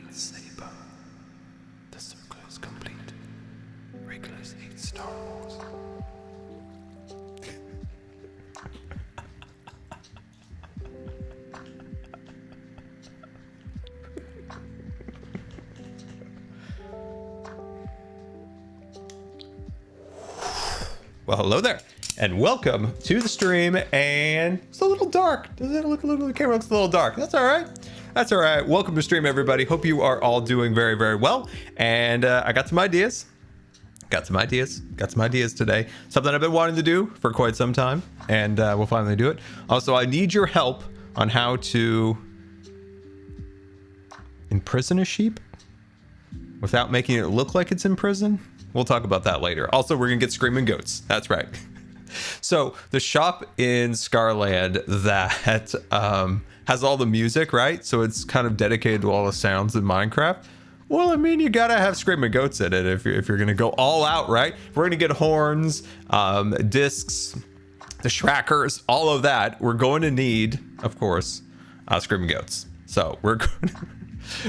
lightsaber. The circle is complete. Regulus eats Star Wars. Well, hello there, and welcome to the stream. And it's a little dark. Does it look a little? The camera looks a little dark. That's all right. That's all right. Welcome to stream, everybody. Hope you are all doing very, very well. And I got some ideas. Got some ideas today. Something I've been wanting to do for quite some time, and we'll finally do it. Also, I need your help on how to imprison a sheep without making it look like it's in prison. We'll talk about that later. Also, we're gonna get Screaming Goats. That's right. So the shop in Scarland that has all the music, right? So it's kind of dedicated to all the sounds in Minecraft. Well, I mean, you gotta have Screaming Goats in it if you're gonna go all out, right? We're gonna get horns, discs, the Shrackers, all of that. We're going to need, of course, Screaming Goats. So we're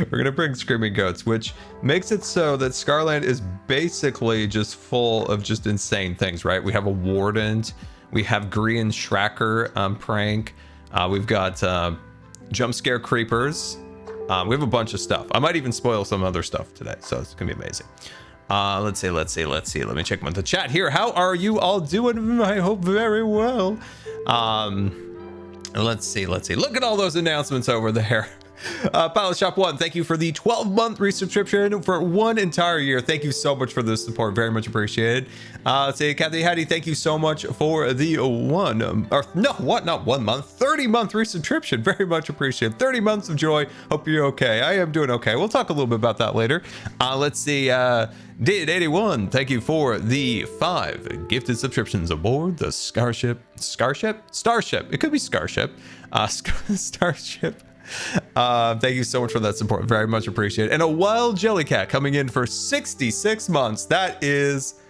gonna bring Screaming Goats, which makes it so that Scarland is basically just full of just insane things, right? We have a Warden, we have Grian Shracker prank, we've got jump scare creepers, we have a bunch of stuff. I might even spoil some other stuff today, so it's gonna be amazing. Let's see. Let me check with the chat here. How are you all doing? I hope very well. Let's see. Look at all those announcements over there. Pilot Shop 1, thank you for the 12-month resubscription for 1 entire year. Thank you so much for the support. Very much appreciated. Let's see, Kathy Hattie, thank you so much for the 30-month resubscription. Very much appreciated. 30 months of joy. Hope you're okay. I am doing okay. We'll talk a little bit about that later. Let's see, Did81, thank you for the 5 gifted subscriptions aboard the Starship. It could be Starship. Starship. Thank you so much for that support. Very much appreciated. And a wild Jellycat coming in for 66 months. That is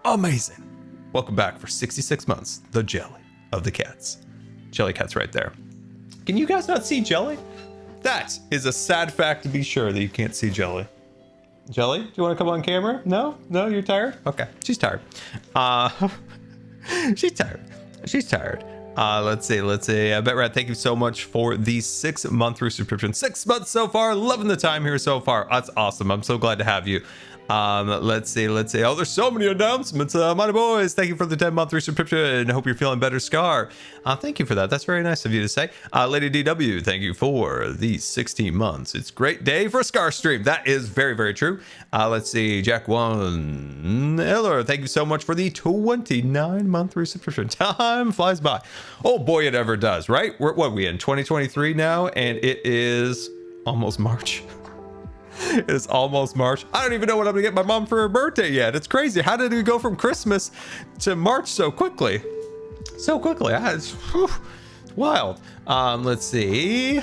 amazing. Welcome back for 66 months. The jelly of the cats. Jellycat's right there. Can you guys not see Jelly? That is a sad fact to be sure that you can't see Jelly. Jelly, do you want to come on camera? No, you're tired? Okay, she's tired. She's tired. Let's see. BetRat, thank you so much for the 6-month resubscription. 6 months so far. Loving the time here so far. That's awesome. I'm so glad to have you. Let's see. Oh, there's so many announcements. My boys, thank you for the 10-month resubscription. Hope you're feeling better, Scar. Thank you for that. That's very nice of you to say. Lady DW, thank you for the 16 months. It's a great day for a Scar stream. That is very, very true. Let's see. Jack One Eller, thank you so much for the 29-month resubscription. Time flies by. Oh boy, it ever does, right? What are we in 2023 now? And it is almost March. It is almost March. I don't even know what I'm gonna get my mom for her birthday yet. It's crazy. How did we go from Christmas to March so quickly? It's wild. Let's see.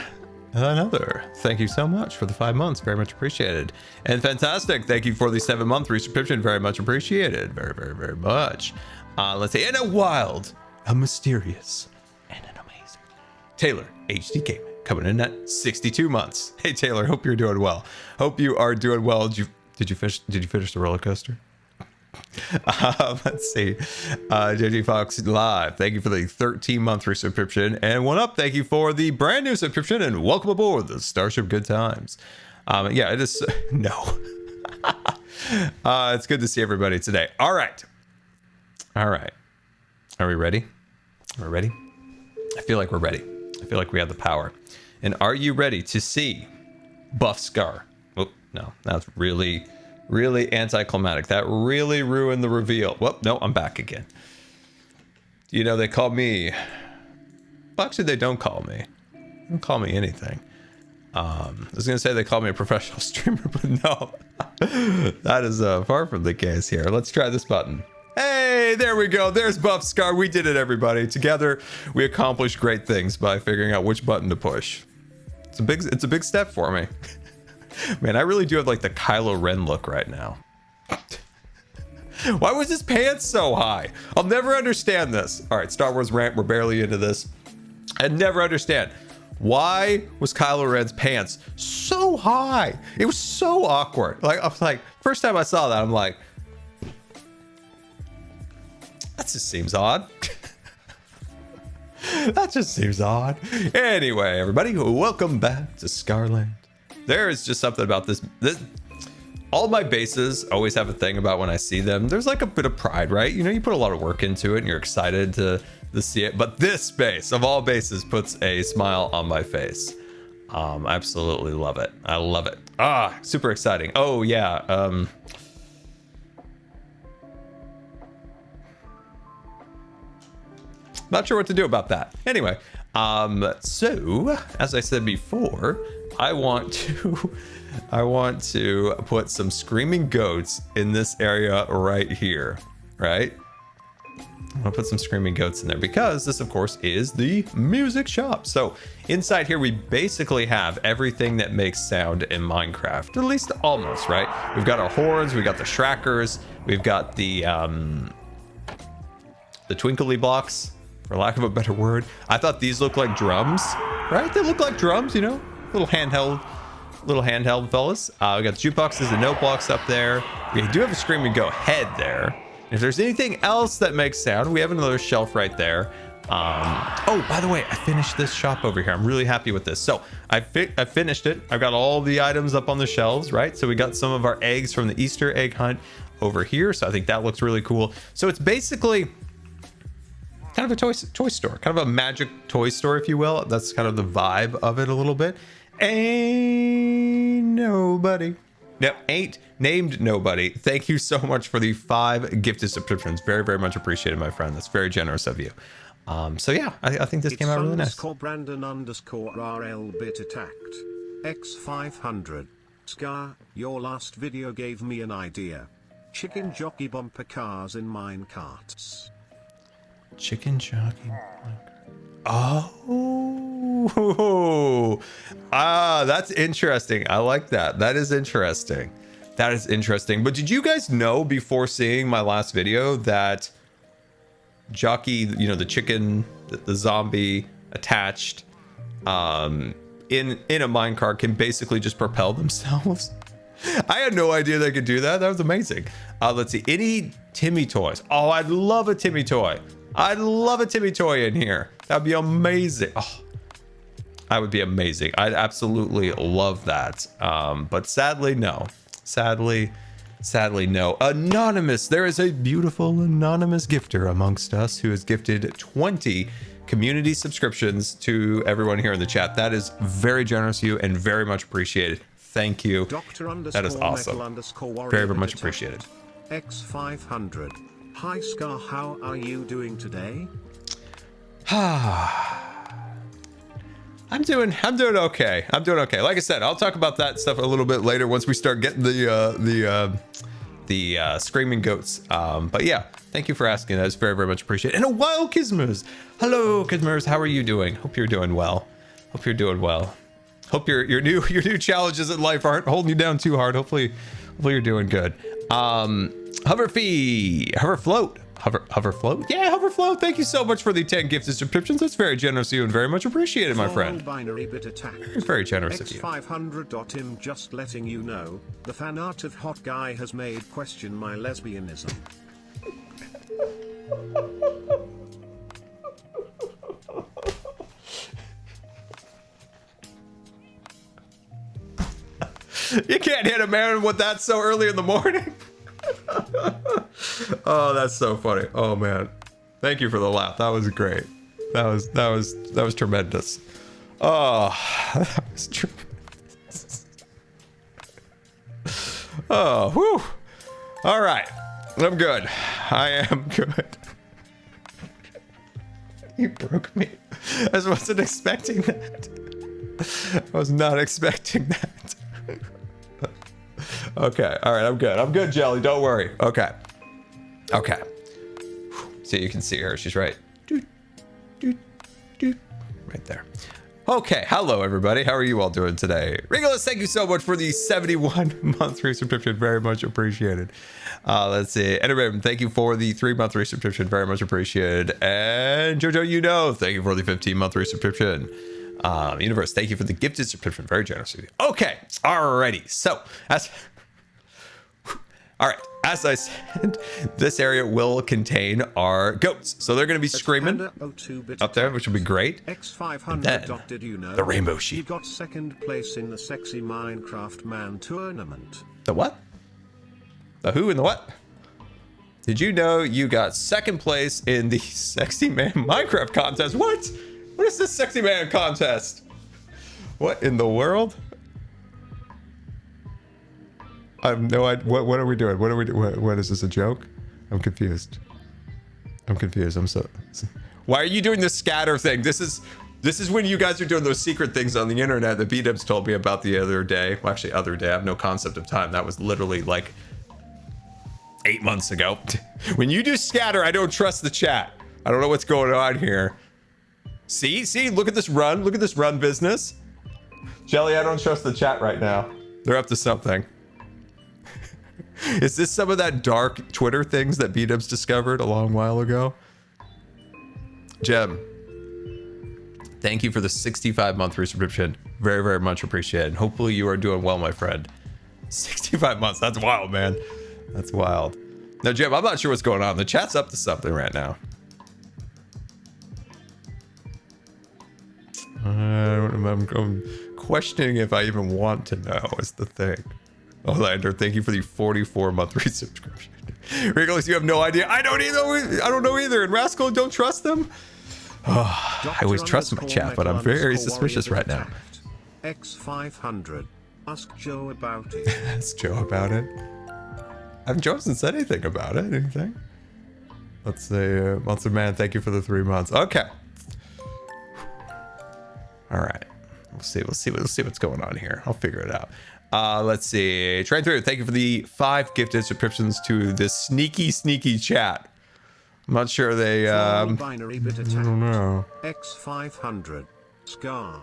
Another. Thank you so much for the 5 months. Very much appreciated. And fantastic. Thank you for the 7-month resubscription. Very much appreciated. Very, very, very much. Let's see. And a wild, a mysterious, and an amazing Taylor HD Gaming, coming in at 62 months. Hey Taylor, hope you're doing well. Hope you are doing well. Did you finish the roller coaster? Let's see. JJ Fox Live, thank you for the 13-month resubscription. And One Up, thank you for the brand new subscription and welcome aboard the Starship Good Times. Yeah, it is no. It's good to see everybody today. All right. Are we ready? We're ready? I feel like we're ready. I feel like we have the power. And are you ready to see Buff Scar? Oh, no, that's really, really anticlimactic. That really ruined the reveal. Well, no, I'm back again. You know, they call me... Well, actually, they don't call me. They don't call me anything. I was going to say they call me a professional streamer, but no. That is far from the case here. Let's try this button. Hey, there we go. There's Buff Scar. We did it, everybody. Together, we accomplished great things by figuring out which button to push. It's a big step for me. Man, I really do have like the Kylo Ren look right now. Why was his pants so high? I'll never understand this. All right, Star Wars rant. We're barely into this. I never understand. Why was Kylo Ren's pants so high? It was so awkward. Like, I was like, first time I saw that, I'm like, that just seems odd. That just seems odd. Anyway, everybody, welcome back to Scarland. There is just something about this. All my bases always have a thing about when I see them. There's like a bit of pride, right? You know, you put a lot of work into it and you're excited to see it. But this base, of all bases, puts a smile on my face. I absolutely love it. I love it. Ah, super exciting. Oh, yeah. Not sure what to do about that. Anyway, so as I said before, I want to put some Screaming Goats in this area right here, right? I'm gonna put some Screaming Goats in there because this, of course, is the music shop. So inside here, we basically have everything that makes sound in Minecraft, at least almost, right? We've got our horns, we've got the shrackers, we've got the twinkly blocks, for lack of a better word. I thought these looked like drums, right? They look like drums, you know, little handheld fellas. We got the jukeboxes and note blocks up there. We do have a Screaming Goat head there. If there's anything else that makes sound, we have another shelf right there. Oh, by the way, I finished this shop over here. I'm really happy with this. So I finished it. I've got all the items up on the shelves, right? So we got some of our eggs from the Easter egg hunt over here. So I think that looks really cool. So it's basically kind of a toy store, kind of a magic toy store, if you will. That's kind of the vibe of it a little bit. Ain't nobody. No, ain't named nobody. Thank you so much for the 5 gifted subscriptions. Very, very much appreciated, my friend. That's very generous of you. So yeah, I think this came out really nice. Brandon_RL bit attacked. X500. Scar, your last video gave me an idea. Chicken jockey bumper cars in mine carts. Chicken jockey. Oh, that's interesting. I like that. That is interesting. That is interesting. But did you guys know before seeing my last video that jockey, you know, the chicken, the zombie attached in a minecart can basically just propel themselves? I had no idea they could do that. That was amazing. Let's see. Any Timmy toys? Oh, I'd love a Timmy toy. I'd love a Timmy toy in here. That'd be amazing. Oh, that would be amazing. I'd absolutely love that. But sadly, no. Sadly, no. Anonymous. There is a beautiful anonymous gifter amongst us who has gifted 20 community subscriptions to everyone here in the chat. That is very generous of you and very much appreciated. Thank you. That is awesome. Very, very much appreciated. X500. Hi Scar, how are you doing today? I'm doing okay. I'm doing okay. Like I said, I'll talk about that stuff a little bit later once we start getting the Screaming Goats. But yeah, thank you for asking. That's very, very much appreciated. And a wild Kismers. Hello, Kismers. How are you doing? Hope you're doing well. Hope your new challenges in life aren't holding you down too hard. Hopefully you're doing good. Hoverfloat. Hoverfloat? Yeah, Hoverfloat. Thank you so much for the 10 gifted subscriptions. That's very generous of you and very much appreciated, my friend. Binary bit attack. Very generous of you. X500.im just letting you know, the fan art of hot guy has made question my lesbianism. You can't hit a man with that so early in the morning. Oh, that's so funny. Oh man, thank you for the laugh. That was great. That was tremendous. Oh, that was tremendous. Oh, whew. All right, I'm good. I am good. You broke me. I wasn't expecting that. I was not expecting that. Okay, all right, I'm good. I'm good, Jelly. Don't worry. Okay. So you can see her. She's right. Right there. Okay, hello everybody. How are you all doing today? Regulus, thank you so much for the 71-month resubscription. Very much appreciated. Let's see. Enderman, thank you for the 3-month resubscription. Very much appreciated. And Jojo, thank you for the 15-month resubscription. Universe, thank you for the gifted subscription. Very generous of you. Okay, alrighty. So, all right, as I said, this area will contain our goats. So they're going to be screaming up there, which will be great. X500. Then, Did you know the rainbow you sheep. got second place in the sexy Minecraft man tournament? The what? The who and the what? Did you know you got second place in the Sexy Man Minecraft contest? What? What is this Sexy Man contest? What in the world? I have no idea. What are we doing? What are we doing? What is this, a joke? I'm confused. I'm confused. I'm so... Why are you doing the scatter thing? This is when you guys are doing those secret things on the internet that B-Dubs told me about the other day. Well, actually, other day. I have no concept of time. That was literally like 8 months ago. When you do scatter, I don't trust the chat. I don't know what's going on here. See, look at this run. Look at this run business. Jelly, I don't trust the chat right now. They're up to something. Is this some of that dark Twitter things that B-Dubs discovered a long while ago? Jem, thank you for the 65-month resubscription. Very, very much appreciated. Hopefully you are doing well, my friend. 65 months. That's wild, man. That's wild. Now, Jem, I'm not sure what's going on. The chat's up to something right now. I'm questioning if I even want to know is the thing. Oh, Lander, thank you for the 44-month resubscription. Regulus, you have no idea. I don't know either. And Rascal, don't trust them. Oh, I always trust my chat, but I'm very suspicious right now. X500. Ask Joe about it. Ask Joe about it. Joe hasn't said anything about it. Anything? Let's say, Monster Man, thank you for the 3 months. Okay. All right. We'll see what's going on here. I'll figure it out. Let's see. Train through. Thank you for the 5 gifted subscriptions to this sneaky chat. I'm not sure they. Binary bit attack. I don't know. X500. Scar.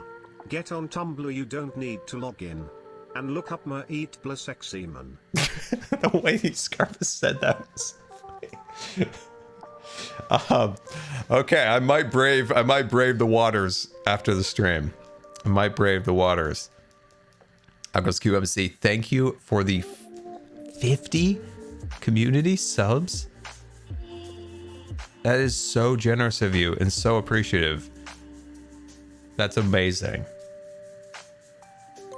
Get on Tumblr. You don't need to log in. And look up my eat blah sexy man. The way Scarpa said that was funny. Okay, I might brave the waters after the stream. I might brave the waters. Agros QMC, thank you for the 50 community subs. That is so generous of you and so appreciative. That's amazing.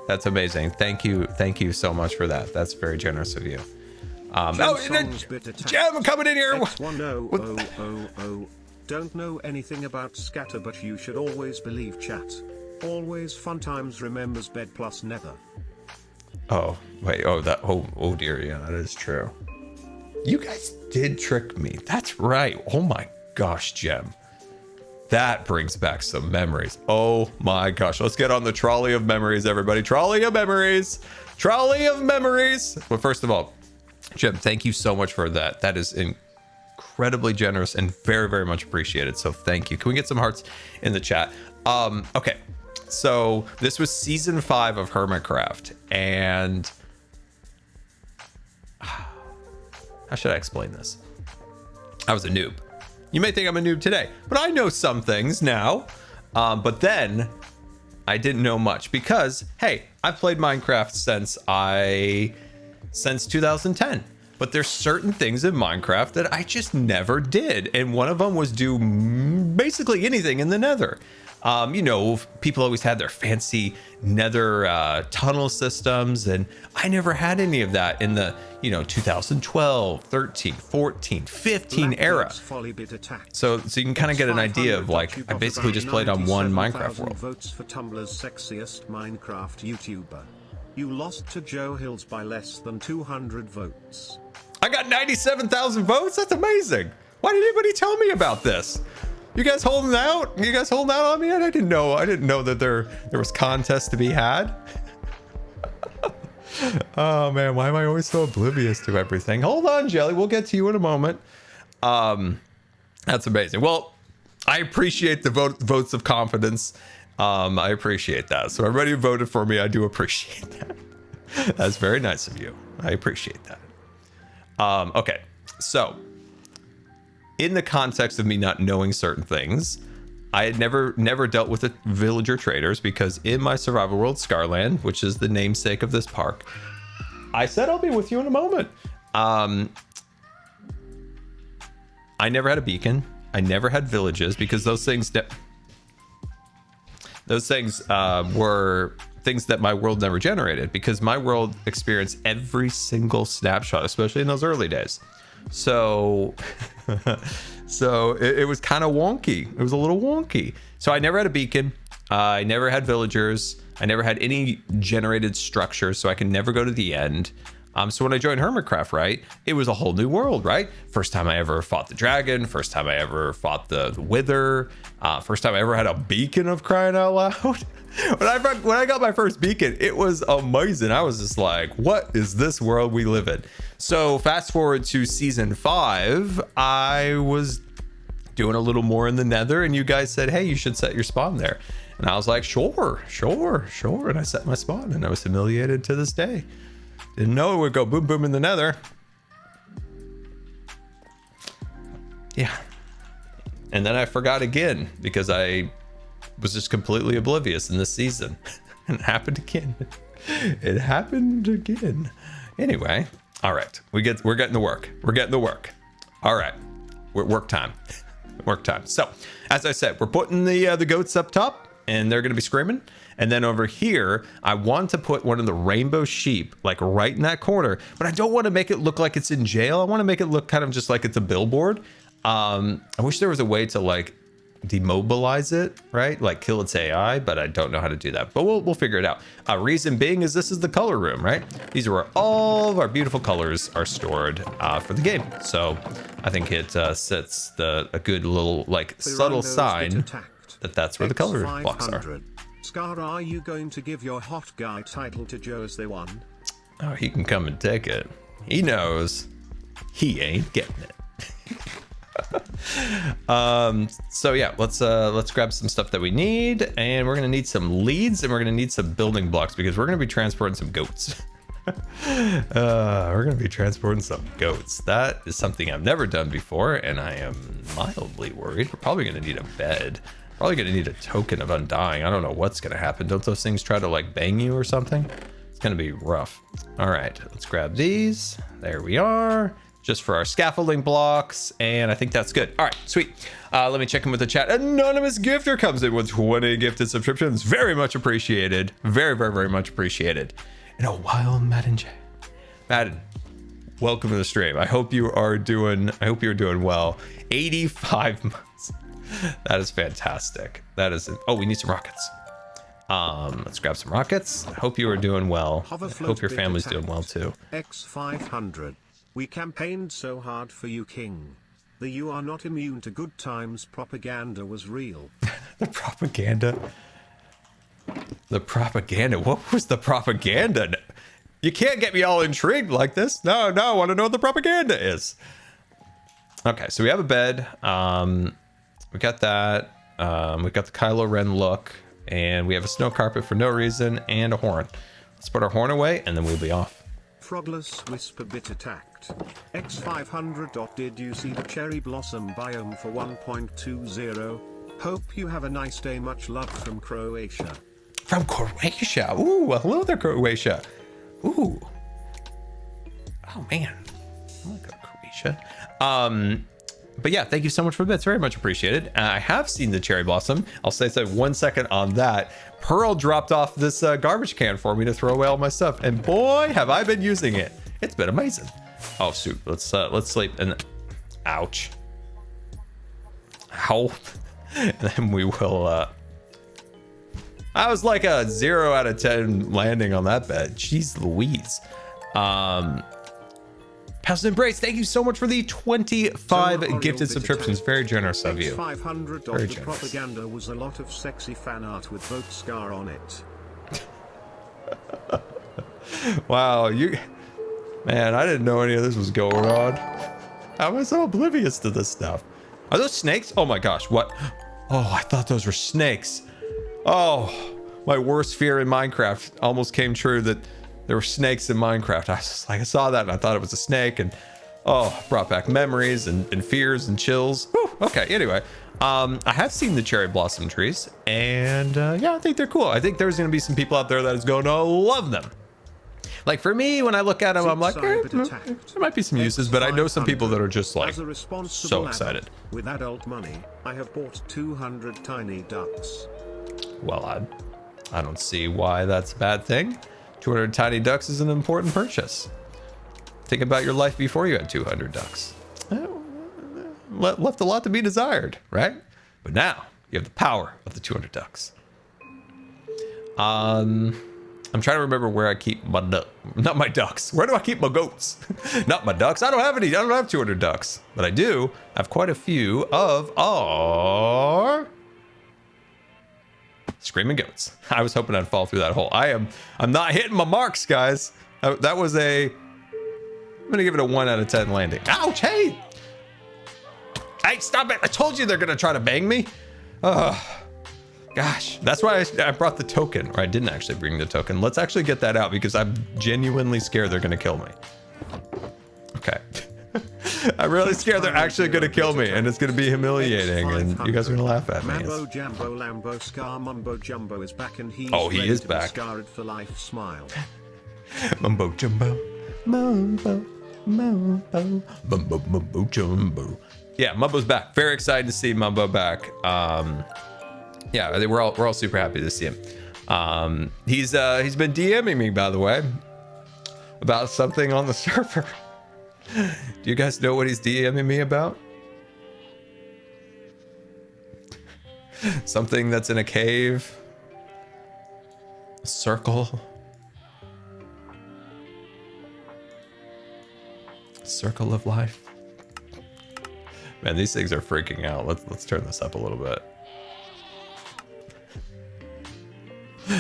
That's amazing. Thank you so much for that. That's very generous of you. Jam coming in here. X1000. Don't know anything about scatter, but you should always believe chat. Always fun times, remembers bed plus nether. Oh, wait. Oh dear. Yeah, that is true. You guys did trick me. That's right. Oh my gosh, Gem. That brings back some memories. Oh my gosh. Let's get on the trolley of memories, everybody. Trolley of memories. Trolley of memories. Well, first of all, Jim, thank you so much for that. That is incredibly generous and very, very much appreciated. So thank you. Can we get some hearts in the chat? Okay. So this was season 5 of Hermitcraft, and how should I explain this? I was a noob. You may think I'm a noob today, but I know some things now. But then I didn't know much because, hey, I've played Minecraft since 2010. But there's certain things in Minecraft that I just never did. And one of them was do basically anything in the nether. You know, people always had their fancy nether tunnel systems, and I never had any of that in the, 2012, 13, 14, 15 era. So you can kind of get an idea of, like, I basically just played on one Minecraft world. Votes for Tumblr's sexiest Minecraft YouTuber. You lost to Joe Hills by less than 200 votes. I got 97,000 votes? That's amazing. Why didn't anybody tell me about this? You guys holding out? You guys holding out on me? I didn't know that there was contests to be had. Oh man, why am I always so oblivious to everything? Hold on, Jelly. We'll get to you in a moment. That's amazing. Well, I appreciate the votes of confidence. I appreciate that. So everybody who voted for me, I do appreciate that. That's very nice of you. I appreciate that. Okay, so in the context of me not knowing certain things, I had never dealt with the villager traders because in my survival world, Scarland, which is the namesake of this park, I said I'll be with you in a moment. I never had a beacon. I never had villages because those things were things that my world never generated, because my world experienced every single snapshot, especially in those early days. So it was kind of wonky. It was a little wonky. So I never had a beacon. I never had villagers. I never had any generated structure, so I could never go to the end. So when I joined Hermitcraft, right, it was a whole new world, right? First time I ever fought the dragon. First time I ever fought the wither. First time I ever had a beacon, of crying out loud. When I got my first beacon, it was amazing. I was just like, what is this world we live in? So fast forward to season 5, I was doing a little more in the nether, and you guys said, hey, you should set your spawn there. And I was like, sure. And I set my spawn, and I was humiliated to this day. Didn't know it would go boom, boom in the nether. Yeah. And then I forgot again because I was just completely oblivious in this season. And it happened again. It happened again. Anyway, all right. We're getting to work. We're getting to work. All right. Work time. Work time. So, as I said, we're putting the goats up top, and they're going to be screaming. And then over here, I want to put one of the rainbow sheep, like right in that corner, but I don't want to make it look like it's in jail. I want to make it look kind of just like it's a billboard. I wish there was a way to like demobilize it, right? Like kill its AI, but I don't know how to do that, but we'll figure it out. Reason being is this is the color room, right? These are where all of our beautiful colors are stored for the game. So I think it sets a good little like subtle sign that that's where the color blocks are. Scar, are you going to give your hot guy title to Joe as they won? Oh, he can come and take it. He knows he ain't getting it. So yeah, let's grab some stuff that we need, and we're gonna need some leads, and we're gonna need some building blocks because we're gonna be transporting some goats. We're gonna be transporting some goats. That is something I've never done before, and I am mildly worried. We're probably gonna need a bed. Probably gonna need a token of undying. I don't know what's gonna happen. Don't those things try to like bang you or something? It's gonna be rough. All right, let's grab these. There we are. Just for our scaffolding blocks, and I think that's good. All right, sweet. Let me check in with the chat. Anonymous Gifter comes in with 20 gifted subscriptions. Very much appreciated. Very, very, very much appreciated. And a while, Madden J. Madden, welcome to the stream. I hope you are doing well. 85 months. That is fantastic. That is it. Oh, we need some rockets. Let's grab some rockets. I hope you are doing well. I hope your family's doing well too. X500. We campaigned so hard for you, King. The "you are not immune to good times" propaganda was real. The propaganda. What was the propaganda? You can't get me all intrigued like this. No, I want to know what the propaganda is. Okay, so we have a bed. We got that. We got the Kylo Ren look, and we have a snow carpet for no reason, and a horn. Let's put our horn away, and then we'll be off. Frogless Whisper Bit attacked. X500. Did you see the cherry blossom biome for 1.20? Hope you have a nice day. Much love from Croatia. From Croatia. Ooh, hello there, Croatia. Ooh. Oh man, I want to go to Croatia. But yeah, thank you so much for the bits. Very much appreciated. I have seen the cherry blossom. I'll say 1 second on that. Pearl dropped off this garbage can for me to throw away all my stuff, and boy, have I been using it. It's been amazing. Oh shoot, let's sleep. And ouch. Ow. And then we will. I was like a 0 out of 10 landing on that bed. Jeez Louise. Past Embrace, thank you so much for the 25 gifted subscriptions. Very generous of you. 500 of the propaganda was a lot of sexy fan art with both Scar on it. Wow, man, I didn't know any of this was going on. How am I so oblivious to this stuff? Are those snakes? Oh my gosh, what? Oh, I thought those were snakes. Oh, my worst fear in Minecraft almost came true, that there were snakes in Minecraft. I was just like, I saw that and I thought it was a snake, and oh, brought back memories and fears and chills. Whew. Okay, anyway, I have seen the cherry blossom trees, and yeah, I think they're cool. I think there's going to be some people out there that is going to love them. Like for me, when I look at them, I'm like, there might be some uses, but I know some people that are just like so excited. With adult money, I have bought 200 tiny ducks. Well, I don't see why that's a bad thing. 200 tiny ducks is an important purchase. Think about your life before you had 200 ducks. Left a lot to be desired, right? But now you have the power of the 200 ducks. I'm trying to remember where I keep my not my ducks. Where do I keep my goats? Not my ducks. I don't have any. I don't have 200 ducks, but I do have quite a few of our Screaming Goats. I was hoping I'd fall through that hole. I'm not hitting my marks, guys. That was I'm gonna give it a 1 out of 10 landing. Ouch! Hey, stop it! I told you they're gonna try to bang me. Gosh, that's why I brought the token, or I didn't actually bring the token. Let's actually get that out because I'm genuinely scared they're gonna kill me. Okay. I'm really scared they're actually gonna kill me, and it's gonna be humiliating, and you guys are gonna laugh at me. Mambo Jambo Lambo Scar Mumbo Jumbo is back, and he's he is back. Scarred for life smile. Mumbo Jumbo, Mumbo, Mumbo, Mumbo, Mumbo Jumbo. Yeah, Mumbo's back. Very excited to see Mumbo back. Yeah, we're all super happy to see him. He's been DMing me, by the way, about something on the server. Do you guys know what he's DMing me about? Something that's in a cave. A circle. Circle of life. Man, these things are freaking out. Let's turn this up a little bit.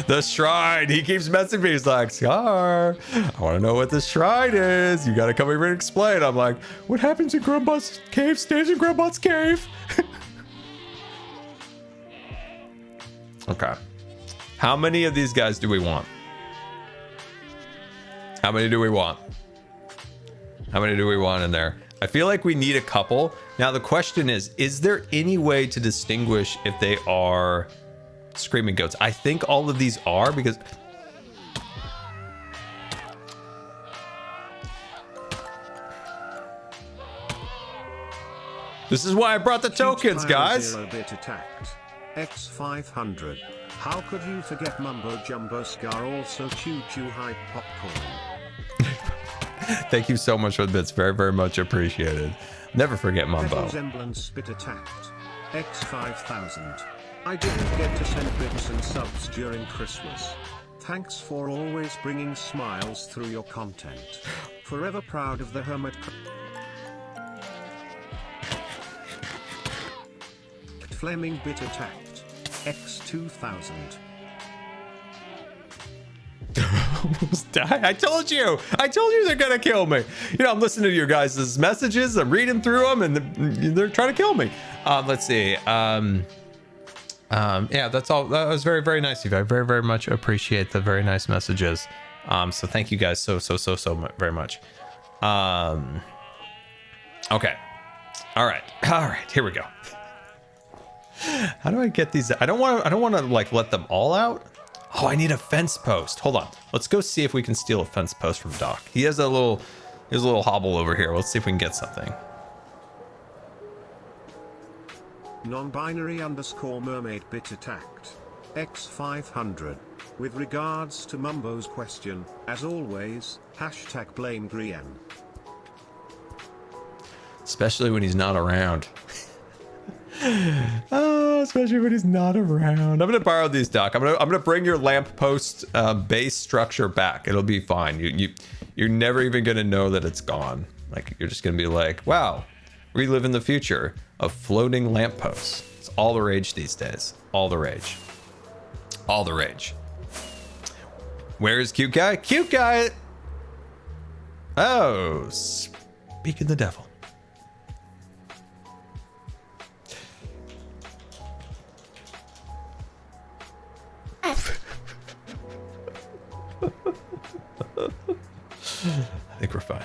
The shrine. He keeps messaging me. He's like, Scar, I want to know what the shrine is. You got to come over and explain. I'm like, what happens in Grumbot's cave stays in Grumbot's cave. Okay. How many of these guys do we want? How many do we want? How many do we want in there? I feel like we need a couple. Now the question is there any way to distinguish if they are Screaming Goats? I think all of these are, because this is why I brought the tokens, guys. X500. How could you forget Mumbo Jumbo Scar? Also Choo Choo Hype Popcorn. Thank you so much for the bits. Very, very much appreciated. Never forget Mumbo. Resemblance Spit Attacked. X5000. I didn't get to send bits and subs during Christmas. Thanks for always bringing smiles through your content. Forever proud of the Hermitcraft. Flaming Bit Attacked. X2000. Almost die. I told you they're gonna kill me. You know, I'm listening to your guys' messages, I'm reading through them, and they're trying to kill me. Let's see. Yeah, that's all. That was very, very nice of you. I very, very much appreciate the very nice messages. So thank you guys so very much. Okay. All right, here we go. How do I get these? I don't want to like let them all out. Oh, I need a fence post. Hold on. Let's go see if we can steal a fence post from Doc. He has a little hobble over here. Let's see if we can get something. Non-binary _ mermaid bit attacked. X500. With regards to Mumbo's question, as always, hashtag blame Grian. Especially when he's not around. Oh, especially when he's not around. I'm gonna borrow these, Doc. I'm gonna bring your lamppost base structure back. It'll be fine. You're never even gonna know that it's gone. Like, you're just gonna be like, wow, we live in the future of floating lampposts. It's all the rage these days. All the rage. All the rage. Where is cute guy? Cute guy. Oh, speaking the devil. I think we're fine.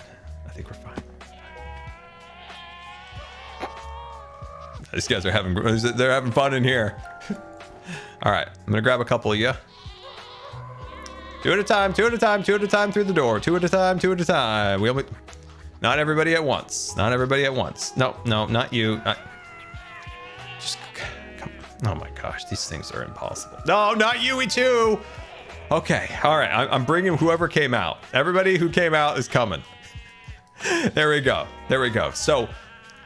These guys are they're having fun in here. All right, I'm gonna grab a couple of you. Two at a time, two at a time, two at a time through the door. Two at a time, two at a time. Not everybody at once. Not everybody at once. No, not you. Just come on. Oh my gosh, these things are impossible. No, not you, too. Okay, all right. I'm bringing whoever came out. Everybody who came out is coming. There we go. There we go. So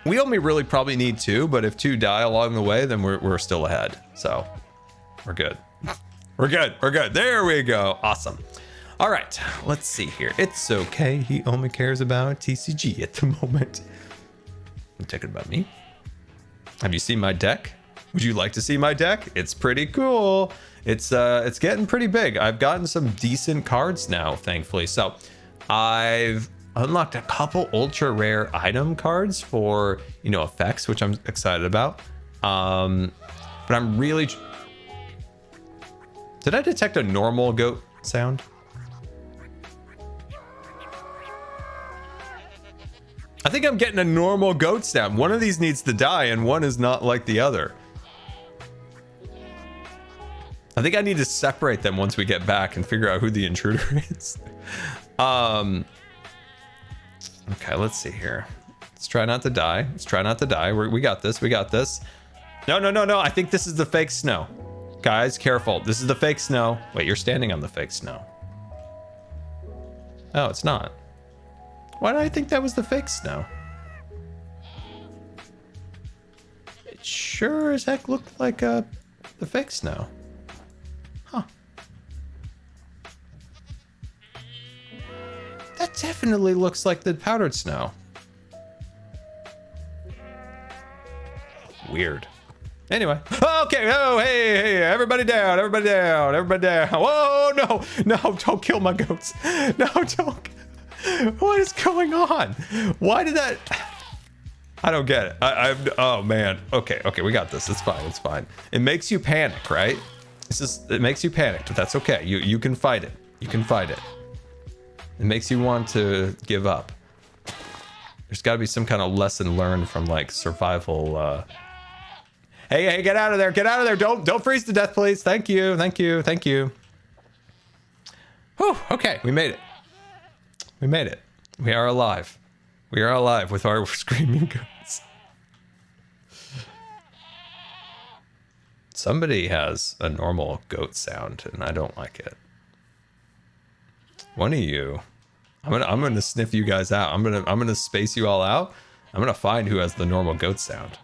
we only really probably need 2, but if 2 die along the way, then we're still ahead. So we're good. We're good. We're good. There we go. Awesome. All right. Let's see here. It's okay. He only cares about TCG at the moment. I'm talking about me. Have you seen my deck? Would you like to see my deck? It's pretty cool. It's getting pretty big. I've gotten some decent cards now, thankfully. So I've unlocked a couple ultra rare item cards for, effects, which I'm excited about. But I'm really... Did I detect a normal goat sound? I think I'm getting a normal goat sound. One of these needs to die and one is not like the other. I think I need to separate them once we get back and figure out who the intruder is. Okay, let's see here. Let's try not to die. Let's try not to die. We got this. We got this. No. I think this is the fake snow. Guys, careful. This is the fake snow. Wait, you're standing on the fake snow. Oh, it's not. Why did I think that was the fake snow? It sure as heck looked like the fake snow. Huh. That definitely looks like the powdered snow. Weird. Anyway. Okay. Oh, hey, everybody down, everybody down, everybody down. Whoa, no, don't kill my goats. No, don't. What is going on? Why did that? I don't get it. Oh man. Okay, we got this. It's fine. It's fine. It makes you panic, right? It makes you panic, but that's okay. You can fight it. You can fight it. It makes you want to give up. There's got to be some kind of lesson learned from like survival. Hey, get out of there. Get out of there. Don't freeze to death, please. Thank you. Whew, okay, we made it. We made it. We are alive. We are alive with our screaming goats. Somebody has a normal goat sound, and I don't like it. One of you. I'm gonna sniff you guys out. I'm gonna space you all out. I'm gonna find who has the normal goat sound.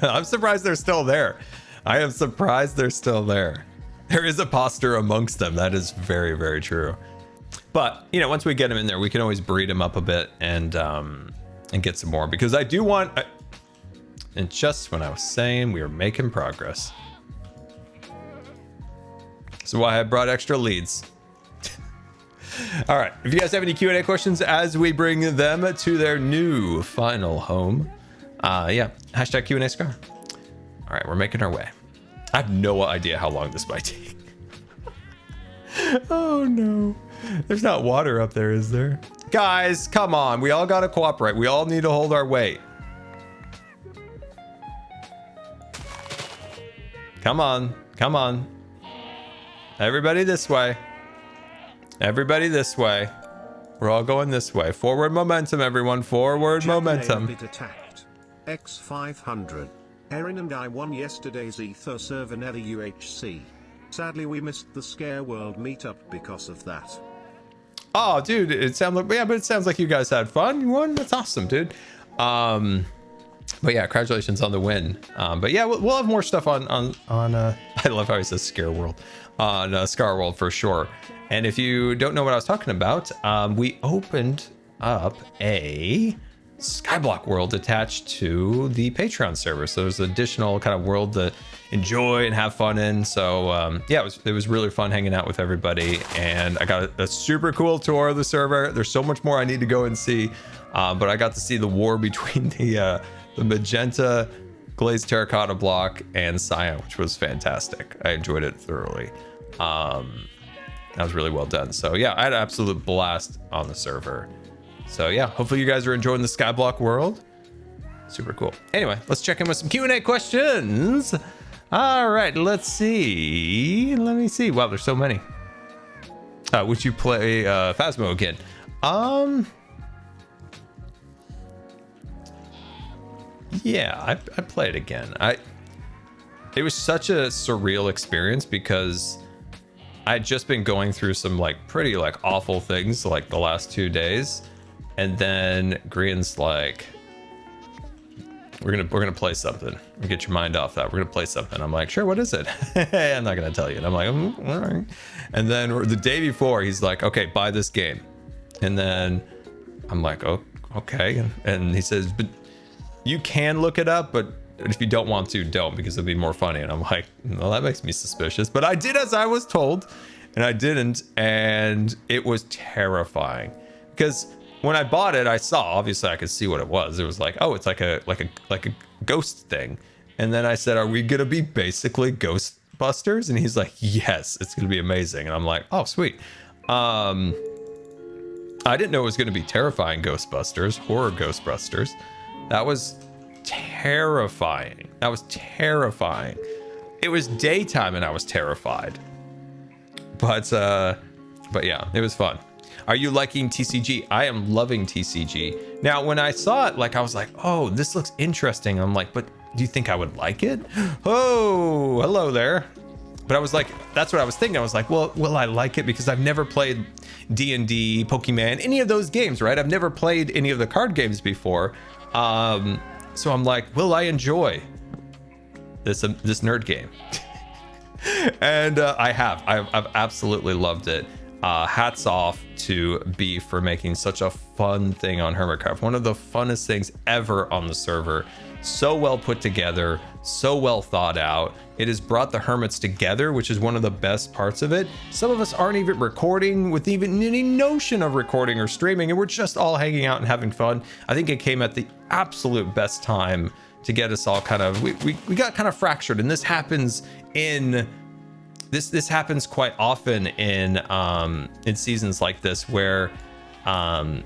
I'm surprised they're still there. I am surprised they're still there. There is a posture amongst them. That is very, very true. But, once we get them in there, we can always breed them up a bit and get some more. Because I do want... And just when I was saying we were making progress. This is why I brought extra leads. All right. If you guys have any Q&A questions as we bring them to their new final home... hashtag Q&A Scar. All right, we're making our way. I have no idea how long this might take. Oh no, there's not water up there, is there? Guys, come on, we all gotta cooperate. We all need to hold our weight. Come on. Everybody this way. Everybody this way. We're all going this way. Forward momentum, everyone. Forward momentum. X500. Erin and I won yesterday's Ether server Nether UHC. Sadly, we missed the Scare World meetup because of that. Oh, dude, it sounds like you guys had fun. You won. That's awesome, dude. But yeah, congratulations on the win. But yeah, we'll have more stuff on I love how he says Scare World on Scar World for sure. And if you don't know what I was talking about, we opened up a Skyblock world attached to the Patreon server, so there's additional kind of world to enjoy and have fun in. So yeah, it was really fun hanging out with everybody, and I got a super cool tour of the server. There's so much more I need to go and see, but I got to see the war between the magenta glazed terracotta block and cyan, which was fantastic. I enjoyed it thoroughly. That was really well done. So yeah, I had an absolute blast on the server. So yeah, hopefully you guys are enjoying the Skyblock world. Super cool. Anyway, let's check in with some Q&A questions. All right, let's see. Let me see. Wow, there's so many. Would you play Phasmo again? Yeah, I play it again. It was such a surreal experience because I'd just been going through some like pretty like awful things like the last 2 days, and then Grian's like, we're gonna play something. Get your mind off that. We're gonna play something. I'm like, sure. What is it? I'm not gonna tell you. And I'm like, all right. And then the day before, he's like, okay, buy this game. And then I'm like, oh, okay. And he says, but you can look it up, but if you don't want to, don't, because it'll be more funny. And I'm like, well, that makes me suspicious. But I did as I was told, and I didn't, and it was terrifying because when I bought it, I saw, obviously I could see what it was. It was like, oh, it's like a ghost thing. And then I said, are we gonna be basically Ghostbusters? And he's like, yes, it's gonna be amazing. And I'm like, oh, sweet. I didn't know it was gonna be terrifying Ghostbusters, horror Ghostbusters. That was terrifying. That was terrifying. It was daytime and I was terrified. But yeah, it was fun. Are you liking TCG? I am loving TCG. Now, when I saw it, like, I was like, oh, this looks interesting. I'm like, but do you think I would like it? Oh, hello there. But I was like, that's what I was thinking. I was like, well, will I like it? Because I've never played D&D, Pokemon, any of those games, right? I've never played any of the card games before. So I'm like, will I enjoy this nerd game? And I've absolutely loved it. Hats off to B for making such a fun thing on Hermitcraft. One of the funnest things ever on the server. So well put together, so well thought out. It has brought the hermits together, which is one of the best parts of it. Some of us aren't even recording with even any notion of recording or streaming, and we're just all hanging out and having fun. I think it came at the absolute best time to get us all kind of, we got kind of fractured, and this happens in this happens quite often in seasons like this where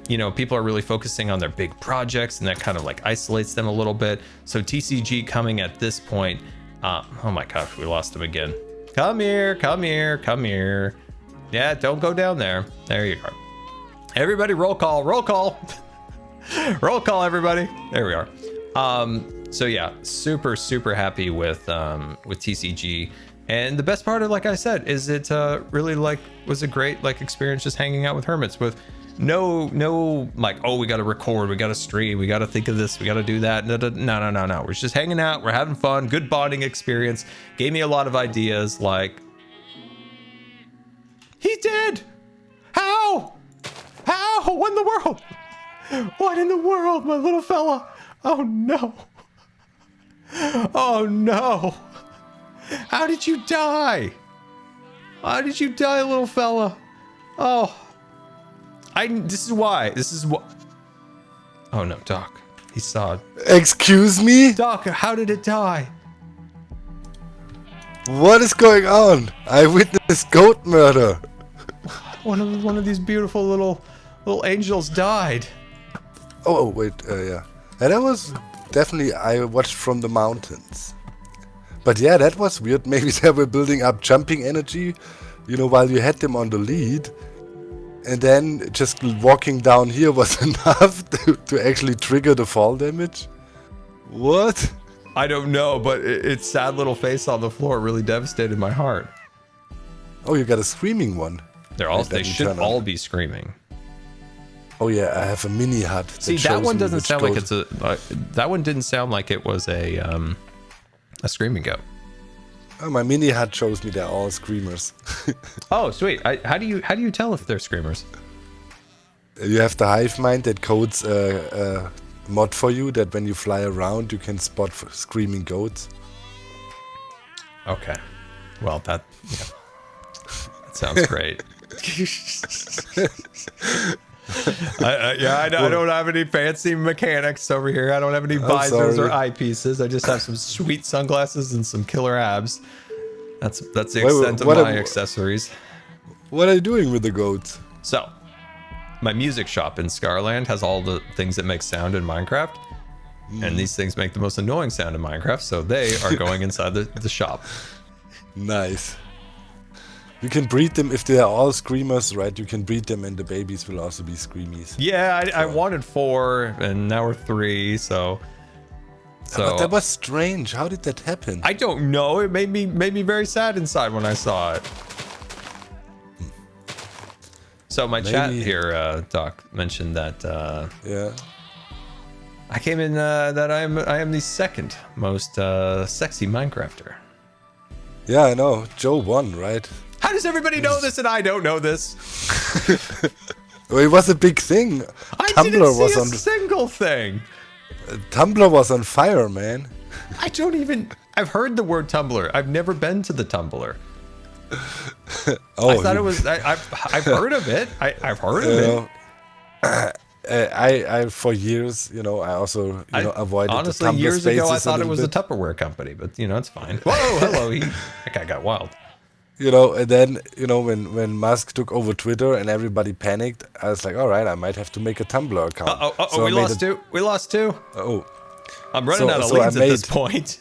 you know, people are really focusing on their big projects, and that kind of like isolates them a little bit. So TCG coming at this point, oh my gosh, we lost him again. Come here, come here, come here. Yeah, don't go down there. There you are. Everybody roll call, roll call. Roll call, everybody. There we are. So yeah, super happy with TCG. And the best part of, like I said, is it really like was a great like experience just hanging out with hermits with no like, oh, we got to record, we got to stream, we got to think of this, we got to do that. No. We're just hanging out, we're having fun, good bonding experience. Gave me a lot of ideas. Like, he did. How? What in the world? What in the world, my little fella? Oh no. Oh no. How did you die? How did you die, little fella? Oh, this is what. Oh no, Doc. He saw it. Excuse me? Doc, how did it die? What is going on? I witnessed goat murder. One of these beautiful little angels died. Oh wait, yeah. And that was definitely, I watched from the mountains. But yeah, that was weird. Maybe they were building up jumping energy, you know, while you had them on the lead. And then just walking down here was enough to actually trigger the fall damage. What? I don't know, but its sad little face on the floor really devastated my heart. Oh, you got a screaming one. They should all be screaming. Oh yeah, I have a mini hut. See, that one doesn't sound like it's a. That one didn't sound like it was a screaming goat. Oh, my mini hut shows me they're all screamers. Oh, sweet. How do you tell if they're screamers? You have the hive mind that codes a mod for you that when you fly around you can spot screaming goats. Okay. Well, that sounds great. I don't have any fancy mechanics over here. I don't have any visors or eyepieces. I just have some sweet sunglasses and some killer abs. That's the extent of my accessories. What are you doing with the goats? So, my music shop in Scarland has all the things that make sound in Minecraft. And these things make the most annoying sound in Minecraft, so they are going inside the shop. Nice. You can breed them if they are all screamers, right? You can breed them and the babies will also be screamies. Yeah, I wanted 4 and now we're 3, so But that was strange. How did that happen? I don't know. It made me very sad inside when I saw it. So my chat here, Doc, mentioned that yeah. I came in that I am the second most sexy Minecrafter. Yeah, I know. Joe won, right? How does everybody know this and I don't know this? Well, it was a big thing. I Tumblr didn't was see a on single thing. Tumblr was on fire, man. I don't even. I've heard the word Tumblr. I've never been to the Tumblr. Oh, I thought it was. I've heard of it. I've heard of it. I for years, I also avoided honestly, the Tumblr years ago, I spaces thought it was a bit. Tupperware company, but it's fine. Whoa, hello, that guy got wild. And then when Musk took over Twitter and everybody panicked, I was like, all right, I might have to make a Tumblr account. So we lost two. We lost 2. Oh, I'm running out of leads at this point.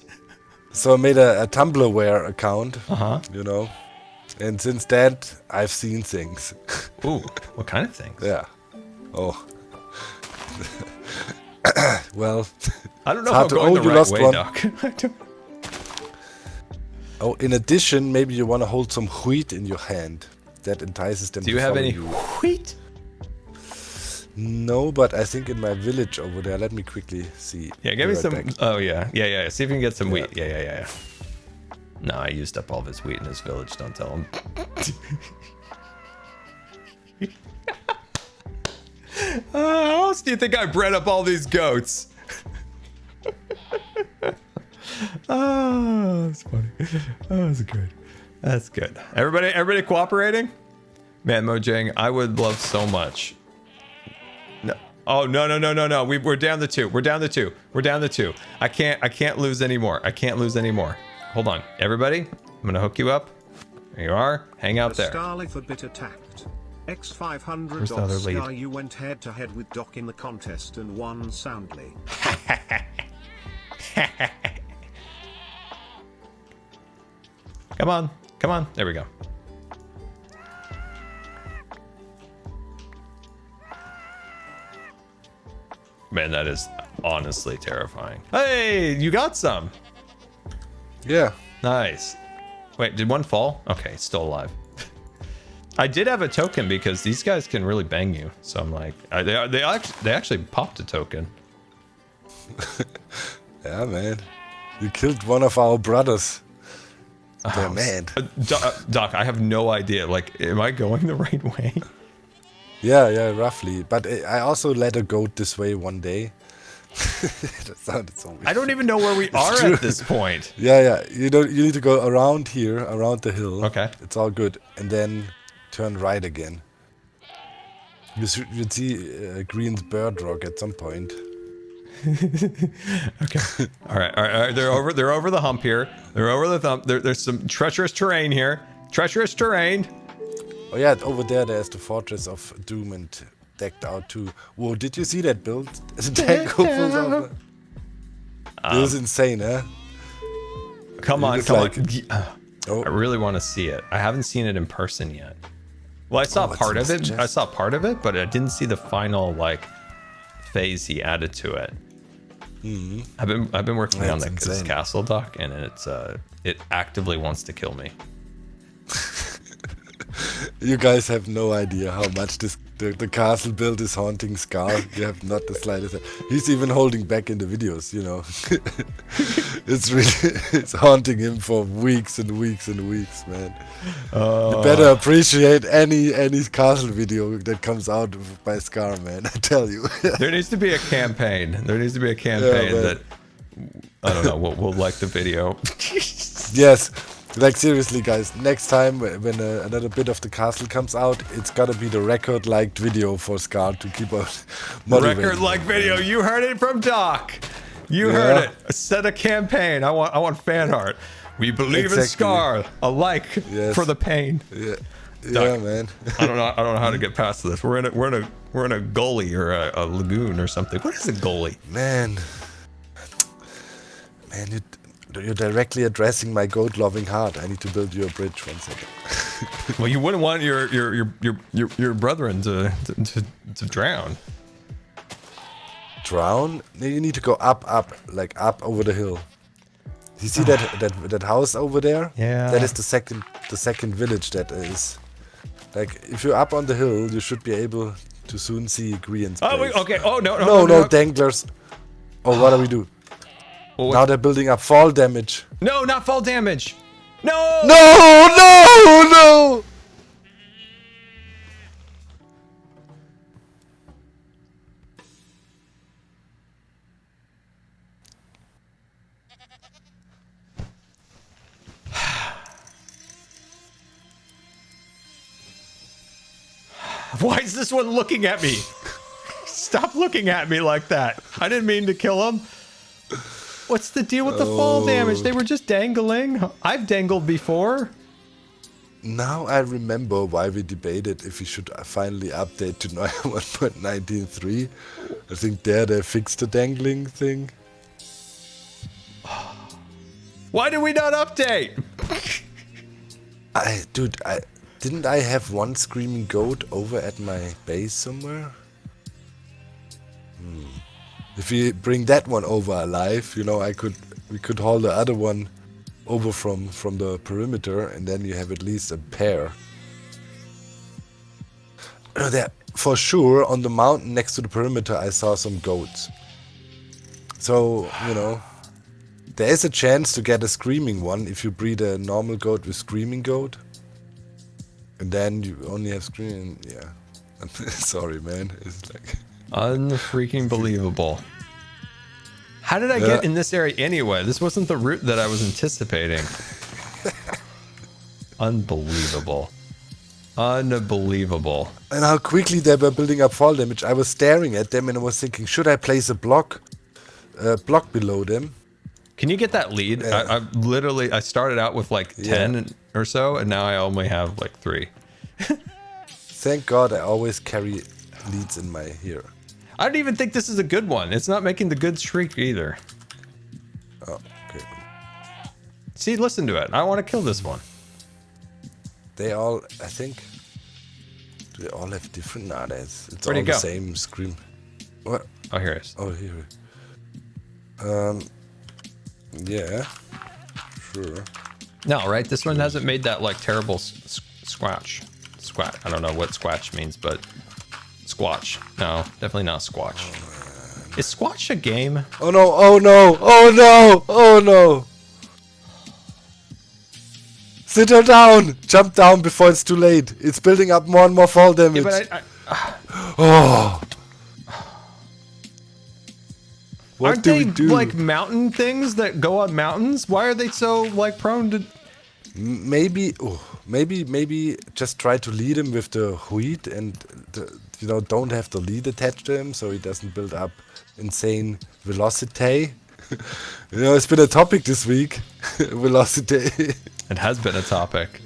So I made a Tumblrware account. Uh-huh. And since that, I've seen things. Ooh, what kind of things? Yeah. Oh. Well, I don't know if I'm going the right way, Doc. I don't. Oh, in addition, maybe you want to hold some wheat in your hand. That entices them. Do you have any wheat? No, but I think in my village over there. Let me quickly see. Yeah, give me some. Back. Oh yeah. See if you can get some wheat. Yeah. No, I used up all of his wheat in his village. Don't tell him. How else do you think I bred up all these goats? Oh, that's funny. Oh, that's good. That's good. Everybody cooperating? Man, Mojang, I would love so much. No. Oh, no. We're down to 2. We're down to 2. I can't lose anymore. Hold on. Everybody, I'm going to hook you up. There you are. Hang out there. Starlight a bit attacked. X500 Where's the other lead? Scar, you went head to head with Doc in the contest and won soundly. Come on. There we go. Man, that is honestly terrifying. Hey, you got some. Yeah. Nice. Wait, did one fall? Okay, it's still alive. I did have a token because these guys can really bang you. So I'm like, they actually popped a token. Yeah, man. You killed one of our brothers. They're mad. Doc, I have no idea. Like, am I going the right way? Yeah, roughly. But I also led a goat this way one day. That sounded so weird. I don't even know where we are at this point. Yeah. You need to go around here, around the hill. Okay. It's all good. And then turn right again. You'd see Green's bird rock at some point. Okay. All right. They're over the hump here. They're over the thump. There's some treacherous terrain here. Oh yeah, over there's the Fortress of Doom and decked out too. Whoa, did you see that build? This is insane, huh? Come on. Oh. I really want to see it. I haven't seen it in person yet. Well, I saw part of it. I saw part of it, but I didn't see the final phase he added to it. Mm-hmm. I've been working on this insane. castle, Doc, and it actively wants to kill me. You guys have no idea how much the castle build is haunting Scar. You have not the slightest. He's even holding back in the videos, It's haunting him for weeks and weeks and weeks, man. You better appreciate any castle video that comes out by Scar, man. I tell you. There needs to be a campaign. That I don't know. We'll like the video. Yes. Like seriously, guys, next time when another bit of the castle comes out, it's gotta be the record-liked video for Scar to keep on motivating. Record-like video. You heard it from Doc. You heard it. Set a campaign. I want fan art. We believe in Scar. A like for the pain. Yeah, Doc, man. I don't know how to get past this. We're in We're in a gully or a lagoon or something. What is a gully? Man, you're directly addressing my goat-loving heart. I need to build you a bridge 1 second. Well, you wouldn't want your brethren to drown. Drown? No, you need to go up, like up over the hill. You see that house over there? Yeah. That is the second village that is. Like, if you're up on the hill, you should be able to soon see Grian's place. Oh, wait, okay. Oh, no. No, danglers. Oh, what do we do? Well, now they're building up fall damage. No, not fall damage. No! No! Why is this one looking at me? Stop looking at me like that. I didn't mean to kill him. What's the deal with the fall damage? They were just dangling. I've dangled before. Now I remember why we debated if we should finally update to 1.19.3. I think they fixed the dangling thing. Why did we not update? Didn't I have one screaming goat over at my base somewhere? If we bring that one over alive, you know, we could haul the other one over from the perimeter, and then you have at least a pair. There, for sure, on the mountain next to the perimeter, I saw some goats. So, you know, there is a chance to get a screaming one if you breed a normal goat with screaming goat. And then you only have screaming, yeah. Sorry, man. It's like... Unfreaking believable. How did I get in this area anyway? This wasn't the route that I was anticipating. Unbelievable. Unbelievable. And how quickly they were building up fall damage. I was staring at them and I was thinking, should I place a block below them? Can you get that lead? I started out with like 10 or so, and now I only have like 3. Thank God I always carry leads in my here. I don't even think this is a good one. It's not making the good streak either. Oh, okay. See, listen to it. I want to kill this one. They all, I think, do they all have different? Nah, it's Where'd all it the go? same scream. What? Oh, here it is. Oh, here. Yeah, sure. No, right? This one hasn't made that like terrible squatch. Squat. I don't know what squatch means, but squatch. No, definitely not squatch. Is squatch a game? Oh no, oh no, oh no, oh no. Sit her down! Jump down before it's too late. It's building up more and more fall damage. Yeah, but oh. What aren't do they we do? like mountain things that go on mountains? Why are they so like prone to... Maybe just try to lead him with the wheat and you know, don't have the lead attached to him so he doesn't build up insane velocity. You know, it's been a topic this week. Velocity. It has been a topic.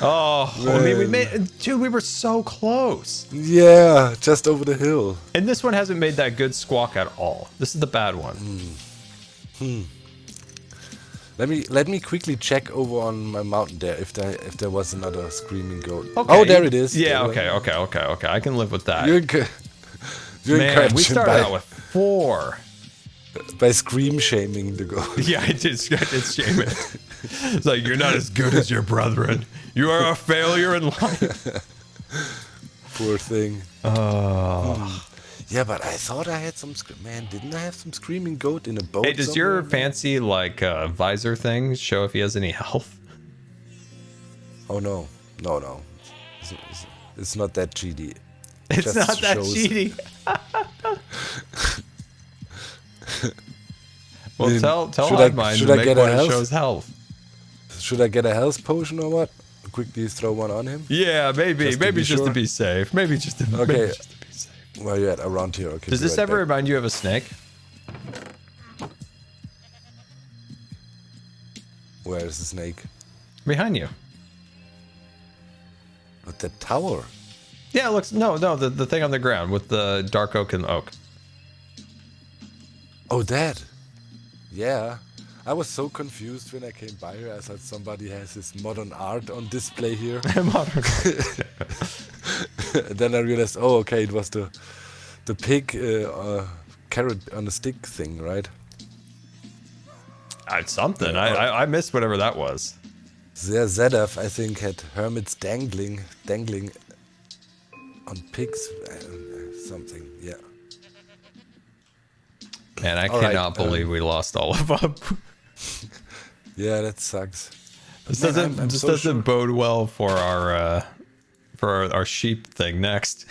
Oh, I mean, we were so close. Yeah, just over the hill. And this one hasn't made that good squawk at all. This is the bad one. Let me quickly check over on my mountain there if there was another screaming goat. Okay. Oh, there it is. Yeah. Okay. I can live with that. You're Man, we started out with 4. By scream shaming the goat. Yeah, I did shame it. It's like, you're not as good as your brethren. You are a failure in life. Poor thing. Oh. Yeah, but I thought I had some... Man, didn't I have some screaming goat in a boat? Hey, does your fancy, like, visor thing show if he has any health? Oh, no. No. It's not that cheaty. It's not that cheaty. Well, I mean, tell should Hardmine to make get one a that health? shows health. Should I get a health potion or what? Quickly throw one on him? Yeah, maybe just sure? to be safe. Maybe just to be safe. Where you at? Around here. Okay. Does this ever remind you of a snake? Where is the snake? Behind you. At the tower. Yeah, it looks the thing on the ground with the dark oak and oak. Oh, that. Yeah. I was so confused when I came by here. I thought somebody has this modern art on display here. Modern. Then I realized, oh, okay, it was the pig carrot on a stick thing, right? Something. I missed whatever that was. Their Zedaf, I think, had hermits dangling on pigs, something. Yeah. Man, I cannot believe we lost all of them. Yeah, that sucks. This doesn't bode well for our sheep thing next.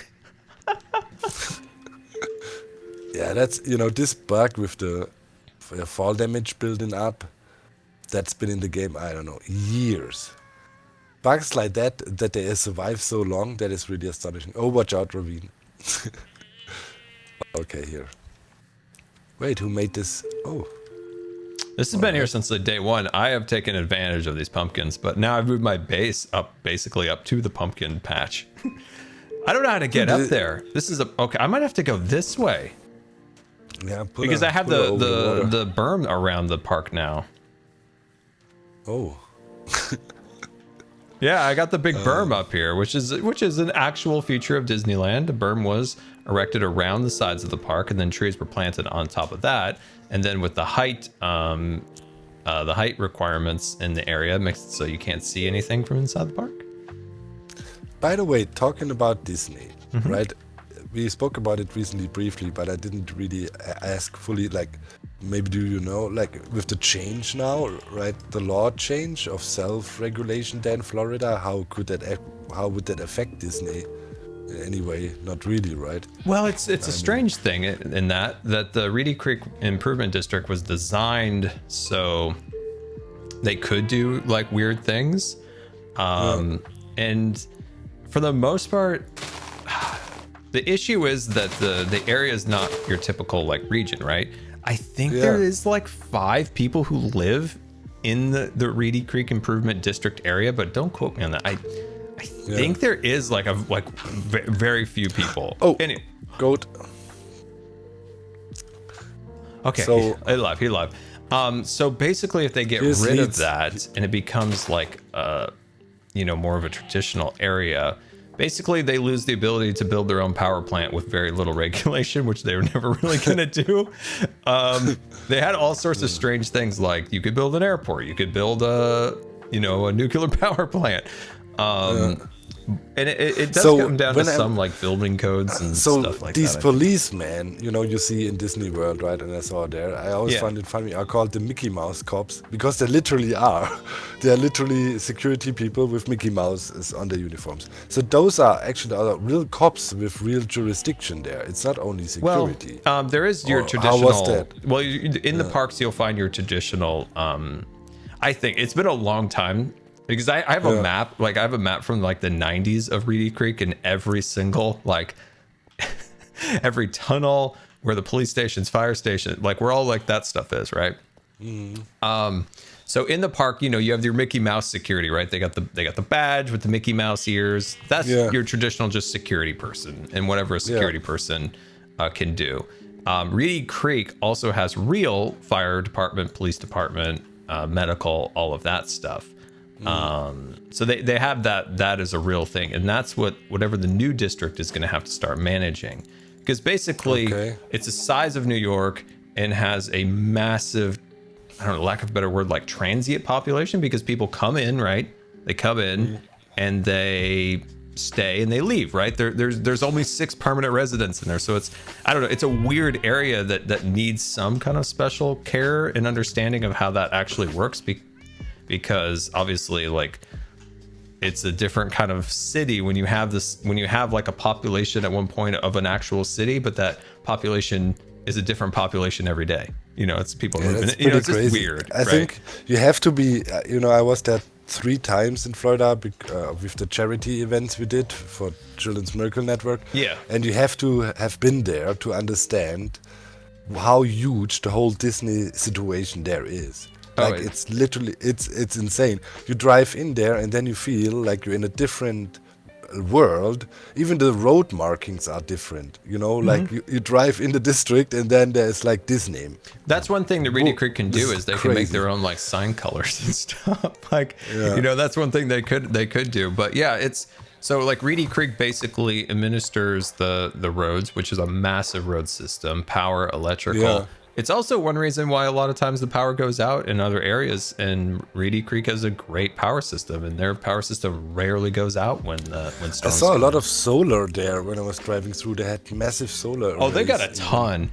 Yeah, that's this bug with the fall damage building up. That's been in the game, I don't know, years. Bugs like that they survive so long, that is really astonishing. Oh, watch out, ravine. Okay, here. Wait, who made this? Oh. This has been here since day one. I have taken advantage of these pumpkins, but now I've moved my base basically up to the pumpkin patch. I don't know how to get up there. This is okay. I might have to go this way. Yeah, because I have the berm around the park now. Oh. Yeah, I got the big berm up here, which is an actual feature of Disneyland. The berm was erected around the sides of the park, and then trees were planted on top of that. And then with the height requirements in the area, makes it so you can't see anything from inside the park. By the way, talking about Disney, right? We spoke about it recently briefly, but I didn't really ask fully, like, maybe do you know, like, with the change now, right? The law change of self-regulation there in Florida, how would that affect Disney in any way? Not really, right? Well, it's a strange thing in that the Reedy Creek Improvement District was designed so they could do like weird things, and for the most part, the issue is that the area is not your typical like region, right? I think there is like 5 people who live in the Reedy Creek Improvement District area, but don't quote me on that. I think there is like very few people. Oh, goat. Okay, so he left. So basically, if they get rid of that and it becomes like more of a traditional area, basically they lose the ability to build their own power plant with very little regulation, which they were never really gonna do. They had all sorts of strange things, like you could build an airport, you could build a nuclear power plant. And it does come down to some like building codes and stuff like that. These policemen, you see in Disney World, right? And I saw there, I always find it funny, are called the Mickey Mouse cops, because they literally are. They are literally security people with Mickey Mouse on their uniforms. So those are actually real cops with real jurisdiction there. It's not only security. Well, there is your traditional. How was that? Well, in the parks, you'll find your traditional. I think it's been a long time. Because I have a map, like I have a map from like the 90s of Reedy Creek, and every single like every tunnel where the police stations, fire station, like where all like that stuff is, right? So in the park, you have your Mickey Mouse security, right? They got the badge with the Mickey Mouse ears. That's your traditional just security person, and whatever a security person can do. Reedy Creek also has real fire department, police department, medical, all of that stuff. So they have that as a real thing, and that's whatever the new district is going to have to start managing, because basically it's the size of New York and has a massive, I don't know, lack of a better word, like transient population, because people come in, right? They come in and they stay and they leave, right? There's only 6 permanent residents in there, so it's, I don't know, it's a weird area that needs some kind of special care and understanding of how that actually works. Because obviously, like, it's a different kind of city when you have like a population at one point of an actual city, but that population is a different population every day. It's people moving. It's just weird. I think you have to be. I was there 3 times in Florida with the charity events we did for Children's Miracle Network. Yeah, and you have to have been there to understand how huge the whole Disney situation there is. Like, it's literally, it's insane. You drive in there and then you feel like you're in a different world, even the road markings are different. You know, like you drive in the district and then there's like this name. That's one thing that Reedy Creek can do is they can make crazy. their own like sign colors and stuff. Like, you know, that's one thing they could do. But yeah, it's so like Reedy Creek basically administers the roads, which is a massive road system, power, electrical. Yeah. It's also one reason why a lot of times the power goes out in other areas, and Reedy Creek has a great power system, and their power system rarely goes out when storms I saw a come lot in. of solar there when I was driving through. They had massive solar. Oh, they got a arrays. ton.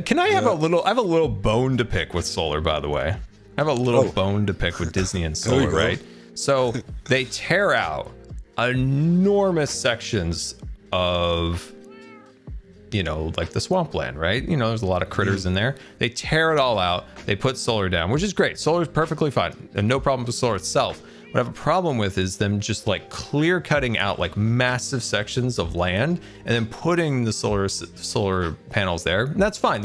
Can I have a little? I have a little bone to pick with solar, by the way. I have a little bone to pick with Disney and There we solar, go. right? So they tear out enormous sections of, you know, like the swampland, right? You know, there's a lot of critters in there. They tear it all out. They put solar down, which is great. Solar is perfectly fine, and no problem with solar itself. What I have a problem with is them just like clear cutting out like massive sections of land and then putting the solar panels there. And that's fine.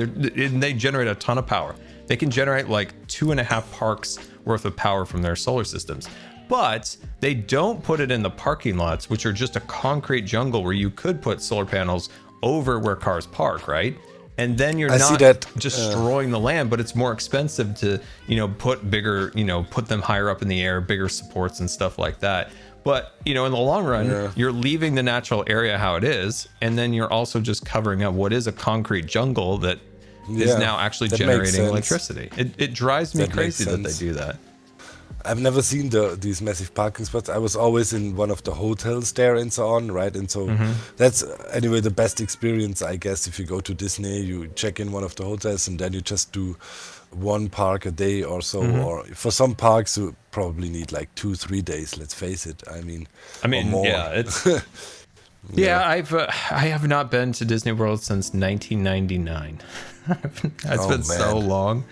They generate a ton of power. They can generate like 2.5 parks worth of power from their solar systems. But they don't put it in the parking lots, which are just a concrete jungle where you could put solar panels over where cars park, right? And then you're not destroying the land, but it's more expensive to, you know, put bigger, you know, put them higher up in the air, bigger supports and stuff like that. But, you know, in the long run, you're leaving the natural area how it is, and then you're also just covering up what is a concrete jungle that is now actually generating electricity. It drives me crazy that they do that. I've never seen these massive parking spots. I was always in one of the hotels there and so on, right? And so that's anyway the best experience, I guess. If you go to Disney, you check in one of the hotels and then you just do one park a day or so. Or for some parks, you probably need like 2-3 days. Let's face it. I mean, or more. Yeah, it's I have not been to Disney World since 1999. It's been so long.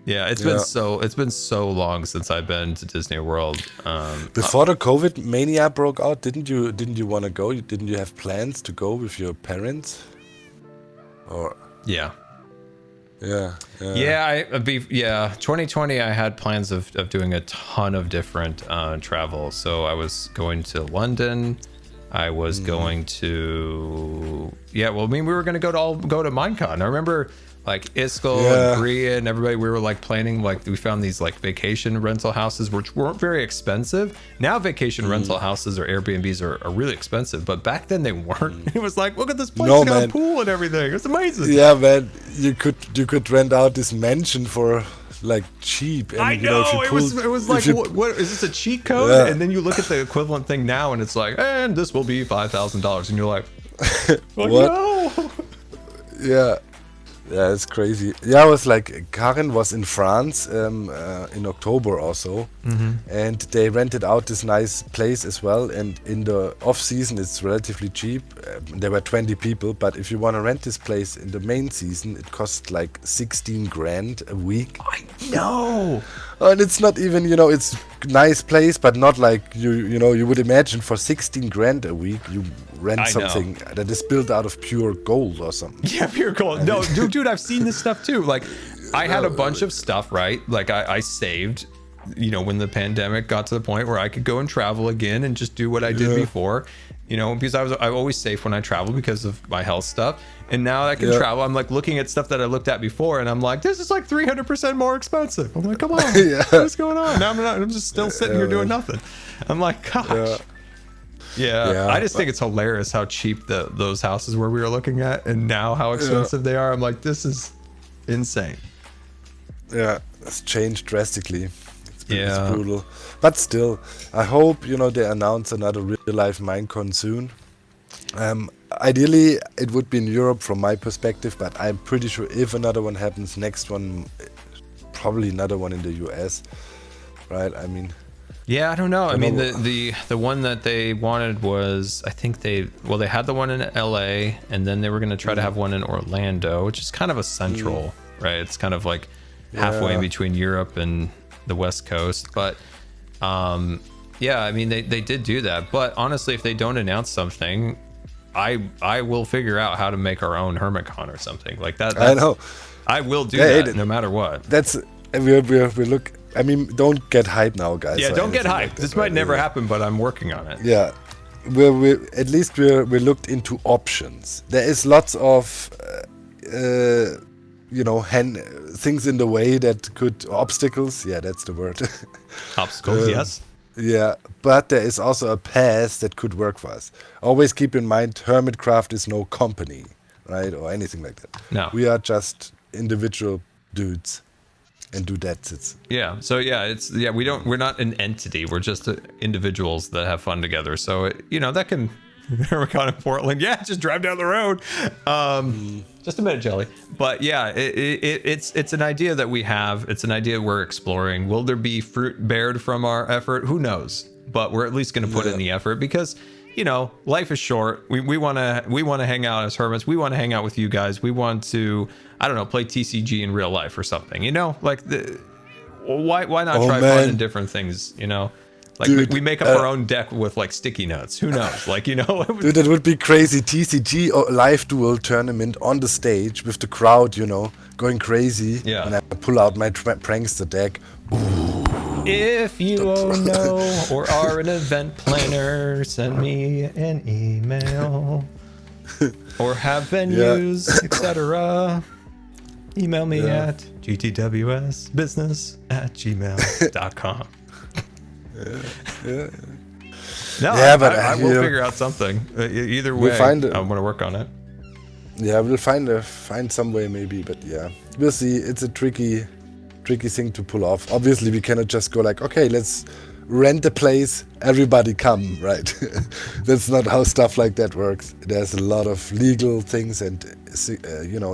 Yeah, it's been so long since I've been to Disney World. Before the COVID mania broke out, didn't you want to go? Didn't you have plans to go with your parents? Or 2020 I had plans of doing a ton of different travel. So I was going to London. I was going to we were going to go to Minecon. I remember like Iskall and Bria and everybody, we were like planning, like we found these like vacation rental houses which weren't very expensive. Now vacation rental houses or Airbnbs are really expensive, but back then they weren't. It was like, look at this place, it got a pool and everything. It's amazing. Yeah, man, you could rent out this mansion for like cheap. And, I know, if you it was like, what is this, a cheat code? Yeah. And then you look at the equivalent thing now and it's like, and this will be $5,000, and you're like, what? No. Yeah, it's crazy. Yeah, I was like, Karen was in France in October or so, and they rented out this nice place as well. And in the off season, it's relatively cheap. There were 20 people, but if you want to rent this place in the main season, it costs like 16 grand a week. I know. And it's not even, it's nice place, but not like you would imagine for 16 grand a week you rent something that is built out of pure gold or something. Yeah, pure gold. No, dude, I've seen this stuff too. Like, I had a bunch of stuff, right? Like, I saved, when the pandemic got to the point where I could go and travel again and just do what I did before, because I'm always safe when I travel because of my health stuff. And now I can travel. I'm like looking at stuff that I looked at before, and I'm like, this is like 300% more expensive. I'm like, come on, what's going on? Now I'm just still sitting here doing nothing. I'm like, gosh. Yeah, I just think it's hilarious how cheap those houses were we were looking at, and now how expensive they are. I'm like, this is insane. Yeah, it's changed drastically. It's brutal. But still, I hope, they announce another real-life Minecon soon. Ideally, it would be in Europe from my perspective, but I'm pretty sure if another one happens, next one, probably another one in the US, right? I mean... Yeah, I don't know. I mean, the one that they wanted was, I think they had the one in LA, and then they were going to try to have one in Orlando, which is kind of a central, right? It's kind of like halfway between Europe and the West Coast. But I mean, they did do that. But honestly, if they don't announce something, I will figure out how to make our own Hermitcon or something like that. I know. I will do that no matter what. We look. I mean, don't get hyped now, guys. Yeah, don't get hyped. This might never happen, but I'm working on it. Yeah, we at least we looked into options. There is lots of things in the way that could obstacles. Yeah, that's the word. Obstacles, yes. Yeah, but there is also a path that could work for us. Always keep in mind, Hermitcraft is no company, right, or anything like that. No, we are just individual dudes and dudettes. Yeah. So yeah, we're not an entity. We're just individuals that have fun together. So that can. We're kind of Portland. Yeah, just drive down the road. Just a minute, Jelly. But yeah, it's an idea that we have. It's an idea we're exploring. Will there be fruit bared from our effort? Who knows? But we're at least going to put in the effort because, life is short. We want to hang out as hermits. We want to hang out with you guys. We want to, I don't know, play TCG in real life or something. Like why not try fun and different things? Like dude, we make up our own deck with like sticky notes. Who knows? Like, dude, that would be crazy. TCG or live duel tournament on the stage with the crowd, going crazy. Yeah. And I pull out my prankster deck. Ooh. If you know or are an event planner, send me an email. Or have venues, etc. Email me at gtwsbusiness@gmail.com. Yeah. No, yeah, but I will figure out something. Either way, I want to work on it. Yeah, we'll find some way maybe, but yeah, we'll see. It's a tricky thing to pull off. Obviously, we cannot just go like, okay, let's rent a place, everybody come, right? That's not how stuff like that works. There's a lot of legal things and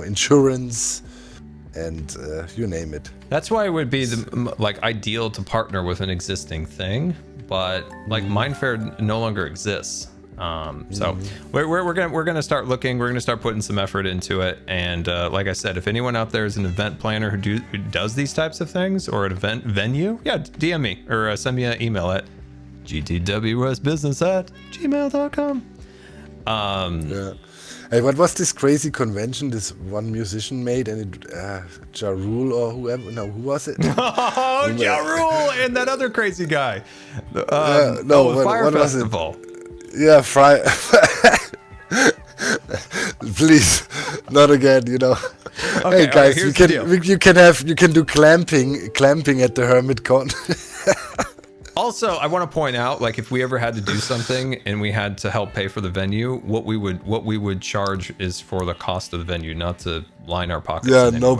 insurance. And you name it. That's why it would be ideal to partner with an existing thing, but like Mindfair no longer exists. So we're gonna start looking. We're gonna start putting some effort into it. And like I said, if anyone out there is an event planner who does these types of things or an event venue, yeah, DM me or send me an email at gtwsbusiness@gmail.com. Yeah. Hey, what was this crazy convention this one musician made? And it, Ja Rule or whoever? No, who was it? Oh, Ja Rule and that other crazy guy. Fire Festival. Yeah, Please, not again. Okay, hey guys, you can do clamping at the Hermitcon. Also, I want to point out, like, if we ever had to do something and we had to help pay for the venue, what we would charge is for the cost of the venue, not to line our pockets. Yeah, no,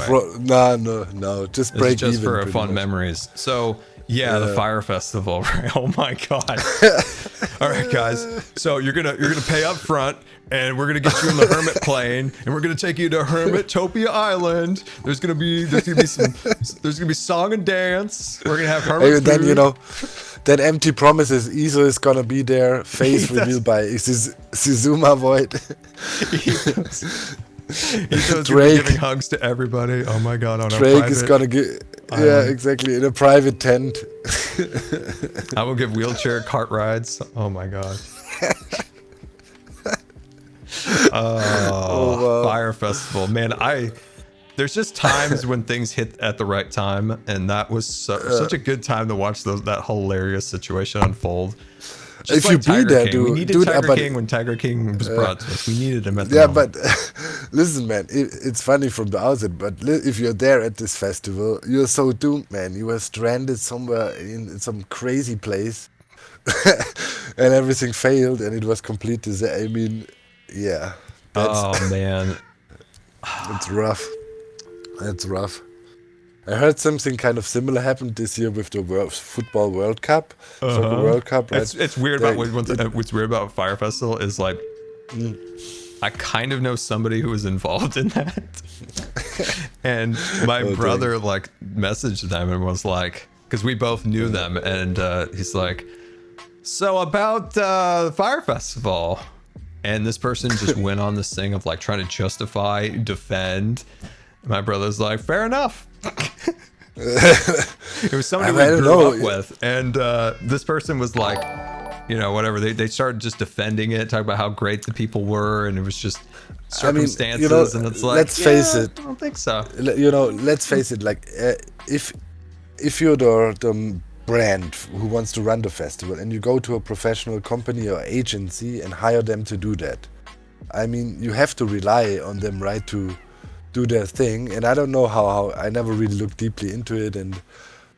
just break even. Just for fun memories. So, yeah, the Fire Festival. Right? Oh my God! All right, guys. So you're gonna pay up front, and we're gonna get you in the Hermit plane, and we're gonna take you to Hermitopia Island. There's gonna be song and dance. We're gonna have Hermit food. Then that empty promises. Iso is gonna be there. Face revealed by Sizuma Void. He's giving hugs to everybody. Oh my God! On Drake is gonna give. Yeah, exactly. In a private tent. I will give wheelchair cart rides. Oh my God. Wow. Fire Festival, man. There's just times when things hit at the right time, and that was such a good time to watch that hilarious situation unfold. Just if like you be there, King. We needed Tiger King when Tiger King was brought to us. We needed him at the moment. But listen, man, it's funny from the outset, but if you're there at this festival, you're so doomed, man. You were stranded somewhere in some crazy place, and everything failed, and it was complete disaster. I mean, yeah. Oh, man. It's rough. That's rough. I heard something kind of similar happened this year with the Football World Cup. Soccer World Cup, right? It's weird what's weird about Fire Festival is like I kind of know somebody who was involved in that. And my brother like messaged them and was like, because we both knew them, and he's like, so about Fire Festival. And this person just went on this thing of like trying to justify, defend. My brother's like, fair enough. It was somebody we grew up with, and this person was like, whatever. They started just defending it, talking about how great the people were, and it was just circumstances. And it's like, let's face it. I don't think so. Let's face it. Like, if you're the brand who wants to run the festival, and you go to a professional company or agency and hire them to do that. I mean, you have to rely on them, right, to do their thing. And I don't know how I never really looked deeply into it,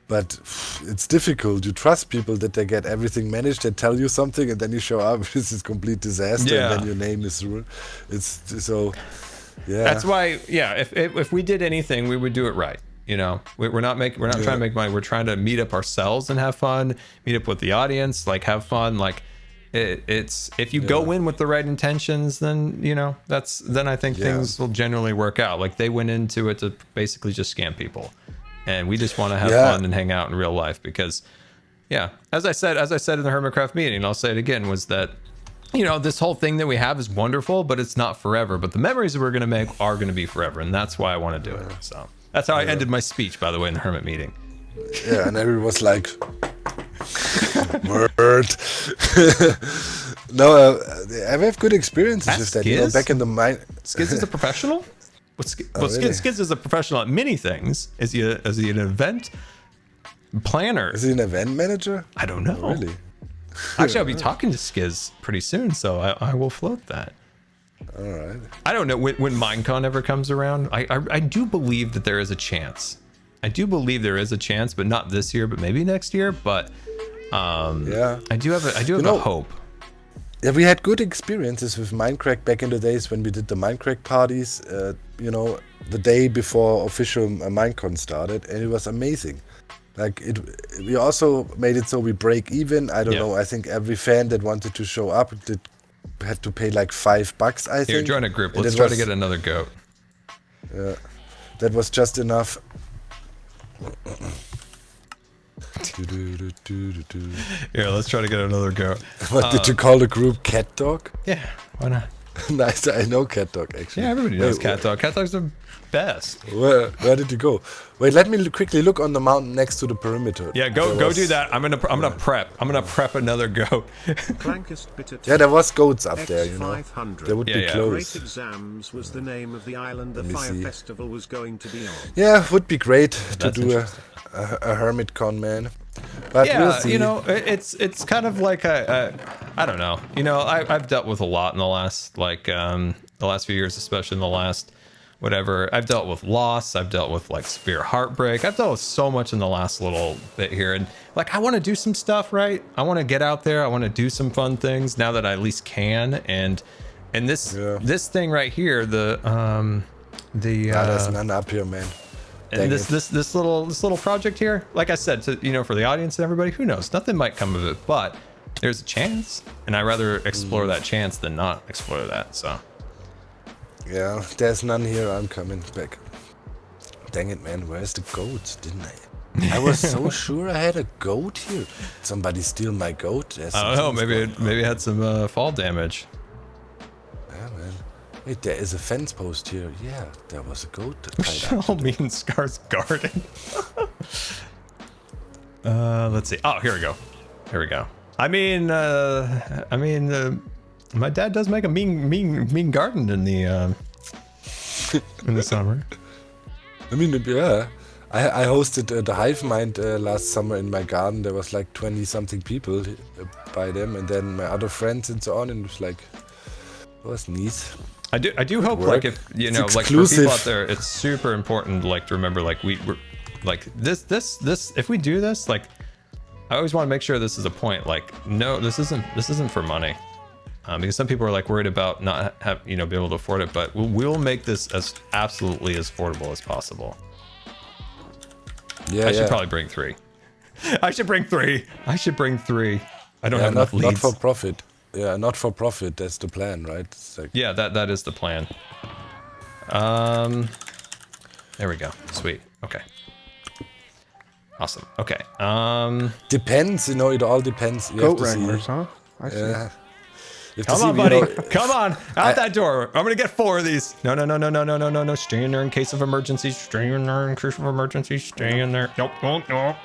but it's difficult. You trust people that they get everything managed. They tell you something, and then you show up. This is complete disaster, and then your name is ruined. It's so, yeah. That's why, if we did anything, we would do it right. You know, we're not trying to make money. We're trying to meet up ourselves and have fun, meet up with the audience, like have fun. Like it's if you go in with the right intentions, then, you know, then I think things will generally work out. Like they went into it to basically just scam people, and we just want to have fun and hang out in real life because, as I said in the Hermitcraft meeting, and I'll say it again, was that, you know, this whole thing that we have is wonderful, but it's not forever. But the memories that we're going to make are going to be forever, and that's why I want to do it. So. That's how I ended my speech, by the way, in the Hermit meeting. Yeah, and everyone was like, word. No, I have good experiences with that. You know, back in the mine. Skiz is a professional? Really? Skiz is a professional at many things. Is he an event planner? Is he an event manager? I don't know. Oh, really? Actually, I'll be talking to Skiz pretty soon, so I will float that. All right. I don't know when Minecon ever comes around. I do believe that there is a chance. I do believe there is a chance, but not this year, but maybe next year. But I do have a hope. Yeah, we had good experiences with Minecraft back in the days when we did the Minecraft parties. You know, the day before official Minecon started, and it was amazing. Like we also made it so we break even. I don't know. I think every fan that wanted to show up had to pay like $5, I think. Here, join a group. Let's try to get another goat. Yeah, that was just enough. Here, let's try to get another goat. What did you call the group? Cat Dog? Yeah, why not? Nice, I know Cat Dog actually. Yeah, everybody knows Cat Dog. Cat Dog's the best. Where did you go? Wait, let me quickly look on the mountain next to the perimeter. Yeah, go do that. I'm gonna prep another goat. Yeah, there was goats up there, you know. They would be close. Great Exams was the name of the island the fire festival was going to be on. Yeah, would be great to do a Hermitcon, man. But we'll see. You know, it's kind of like I don't know. You know, I've dealt with a lot in the last few years, especially in the last whatever. I've dealt with loss. I've dealt with like severe heartbreak. I've dealt with so much in the last little bit here, and like I want to do some stuff, right? I want to get out there. I want to do some fun things now that I at least can. And this thing right here, there's none up here, man. And this little project here, like I said, for the audience and everybody, who knows? Nothing might come of it, but there's a chance, and I'd rather explore that chance than not explore that. So. Yeah, there's none here. I'm coming back. Dang it, man. Where's the goat? Didn't I? I was so sure I had a goat here. Somebody steal my goat? I don't know. Maybe it had some fall damage. Yeah, man. Wait, there is a fence post here. Yeah, there was a goat. Oh, me and Scar's garden. Let's see. Oh, here we go. I mean, my dad does make a mean garden in the summer. I mean, yeah. I hosted the Hive Mind last summer in my garden. There was like 20-something people by them, and then my other friends and so on. And it was like, it was neat. I do hope, like, if like for people out there, it's super important, like, to remember, like, we're like this if we do this, like, I always want to make sure this is a point, like, no, this isn't for money, because some people are like worried about not being able to afford it, but we'll make this as absolutely as affordable as possible. Yeah, I should probably bring 3. I should bring 3. I don't have enough leads. Not for profit. Yeah, not for profit. That's the plan, right? It's like... Yeah, that is the plan. There we go. Sweet. Okay. Awesome. Okay. Depends, it all depends. You Goat wranglers, huh? I see. Yeah. Come on, buddy. Come on. Out that door. I'm going to get 4 of these. No. Stay in there in case of emergency. Stay in there in case of emergency. Stay in there. Nope. No.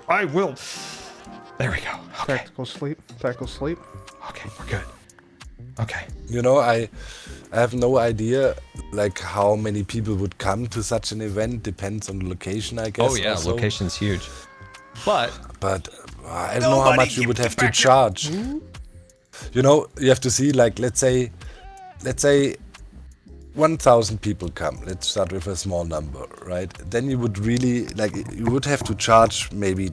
I will. There we go. Okay. Tactical sleep. Okay, we're good. Okay. I have no idea, like, how many people would come to such an event. Depends on the location, I guess. Oh, yeah. Also. Location's huge. But I don't know how much you would have to charge. You know, you have to see, like, let's say 1,000 people come. Let's start with a small number, right? Then you would really, like, you would have to charge maybe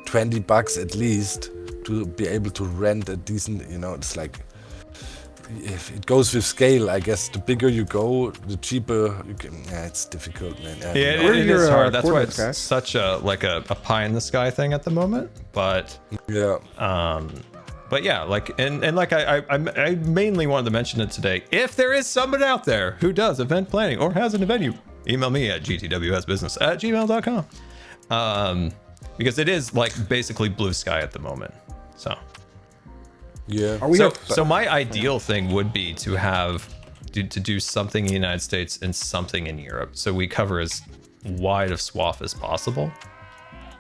$20 at least to be able to rent a decent, you know, it's like, if it goes with scale, I guess the bigger you go, the cheaper you can. Yeah, it's difficult, man. Yeah, it is hard. That's why it's such a pie in the sky thing at the moment. But yeah, but yeah, like and like I mainly wanted to mention it today. If there is someone out there who does event planning or has an event, you email me at gtwsbusiness@gmail.com. Because it is like basically blue sky at the moment. So. yeah. So my ideal thing would be to do something in the United States and something in Europe, so we cover as wide a swath as possible.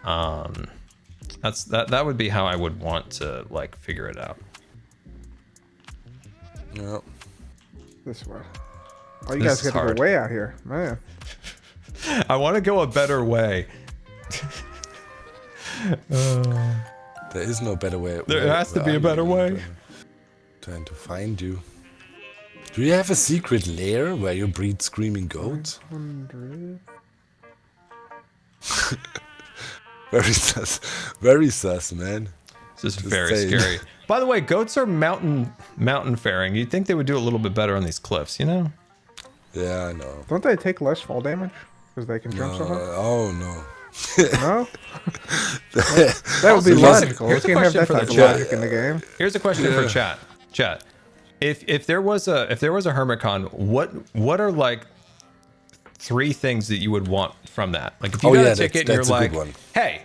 That would be how I would want to like figure it out. Yeah. This way. Oh, you guys got to go way out here, man. I want to go a better way. There is no better way. There has to be a better way. Trying to find you. Do you have a secret lair where you breed screaming goats? 100. Very sus, man. This is very scary. By the way, goats are mountain faring. You'd think they would do a little bit better on these cliffs, you know? Yeah, I know. Don't they take less fall damage because they can jump so high? Oh no. No? That would be logical. You can't have that type of logic in the game. Here's a question for chat. Chat. If there was a Hermitcon, what are like 3 things that you would want from that? Like if you got a ticket and you're like, hey,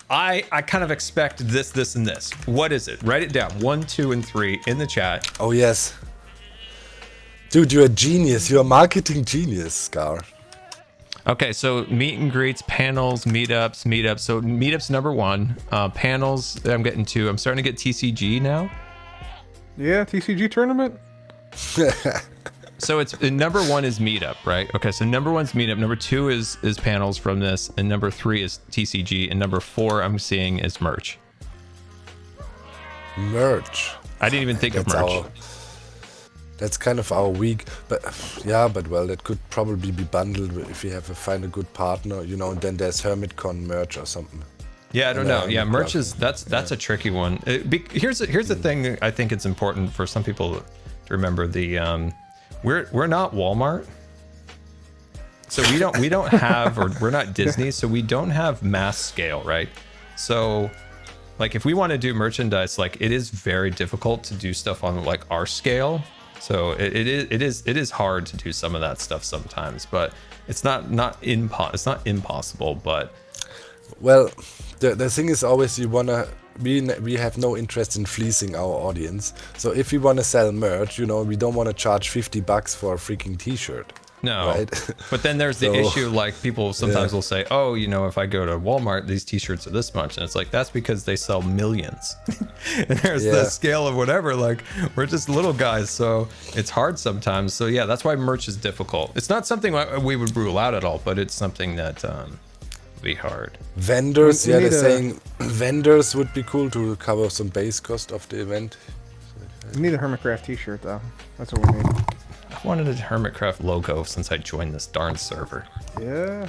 I kind of expect this, and this. What is it? Write it down. 1, 2, and 3 in the chat. Oh yes. Dude, you're a genius. You're a marketing genius, Scar. Okay, so meet and greets, panels, meetups. So meetups number 1. Panels, I'm getting 2. I'm starting to get TCG now. Yeah, TCG tournament. So it's number 1 is meetup, right? Okay, so number 1's meetup. Number 2 is panels from this, and number 3 is TCG, and number 4 I'm seeing is merch. Merch. I didn't even think of merch. That's kind of our week, but yeah, well, that could probably be bundled if you find a good partner, you know. And then there's Hermitcon merch or something. Yeah, I don't know. Yeah, merch is that's a tricky one. Here's the thing. I think it's important for some people to remember. We're not Walmart, so we don't have, or we're not Disney, so we don't have mass scale, right? So, like, if we want to do merchandise, like, it is very difficult to do stuff on like our scale. So it is hard to do some of that stuff sometimes, but it's not impossible. But well, the thing is always we have no interest in fleecing our audience. So if we want to sell merch, you know, we don't want to charge $50 for a freaking T-shirt. No, right? But then there's the issue, like people sometimes will say, oh, you know, if I go to Walmart, these T-shirts are this much, and it's like, that's because they sell millions. And there's the scale of whatever, like we're just little guys, so it's hard sometimes. So yeah, that's why merch is difficult. It's not something we would rule out at all, but it's something that would be hard. Vendors, they're saying vendors would be cool to cover some base cost of the event. We need a Hermitcraft T-shirt though. That's what we need. I wanted a Hermitcraft logo since I joined this darn server. Yeah.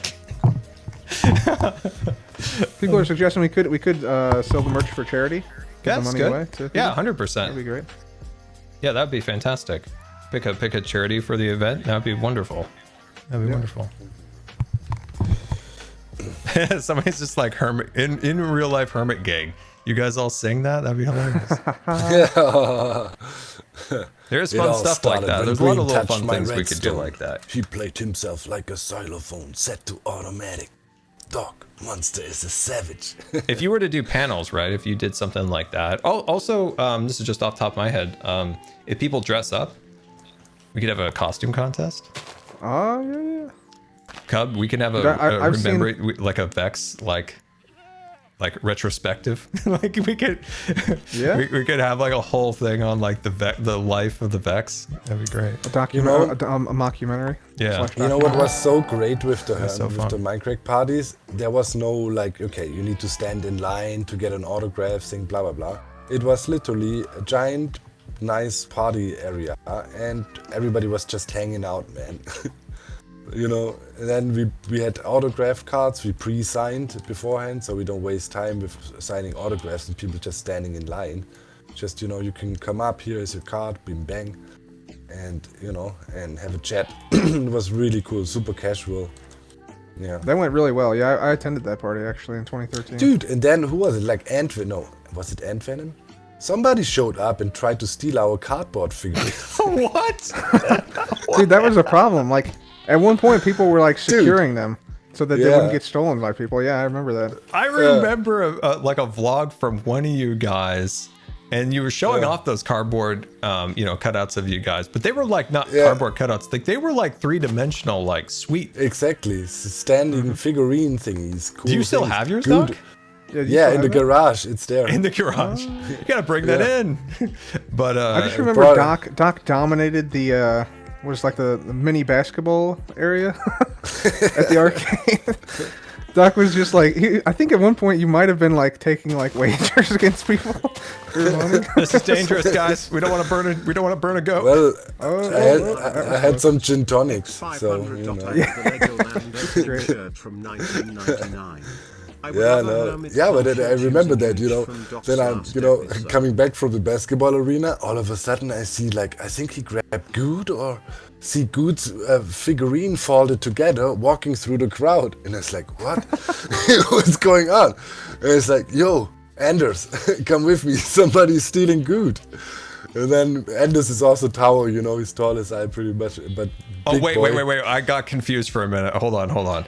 People are suggesting we could sell the merch for charity. Yeah, that's good. Yeah, 100%. That'd be great. Yeah, that'd be fantastic. Pick a charity for the event. That'd be wonderful. That'd be wonderful. Somebody's just like Hermit in real life Hermit gang. You guys all sing that? That'd be hilarious. There's fun stuff like that. There's a lot of little fun things we could do like that. He played himself like a xylophone set to automatic. Dog Monster is a savage. If you were to do panels, right? If you did something like that. Oh, also, this is just off the top of my head. If people dress up, we could have a costume contest. Oh, yeah. Cub, we can have like a Vex, like like retrospective. Like we could, Yeah. we could have like a whole thing on like the life of the Vex. That'd be great. A documentary, a mockumentary. Yeah. You know what was so great with the so with fun. the Minecraft parties? There was no like, okay, you need to stand in line to get an autograph thing, blah blah blah. It was literally a giant, nice party area, and everybody was just hanging out, man. You know, and then we had autograph cards we pre-signed beforehand, so we don't waste time with signing autographs and people just standing in line. Just, you know, you can come up, here is your card, bing bang, and, you know, and have a chat. It was really cool, super casual. Yeah. That went really well. Yeah, I attended that party actually in 2013. Dude, and then who was it? Like no, was it Ant Venom? Somebody showed up and tried to steal our cardboard figure. What? Dude, that was a problem. Like, at one point, people were like securing them so that they Yeah. wouldn't get stolen by people. Yeah, I remember that. I remember like a vlog from one of you guys, and you were showing off those cardboard, you know, cutouts of you guys, but they were like not cardboard cutouts. Like they were like 3-dimensional, like sweet. Exactly, standing figurine thingies. Cool Do you still things. have yours, Good. Doc? Yeah, in the garage, it's there. In the garage. You gotta bring that in. But I just remember brought- Doc dominated the was like the mini basketball area at the arcade. Doc was just like, I think at one point you might have been like taking like wagers against people. This is dangerous, guys. We don't want to burn it. We don't want to burn a goat. Well, I had some gin tonics, so $500 you know. the Legoland opening shirt from 1999. Yeah, no, yeah, but I remember that, you know. Then I'm, you know, coming back from the basketball arena. All of a sudden, I see like I think he grabbed Good or see Good's figurine folded together, walking through the crowd, and it's like, what? What's going on? And it's like, yo, Anders, come with me. Somebody's stealing Good. And then Anders is also Tower, you know, he's tall as I pretty much, but Oh, big wait. boy. I got confused for a minute. Hold on.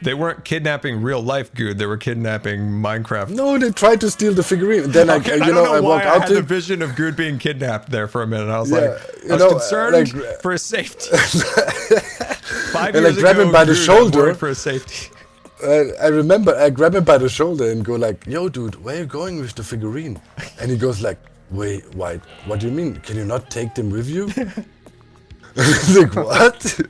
They weren't kidnapping real life Good. They were kidnapping Minecraft. No, they tried to steal the figurine. And then Okay, I don't know I why walked I out had to the vision of Good being kidnapped there for a minute. I was Yeah, like, you I was know, concerned like- for his safety. 5 And I years grab ago, him by the Good, I'm shoulder. worried for his safety. I remember I grab him by the shoulder and go like, yo, dude, where are you going with the figurine? And he goes like, wait, what do you mean? Can you not take them with you? I was like, what?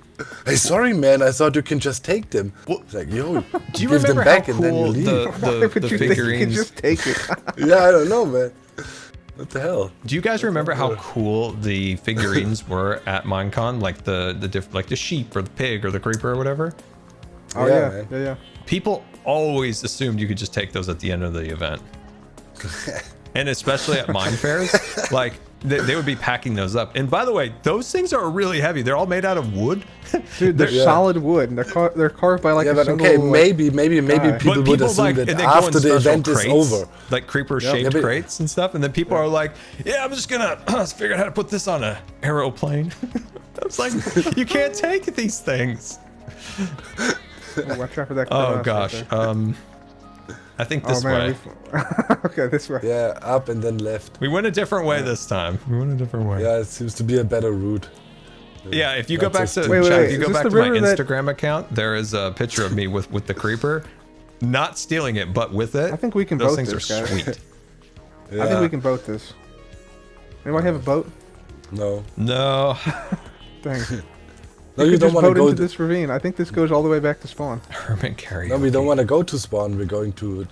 Hey, sorry, man. I thought you can just take them. It's like, yo, Do you give them remember back how and then you cool leave. the You figurines? can just take it. Yeah, I don't know, man. What the hell? Do you guys remember how cool the figurines were at Minecon? Like like the sheep or the pig or the creeper or whatever. Oh Yeah, yeah, man. yeah. People always assumed you could just take those at the end of the event. And especially at mine fairs, like they would be packing those up. And by the way, those things are really heavy. They're all made out of wood. Dude, they're solid wood, and they're carved by like Yeah, a but single, okay, like, maybe guy. people would assume like, that and they go after in the special event is crates, over. like creeper-shaped Yeah, but- crates and stuff, and then people are like, "Yeah, I'm just gonna figure out how to put this on a aeroplane." I was like, "You can't take these things." Oh, watch out for that. Oh crevasse right gosh. there. I think this way. Okay, this way. Yeah, up and then left. We went a different way this time. We went a different way. Yeah, it seems to be a better route. Yeah, if you go back That's to just- Wait, Chad, wait, if you is go this back the to my river that- Instagram account, there is a picture of me with the creeper, not stealing it, but with it. I think we can Those boat things this, are guys. sweet. Yeah. I think we can boat this. Anybody have a boat? No. No, Dang. No, We you could don't just want to boat go. into this ravine. I think this goes all the way back to spawn. Hermit karaoke. No, we don't want to go to spawn. We're going to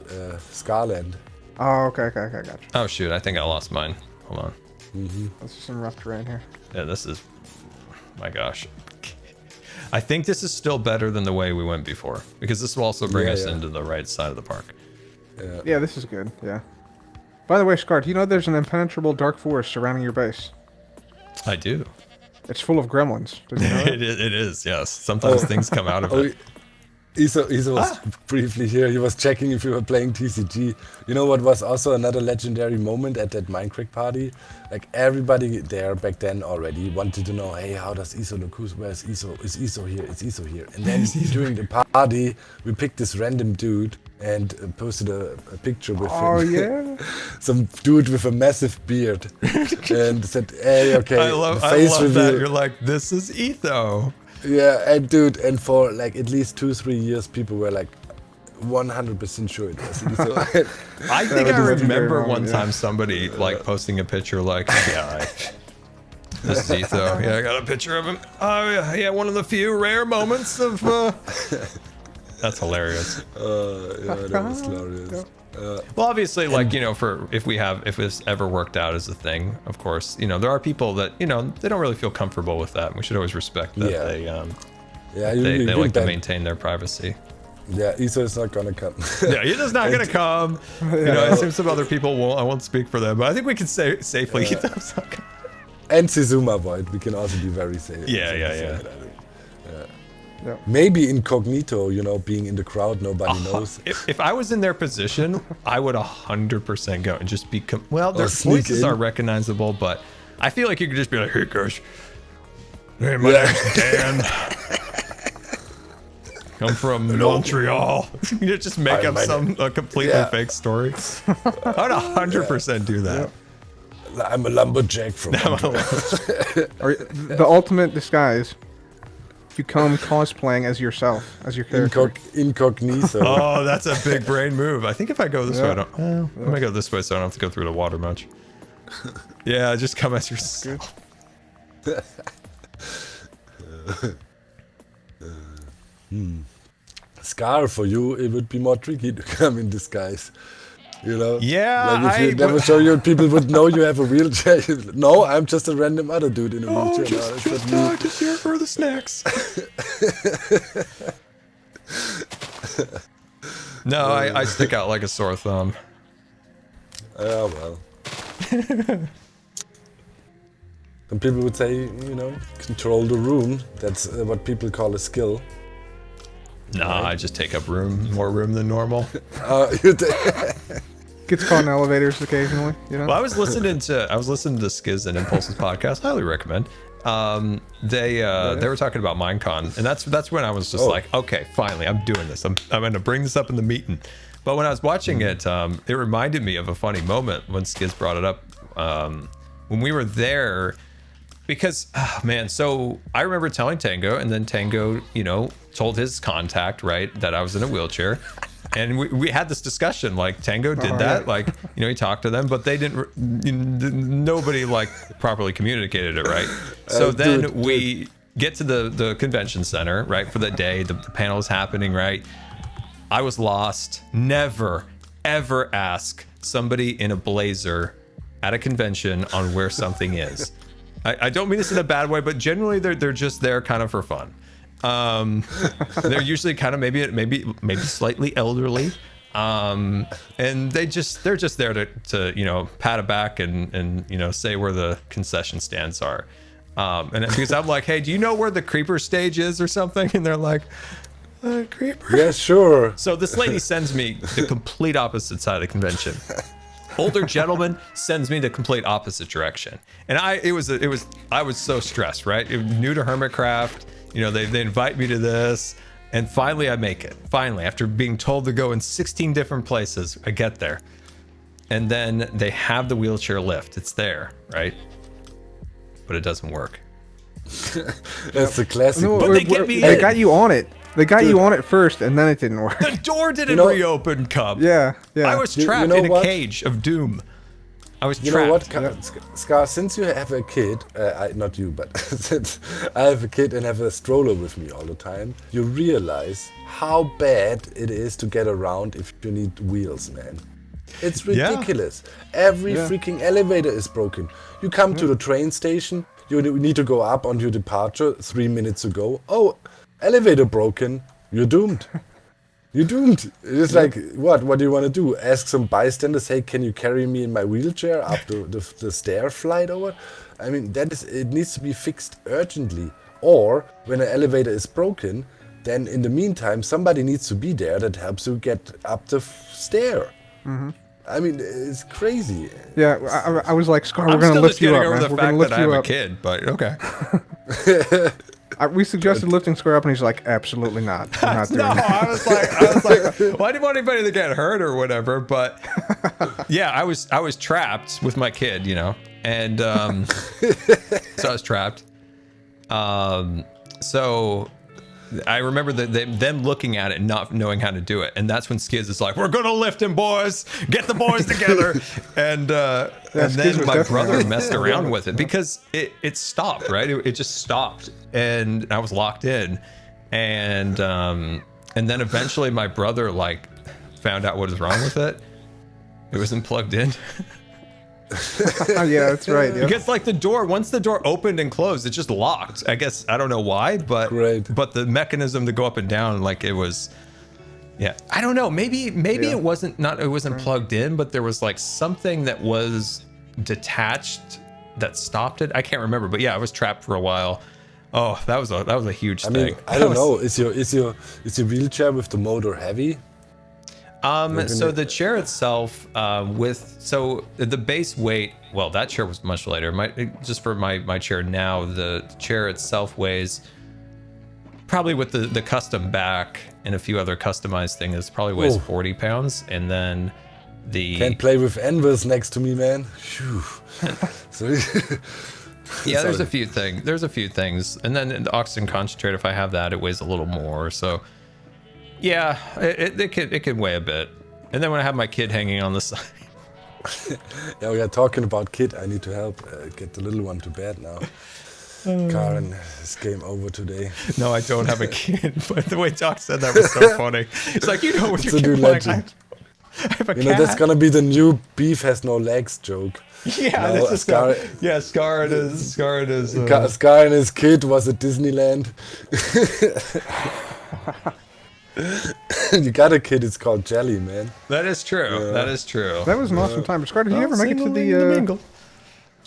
Scarland. Oh, okay, gotcha. Oh shoot, I think I lost mine. Hold on. This is some rough terrain here. Yeah, this is. My gosh. I think this is still better than the way we went before because this will also bring Yeah, us yeah. into the right side of the park. Yeah, this is good. Yeah. By the way, Scar, do you know there's an impenetrable dark forest surrounding your base? I do. It's full of gremlins. Did you know that? It is. Yes. Sometimes things come out of Oh, it. Isa was briefly here. He was checking if you were playing TCG. You know what was also another legendary moment at that Minecraft party? Like everybody there back then already wanted to know, hey, how does Iso look? Where's Iso? Is Iso here? Is Iso here? And then during the party, we picked this random dude and posted a picture with Oh, him. yeah? Some dude with a massive beard. And said, hey, okay, I love the face that. reveal. You're like, this is Etho. Yeah, and dude, and for like at least 2-3 years, people were like, 100% sure it was. So, I think I was remember very one long, time somebody like posting a picture like, this Zetho. Yeah, I got a picture of him. Oh yeah, one of the few rare moments of. That's hilarious. yeah, that was glorious. Well, obviously, like, you know, if this ever worked out as a thing, of course, you know, there are people that, you know, they don't really feel comfortable with that. We should always respect that they like to maintain their privacy. Yeah, Isa is not gonna come. Yeah, he's just not gonna come. You know, I assume some other people won't. I won't speak for them, but I think we can say safely. And Sizuma Void, we can also be very safe. Yeah. Maybe incognito, you know, being in the crowd, nobody knows. If I was in their position, I would 100% go and just be. Well, their sneak voices in. are recognizable, but I feel like you could just be like, "Hey guys, hey, my name's Dan. I'm from Montreal." You just make up a completely fake story. I'd 100% do that. I'm a lumberjack from Or the ultimate disguise. You come cosplaying as yourself, as your character. Incognito. Oh, that's a big brain move. I think if I go this way, I'm gonna go this way so I don't have to go through the water much. Yeah, just come as yourself. Scar, for you, it would be more tricky to come in disguise. You know? Yeah, like if you never show you, people would know you have a wheelchair. No, I'm just a random other dude in a wheelchair. Just here for the snacks. No, I stick out like a sore thumb. Oh, well. Some people would say, you know, control the room. That's what people call a skill. Nah, I just take up more room than normal. Gets caught in elevators occasionally, you know. Well, I was listening to Skiz and Impulse's podcast. Highly recommend. They were talking about Minecon, and that's when I was just like, okay, finally, I'm doing this. I'm gonna bring this up in the meeting. But when I was watching it, it reminded me of a funny moment when Skiz brought it up when we were there. Because, so I remember telling Tango, and then Tango, you know, told his contact, right, that I was in a wheelchair. And we had this discussion, like, Tango did that, like, you know, he talked to them, but they nobody, like, properly communicated it, right? So then we get to the convention center, right, for the day, the panel is happening, right? I was lost. Never, ever ask somebody in a blazer at a convention on where something is. I don't mean this in a bad way, but generally they're just there kind of for fun. They're usually kind of maybe slightly elderly, and they're just there to you know, pat a back and you know, say where the concession stands are. And because I'm like, hey, do you know where the creeper stage is or something? And they're like, creeper. Yeah, sure. So this lady sends me the complete opposite side of the convention. Older gentleman sends me the complete opposite direction, and I was so stressed, right? New to Hermitcraft, you know, they invite me to this, and finally I make it. Finally, after being told to go in 16 different places, I get there, and then they have the wheelchair lift. It's there, right? But it doesn't work. That's the classic. No, But they get me They in. got you on it. They got you on it first, and then it didn't work. The door didn't reopen, Cub. Yeah. I was trapped in a cage of doom. I was trapped. You know what, Scar, since you have a kid, not you, but since I have a kid and have a stroller with me all the time, you realize how bad it is to get around if you need wheels, man. It's ridiculous. Every freaking elevator is broken. You come to the train station, you need to go up on your departure 3 minutes ago. Oh, elevator broken. You're doomed. You're doomed. It's like, what do you want to do? Ask some bystanders, hey, can you carry me in my wheelchair up the stair flight or what? I mean, it needs to be fixed urgently. Or when an elevator is broken, then in the meantime, somebody needs to be there that helps you get up the stair. Mm-hmm. I mean, it's crazy. Yeah, I was like, Scar, we're I'm going to still lift just you getting up, over man. the We're going fact to that lift I you have a up. kid, but okay. We suggested lifting Scar up, and he's like, absolutely not. I'm not doing No, that. I was like, well, I didn't want anybody to get hurt or whatever, but yeah, I was trapped with my kid, you know, and so I was trapped. So I remember them looking at it and not knowing how to do it, and that's when Skiz is like, "We're gonna lift him, boys! Get the boys together!" and then my brother messed around with it because it stopped, right? It just stopped, and I was locked in, and then eventually my brother like found out what was wrong with it. It wasn't plugged in. Yeah, that's right. Yep. Because like once the door opened and closed, it just locked. I guess I don't know why, but the mechanism to go up and down, like it was, yeah. I don't know. Maybe it wasn't plugged in, but there was like something that was detached that stopped it. I can't remember, but yeah, I was trapped for a while. Oh, that was a huge thing. I don't know. Is your wheelchair with the motor heavy? So the chair itself, so the base weight, well, that chair was much lighter. Just for my chair now, the chair itself weighs probably with the custom back and a few other customized things, probably weighs 40 pounds. And then can't play with anvils next to me, man. Yeah, there's a few things. And then the oxygen concentrate, if I have that, it weighs a little more. So yeah, it can weigh a bit. And then when I have my kid hanging on the side. Yeah, we are talking about kid. I need to help get the little one to bed now. Karen, it's game over today. No, I don't have a kid. But the way Doc said that was so funny. It's like, you know what you're doing. I have a cat. That's gonna be the new beef has no legs joke. Yeah, no, Scar and his kid was at Disneyland. You got a kid, it's called Jelly, man. That is true. Yeah. That is true. That was an awesome time. Scar, did you ever make it to the Did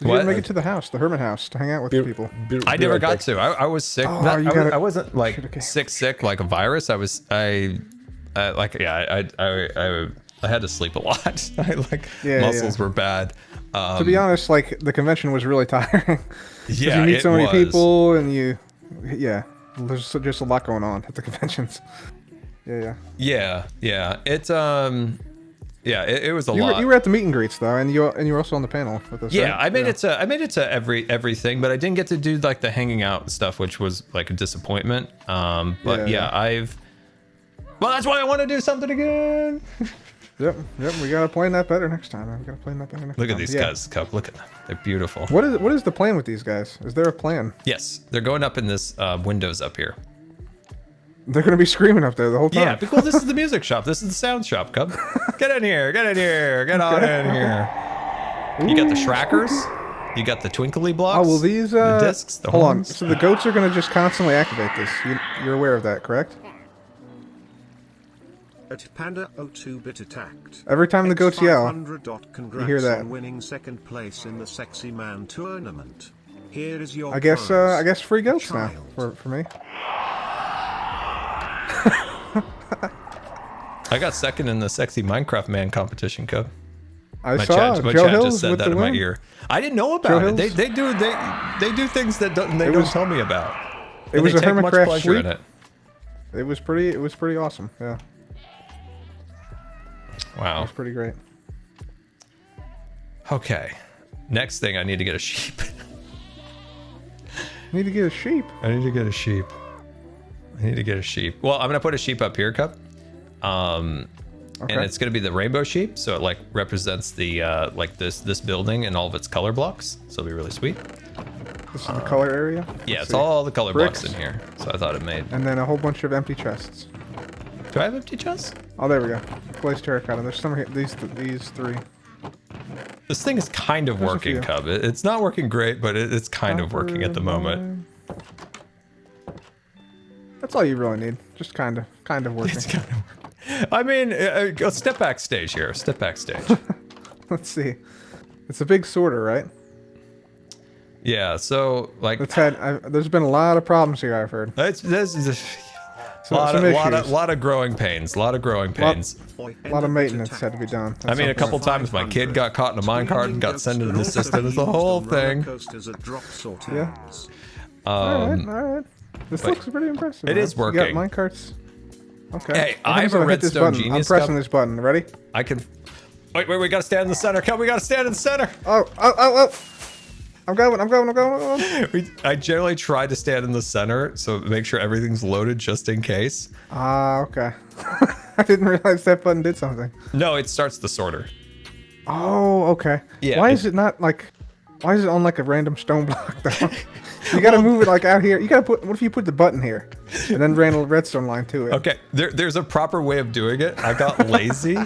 you ever make it to the house, the Hermit house, to hang out with people? I never got to. I was sick. I wasn't like sick like a virus. I had to sleep a lot. Muscles were bad. To be honest, like the convention was really tiring. Yeah, you meet so many people, and there's just a lot going on at the conventions. Yeah. It was a lot. You were at the meet and greets though, and you were also on the panel with us. Yeah, right? I made it to everything, but I didn't get to do like the hanging out stuff, which was like a disappointment. Well, that's why I want to do something again. Yep. We gotta plan that better next time. Look at these guys, Cup. Look at them. They're beautiful. What is the plan with these guys? Is there a plan? Yes, they're going up in this windows up here. They're gonna be screaming up there the whole time. Yeah, because this is the music shop. This is the sound shop, Cub. Get in here. Get on in here. You got the Shrackers. You got the twinkly blocks. Oh, well, these the discs. The hold horns. on. So the goats are gonna just constantly activate this. You're aware of that, correct? At Panda 02-bit attacked. Every time the goats yell, you hear that. Winning second place in the Sexy Man tournament. Here is your I guess free goats now for me. I got second in the Sexy Minecraft Man competition, Cub. My chat just said that in my ear. I didn't know about it. They do things that they don't tell me about. It was a Hermitcraft Stream. It was pretty awesome. Yeah. Wow. It was pretty great. Okay. Next thing, I need to get a sheep. Need to get a sheep. I need to get a sheep. Well, I'm gonna put a sheep up here, Cup. And it's gonna be the rainbow sheep, so it like represents the like this building and all of its color blocks. So it'll be really sweet. This is the color area. Yeah, it's all the color blocks in here. So I thought it made. And then a whole bunch of empty chests. Do I have empty chests? Oh, there we go. Glazed terracotta. There's some here. These three. This thing is kind of working, Cub. It's not working great, but it's kind of working at the moment. That's all you really need. Just kind of working. It's kind of working. I mean, go step back stage here. Step back stage. Let's see. It's a big sorter, right? Yeah. So like, there's been a lot of problems here. I've heard. A lot of growing pains. A lot of maintenance had to be done. I mean, a couple times my kid got caught in a minecart and got sent into the system. It's the whole thing. Yeah. All right. This looks pretty impressive. It is working. You got minecarts. Okay. Hey, I have a redstone genius. I'm pressing this button. Ready? I can. Wait. We gotta stand in the center. Come, we gotta stand in the center. Oh. I'm going. I generally try to stand in the center, so make sure everything's loaded just in case. Okay. I didn't realize that button did something. No, it starts the sorter. Oh, okay. Yeah, Why is it not like? Why is it on like a random stone block though? You gotta move it like out here. You gotta put. What if you put the button here, and then ran a redstone line to it? Okay, there's a proper way of doing it. I got lazy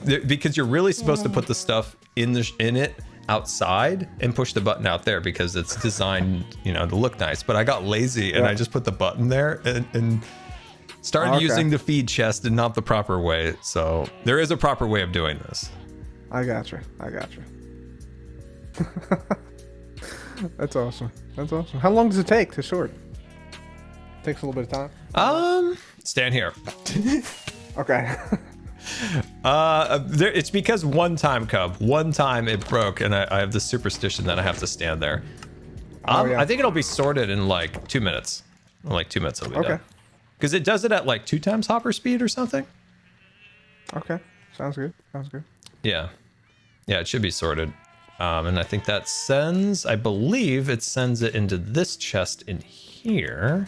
because you're really supposed to put the stuff in it outside and push the button out there because it's designed, you know, to look nice. But I got lazy and I just put the button there and started using the feed chest and not the proper way. So there is a proper way of doing this. I got you. That's awesome. How long does it take to sort? Takes a little bit of time. Stand here. Okay. It's because one time it broke, and I have this superstition that I have to stand there. I think it'll be sorted in like 2 minutes. In like 2 minutes it'll be done. Because it does it at like 2 times hopper speed or something. Okay. Sounds good. Yeah, it should be sorted. And I think that I believe it sends it into this chest in here.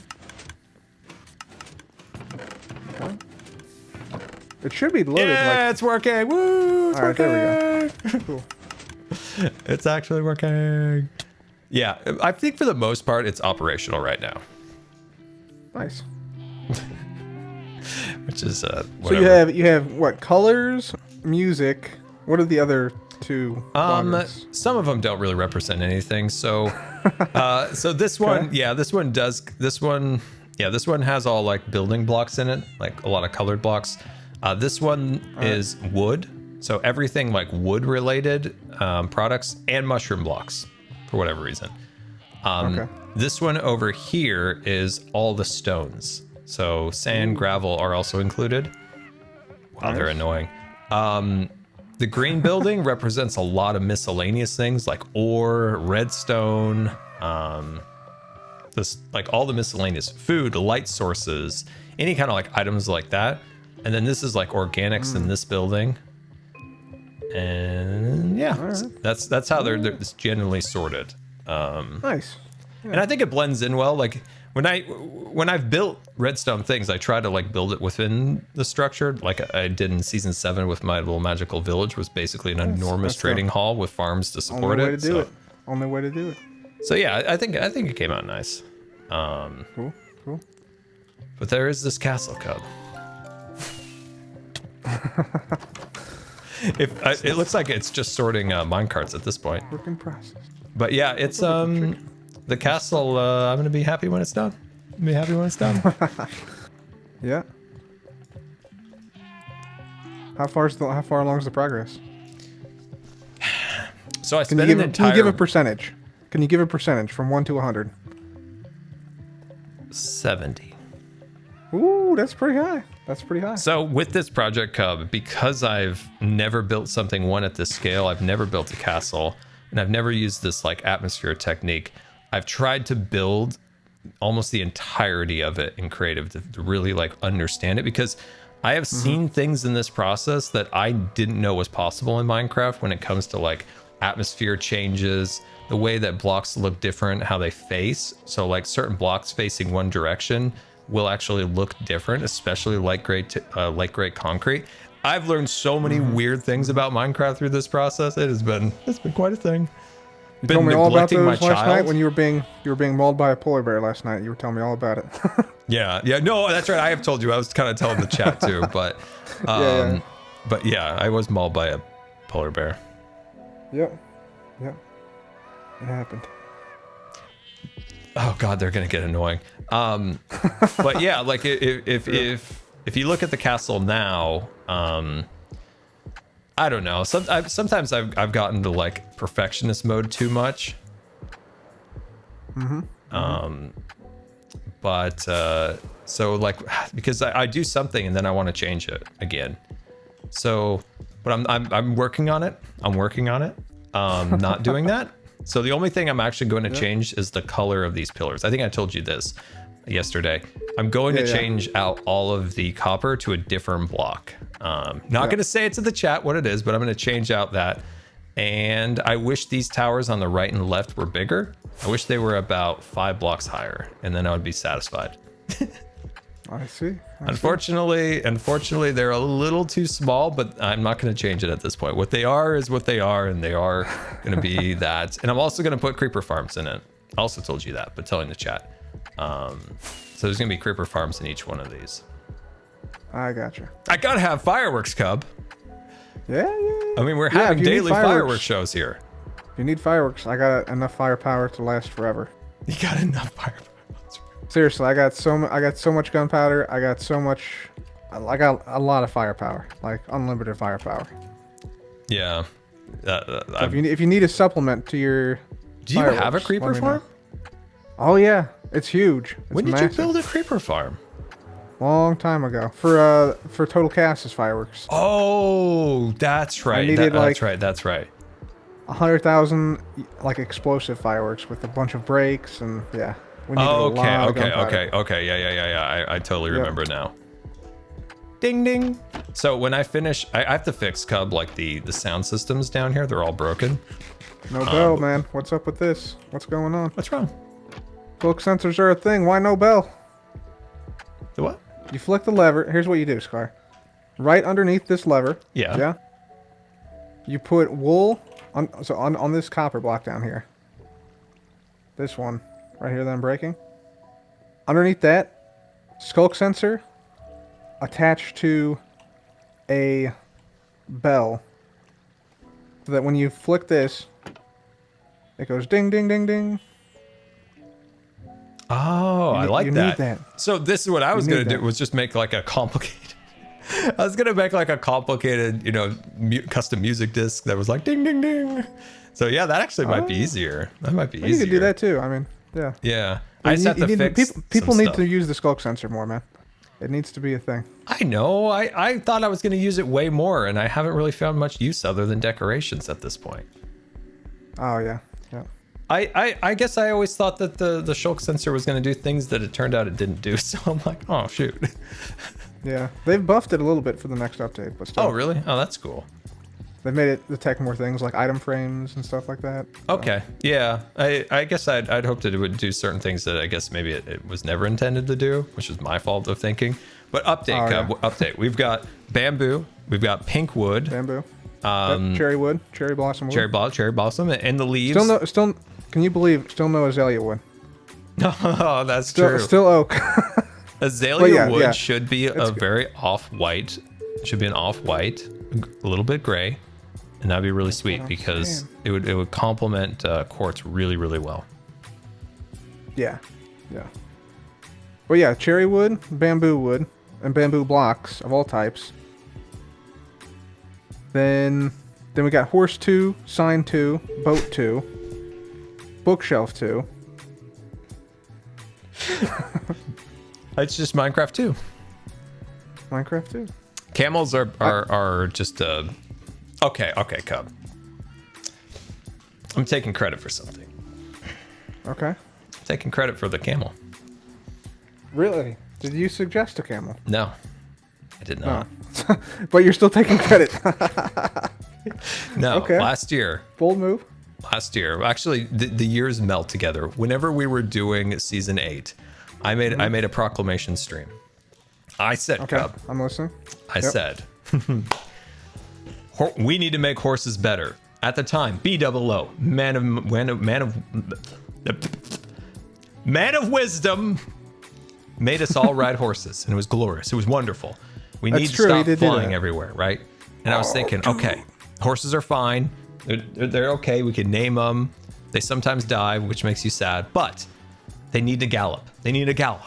Okay. It should be loaded. Yeah, it's working. Woo! It's working. There we go. Cool. It's actually working. Yeah, I think for the most part, it's operational right now. Nice. Which is whatever. So you have what? Colors, music. What are the other two? Some of them don't really represent anything. So, so this one, this one has all like building blocks in it, like a lot of colored blocks. This one is wood, so everything like wood related products and mushroom blocks for whatever reason. This one over here is all the stones. So sand, gravel are also included. Wow, they're annoying. The green building represents a lot of miscellaneous things like ore, redstone, like all the miscellaneous food, light sources, any kind of like items like that. And then this is like organics in this building. And so that's how they're generally sorted. Nice. And I think it blends in well. Like when I've built redstone things, I try to like build it within the structure, like I did in season 7 with my little magical village. Was basically an enormous trading hall with farms to support it. Only way to do it. So yeah, I think it came out nice. Cool. But there is this castle cub. It looks like it's just sorting minecarts at this point. Work in process. But yeah, it's the castle. I'm gonna be happy when it's done. Yeah. How far along is the progress? So I Can you give a percentage? Can you give a percentage from 1 to 100? 70. Ooh, that's pretty high. So with this project Cub, because I've never built something at this scale, I've never built a castle, and I've never used this like atmosphere technique. I've tried to build almost the entirety of it in creative to really like understand it, because I have seen things in this process that I didn't know was possible in Minecraft when it comes to like atmosphere changes, the way that blocks look different, how they face. So like certain blocks facing one direction will actually look different, especially light gray concrete. I've learned so many weird things about Minecraft through this process. It's been quite a thing. You told me all about those last night when you were being mauled by a polar bear last night. You were telling me all about it. Yeah, no, that's right. I have told you. I was kind of telling the chat too, but but yeah, I was mauled by a polar bear. Yep, it happened. Oh god, they're gonna get annoying. But yeah, like if you look at the castle now, I don't know. Sometimes I've gotten to like perfectionist mode too much. But so like because I do something and then I want to change it again. So, but I'm working on it. Not doing that. So the only thing I'm actually going to change is the color of these pillars. I think I told you this yesterday. I'm going to change out all of the copper to a different block. Not going to say it to the chat what it is, but I'm going to change out that. And I wish these towers on the right and left were bigger. I wish they were about 5 blocks higher, and then I would be satisfied. I see. Unfortunately, they're a little too small, but I'm not going to change it at this point. What they are is what they are, and they are going to be that. And I'm also going to put creeper farms in it. I also told you that, but telling the chat. So there's going to be creeper farms in each one of these. I gotcha. I got to have fireworks, Cub. Yeah. I mean, we're having daily fireworks shows here. If you need fireworks, I got enough firepower to last forever. You got enough firepower. Seriously, I got so much gunpowder. I got a lot of firepower, like unlimited firepower. Yeah. So if you need a supplement to your, do you have a creeper farm? Oh yeah, it's huge. When did you build a creeper farm? Long time ago for Total Chaos's fireworks. Oh, that's right. I needed That's right. 100,000 like explosive fireworks with a bunch of breaks and yeah. Okay. Yeah. I totally remember now. Ding ding. So when I finish, I have to fix Cub like the sound systems down here. They're all broken. No bell, man. What's up with this? What's going on? What's wrong? Smoke sensors are a thing. Why no bell? The what? You flick the lever. Here's what you do, Scar. Right underneath this lever. Yeah. Yeah. You put wool on this copper block down here. This one. Right here that I'm breaking. Underneath that, skulk sensor attached to a bell. So that when you flick this, it goes ding, ding, ding, ding. Oh, I like that. Need that. So this is what I was going to do, was just make like a complicated... I was going to make like a complicated, custom music disc that was like ding, ding, ding. So yeah, that actually might be easier. That might be easier. You could do that too. I mean... Yeah. Yeah. I just have to fix people need to use the skulk sensor more, man. It needs to be a thing. I know. I thought I was going to use it way more, and I haven't really found much use other than decorations at this point. Oh, yeah. Yeah. I guess I always thought that the shulk sensor was going to do things that it turned out it didn't do. So I'm like, oh, shoot. Yeah. They've buffed it a little bit for the next update, but still. Oh, really? Oh, that's cool. They made it detect more things like item frames and stuff like that. So. Okay. Yeah. I guess I'd hoped that it would do certain things that I guess maybe it was never intended to do, which was my fault of thinking. But update, update. We've got bamboo. We've got pink wood. Bamboo. Cherry wood. Cherry blossom wood. Cherry blossom. And the leaves. Still, can you believe, still no azalea wood? Oh, that's true. Still oak. Azalea wood should be very off-white. Should be an off-white, a little bit gray. And that'd be really sweet because it would complement quartz really, really well. Yeah. Yeah. Well, yeah, cherry wood, and bamboo blocks of all types. Then we got horse 2, sign 2, boat 2, bookshelf 2. It's just Minecraft 2. Minecraft 2. Camels are just Okay, Cub. I'm taking credit for something. Okay. I'm taking credit for the camel. Really? Did you suggest a camel? No, I did not. No. But you're still taking credit. No, okay. Last year. Bold move. Last year. Actually, the years melt together. Whenever we were doing season 8, I made a proclamation stream. I said, okay, Cub. I'm listening. I said... We need to make horses better. At the time, BOO, man of wisdom, made us all ride horses, and it was glorious. It was wonderful. We need to stop flying everywhere, right? And I was thinking, okay, horses are fine. They're okay. We can name them. They sometimes die, which makes you sad, but they need to gallop. They need to gallop.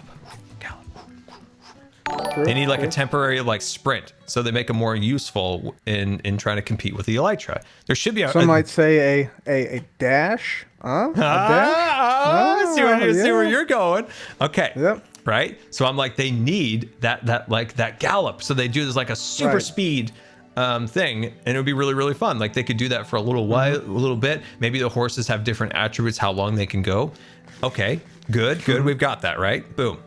They need like a temporary like sprint, so they make them more useful in trying to compete with the elytra. There should be some might say a dash. A dash? See where you're going. Okay. Yep. Right. So I'm like, they need that gallop. So they do this like a super speed thing, and it would be really, really fun. Like they could do that for a little while, a little bit. Maybe the horses have different attributes, how long they can go. Okay. Good. We've got that, right? Boom.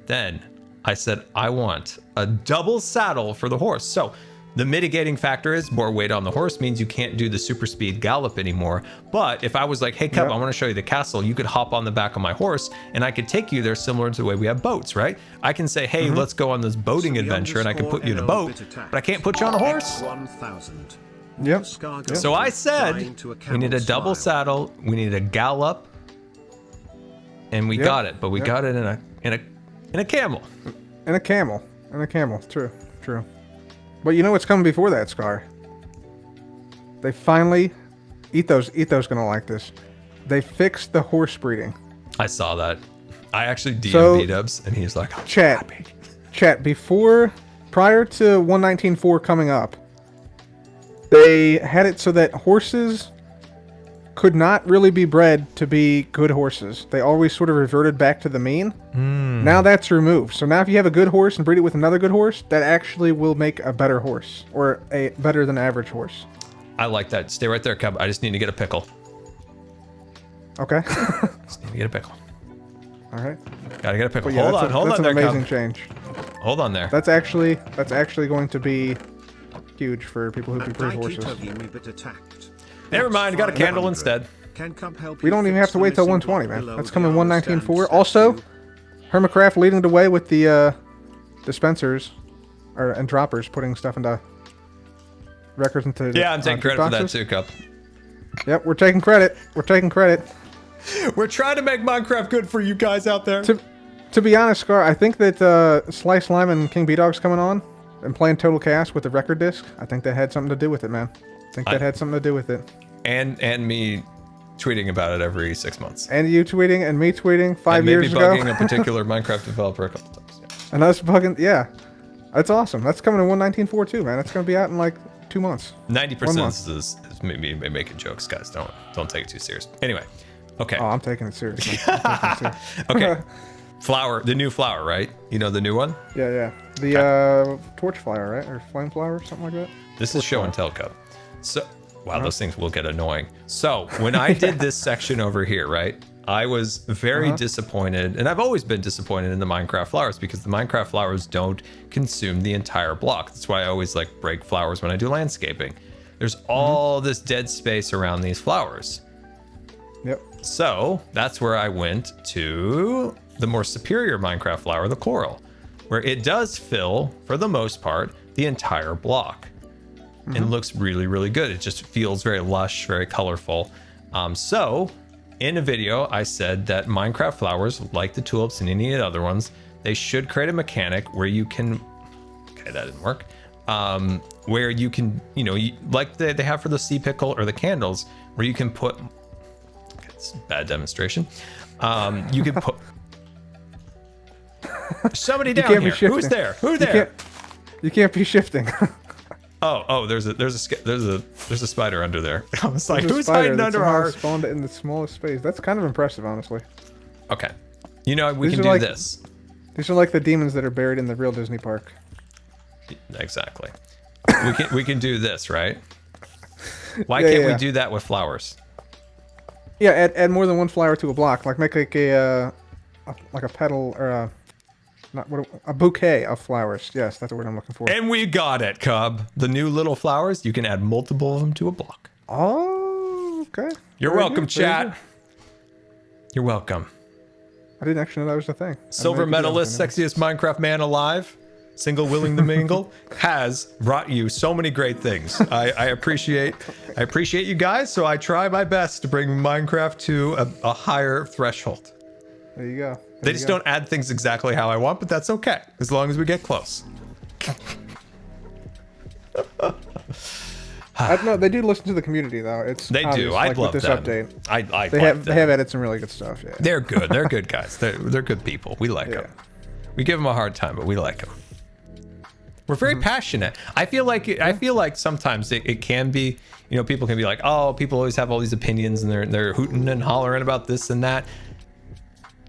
Then I said, I want a double saddle for the horse. So The mitigating factor is more weight on the horse means you can't do the super speed gallop anymore. But if I was like, hey, Kev, I want to show you the castle, you could hop on the back of my horse and I could take you there similar to the way we have boats, right? I can say, hey, let's go on this boating adventure and I can put you in a boat, but I can't put you on a horse. Yep. So I said, we need a double saddle, we need a gallop, and we got it, but we got it in a camel. And a camel. True. But you know what's coming before that, Scar? They finally... Etho's gonna like this. They fixed the horse breeding. I saw that. I actually DM'd B-dubs, and he's like, Chat, prior to 119.4 coming up, they had it so that horses could not really be bred to be good horses. They always sort of reverted back to the mean. Now that's removed. So now if you have a good horse and breed it with another good horse, that actually will make a better horse, or a better than average horse. I like that. Stay right there, Cub. I just need to get a pickle. Okay. Just need to get a pickle. All right. Gotta get a pickle. Yeah, hold on that's there, an amazing Cub. change. Hold on there. That's actually going to be huge for people who breed horses. Never mind. Got a candle instead. We don't even have to wait till 120, man. That's coming 119.4. Also, Hermitcraft leading the way with the dispensers and droppers, putting stuff into records into. Yeah, I'm taking credit for that too, Cup. Yep, we're taking credit. We're trying to make Minecraft good for you guys out there. To be honest, Scar, I think that Slice Lime and King B-Dog's coming on and playing Total Chaos with the record disc. I think that had something to do with it, man. I think that had something to do with it. And me tweeting about it every 6 months. And you tweeting and me tweeting 5 years ago. Maybe bugging a particular Minecraft developer a couple times. Yeah. And us bugging, yeah. That's awesome. That's coming in 119.4 too, man. That's going to be out in like 2 months. 90% is me making jokes, guys. Don't take it too serious. Anyway, okay. Oh, I'm taking it seriously. Okay. Flower, the new flower, right? You know the new one? Yeah. The torch flower, right? Or flame flower, something like that. This is show and tell, Cup. So, wow, those things will get annoying. So, when I did this section over here, right? I was very disappointed, and I've always been disappointed in the Minecraft flowers because the Minecraft flowers don't consume the entire block. That's why I always like break flowers when I do landscaping. There's all this dead space around these flowers. Yep. So that's where I went to the more superior Minecraft flower, the coral, where it does fill, for the most part, the entire block. And looks really, really good. It just feels very lush, very colorful. So in a video, I said that Minecraft flowers, like the tulips and any other ones, they should create a mechanic where you can, okay, that didn't work, where you can, like they have for the sea pickle or the candles, where you can put, okay, it's a bad demonstration, you can put, somebody down here, who's there? Who's there? You can't be shifting. Oh, there's a spider under there. I was like, who's hiding under our... spawned in the smallest space. That's kind of impressive, honestly. Okay. We can do this. These are like the demons that are buried in the real Disney park. Exactly. we can do this, right? Why can't we do that with flowers? Yeah, add more than one flower to a block. Like make like a petal or a bouquet of flowers. Yes, that's the word I'm looking for. And we got it, Cub. The new little flowers, you can add multiple of them to a block. Oh, okay. You're welcome, chat. You're welcome. I didn't actually know that was the thing. Silver medalist, sexiest Minecraft man alive, single willing to mingle, has brought you so many great things. I appreciate you guys, so I try my best to bring Minecraft to a higher threshold. There you go. They just don't add things exactly how I want, but that's okay, as long as we get close. No, they do listen to the community though. They do. I love this them. Update. They have added some really good stuff. Yeah. They're good. They're good guys. They're good people. We like them. We give them a hard time, but we like them. We're very passionate. I feel like sometimes it can be, people can be like, oh, people always have all these opinions and they're hooting and hollering about this and that.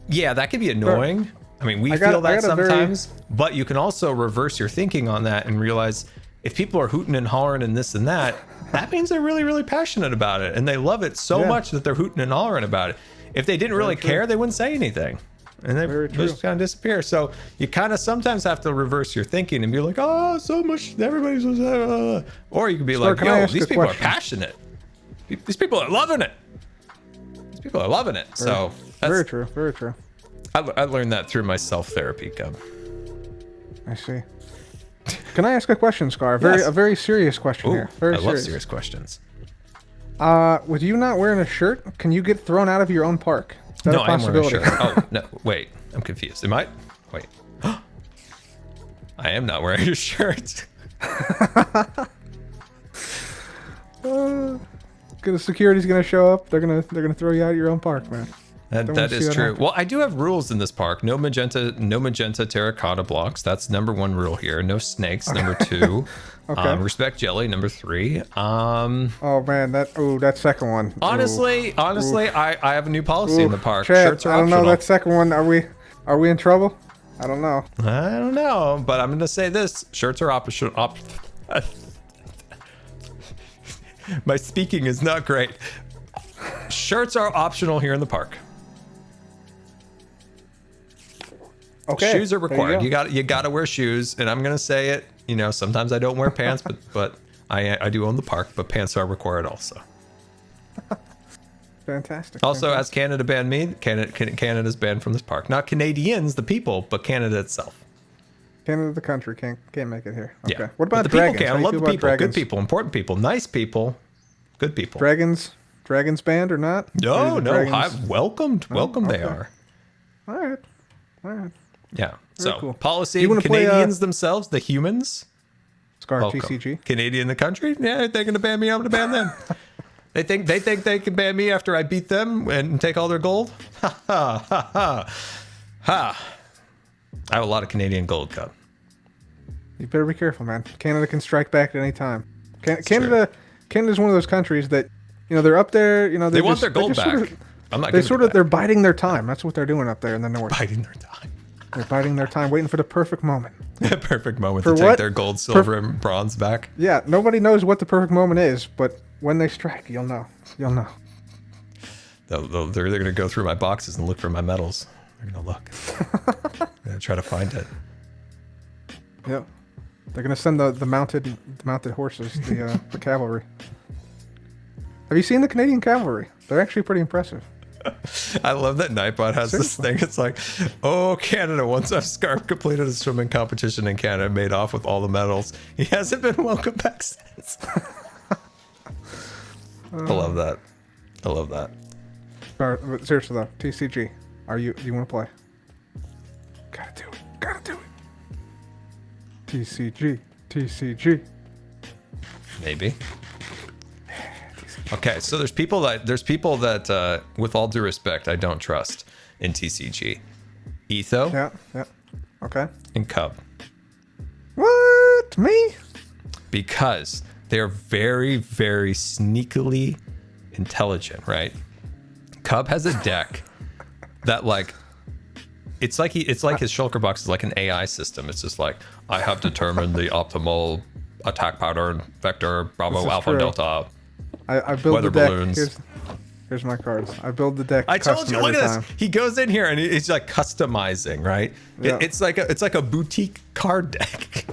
Yeah, that can be annoying. I mean, we feel that sometimes, but you can also reverse your thinking on that and realize if people are hooting and hollering and this and that, that means they're really, really passionate about it. And they love it so much that they're hooting and hollering about it. If they didn't really care, they wouldn't say anything. and they just kind of disappear. So you kind of sometimes have to reverse your thinking and be like, oh, so much, everybody's, or you can be like, yo, these people are passionate. These people are loving it. These people are loving it. So that's very true. Very true. I learned that through my self-therapy, Cub. I see. Can I ask a question, Scar? A very serious question here. Very serious. I love serious questions. With you not wearing a shirt, can you get thrown out of your own park? Is that No, a possibility? I'm wearing a shirt. Oh, no, wait. I'm confused. Am I? Wait. I am not wearing a shirt. Security's gonna show up. They're gonna throw you out of your own park, man. That is true. Well, I do have rules in this park. No magenta terracotta blocks. That's number 1 rule here. No snakes. Number 2. Okay. Respect jelly. Number 3. Oh man, that second one. Honestly, I have a new policy in the park. Chad, Shirts are I don't optional. know that second one. Are we in trouble? I don't know. I don't know, but I'm gonna say this: shirts are optional. My speaking is not great. Shirts are optional here in the park. Okay. Shoes are required. You got to wear shoes, and I'm gonna say it. You know, sometimes I don't wear pants, but I do own the park. But pants are required also. Fantastic. Also, as Canada banned me, Canada's banned from this park. Not Canadians, the people, but Canada itself. Canada, the country, can't make it here. Okay. Yeah. What about the dragons? people? I love the people. Good people, important people, nice people, good people. Dragons banned or not? No, dragons... welcomed. Welcome they are. All right. Yeah. Very So cool. policy, Canadians themselves, the humans. Scar welcome. TCG. Canadian the country? Yeah, they're gonna ban me, I'm gonna ban them. They think they can ban me after I beat them and take all their gold? Ha ha ha ha. Ha. I have a lot of Canadian gold, Cup. You better be careful, man. Canada can strike back at any time. Canada's one of those countries that, they're up there, they want their gold back. They're biding their time. That's what they're doing up there in the north. Biding their time. They're biding their time, waiting for the perfect moment. Perfect moment to take their gold, silver, and bronze back. Yeah, nobody knows what the perfect moment is, but when they strike, you'll know. They're going to go through my boxes and look for my medals. They're going to look. They're going to try to find it. Yep. They're going to send the mounted horses, the cavalry. Have you seen the Canadian cavalry? They're actually pretty impressive. I love that Nightbot has this thing. It's like, oh, Canada, once I've Scarf completed a swimming competition in Canada and made off with all the medals, he hasn't been welcome back since. I love that. But seriously though, TCG, do you want to play? Gotta do it. TCG. Maybe. Okay, so there's people that with all due respect, I don't trust in TCG. Etho. Yeah. Okay. And Cub. What? Me? Because they're very, very sneakily intelligent, right? Cub has a deck that it's like his shulker box is like an AI system. It's just like, I have determined the optimal attack pattern, vector, Bravo, Alpha, true. Delta. I build weather the deck. balloons. Here's my cards. I build the deck. I told you, look at this. He goes in here and he's like customizing, right? Yeah. It's like a boutique card deck.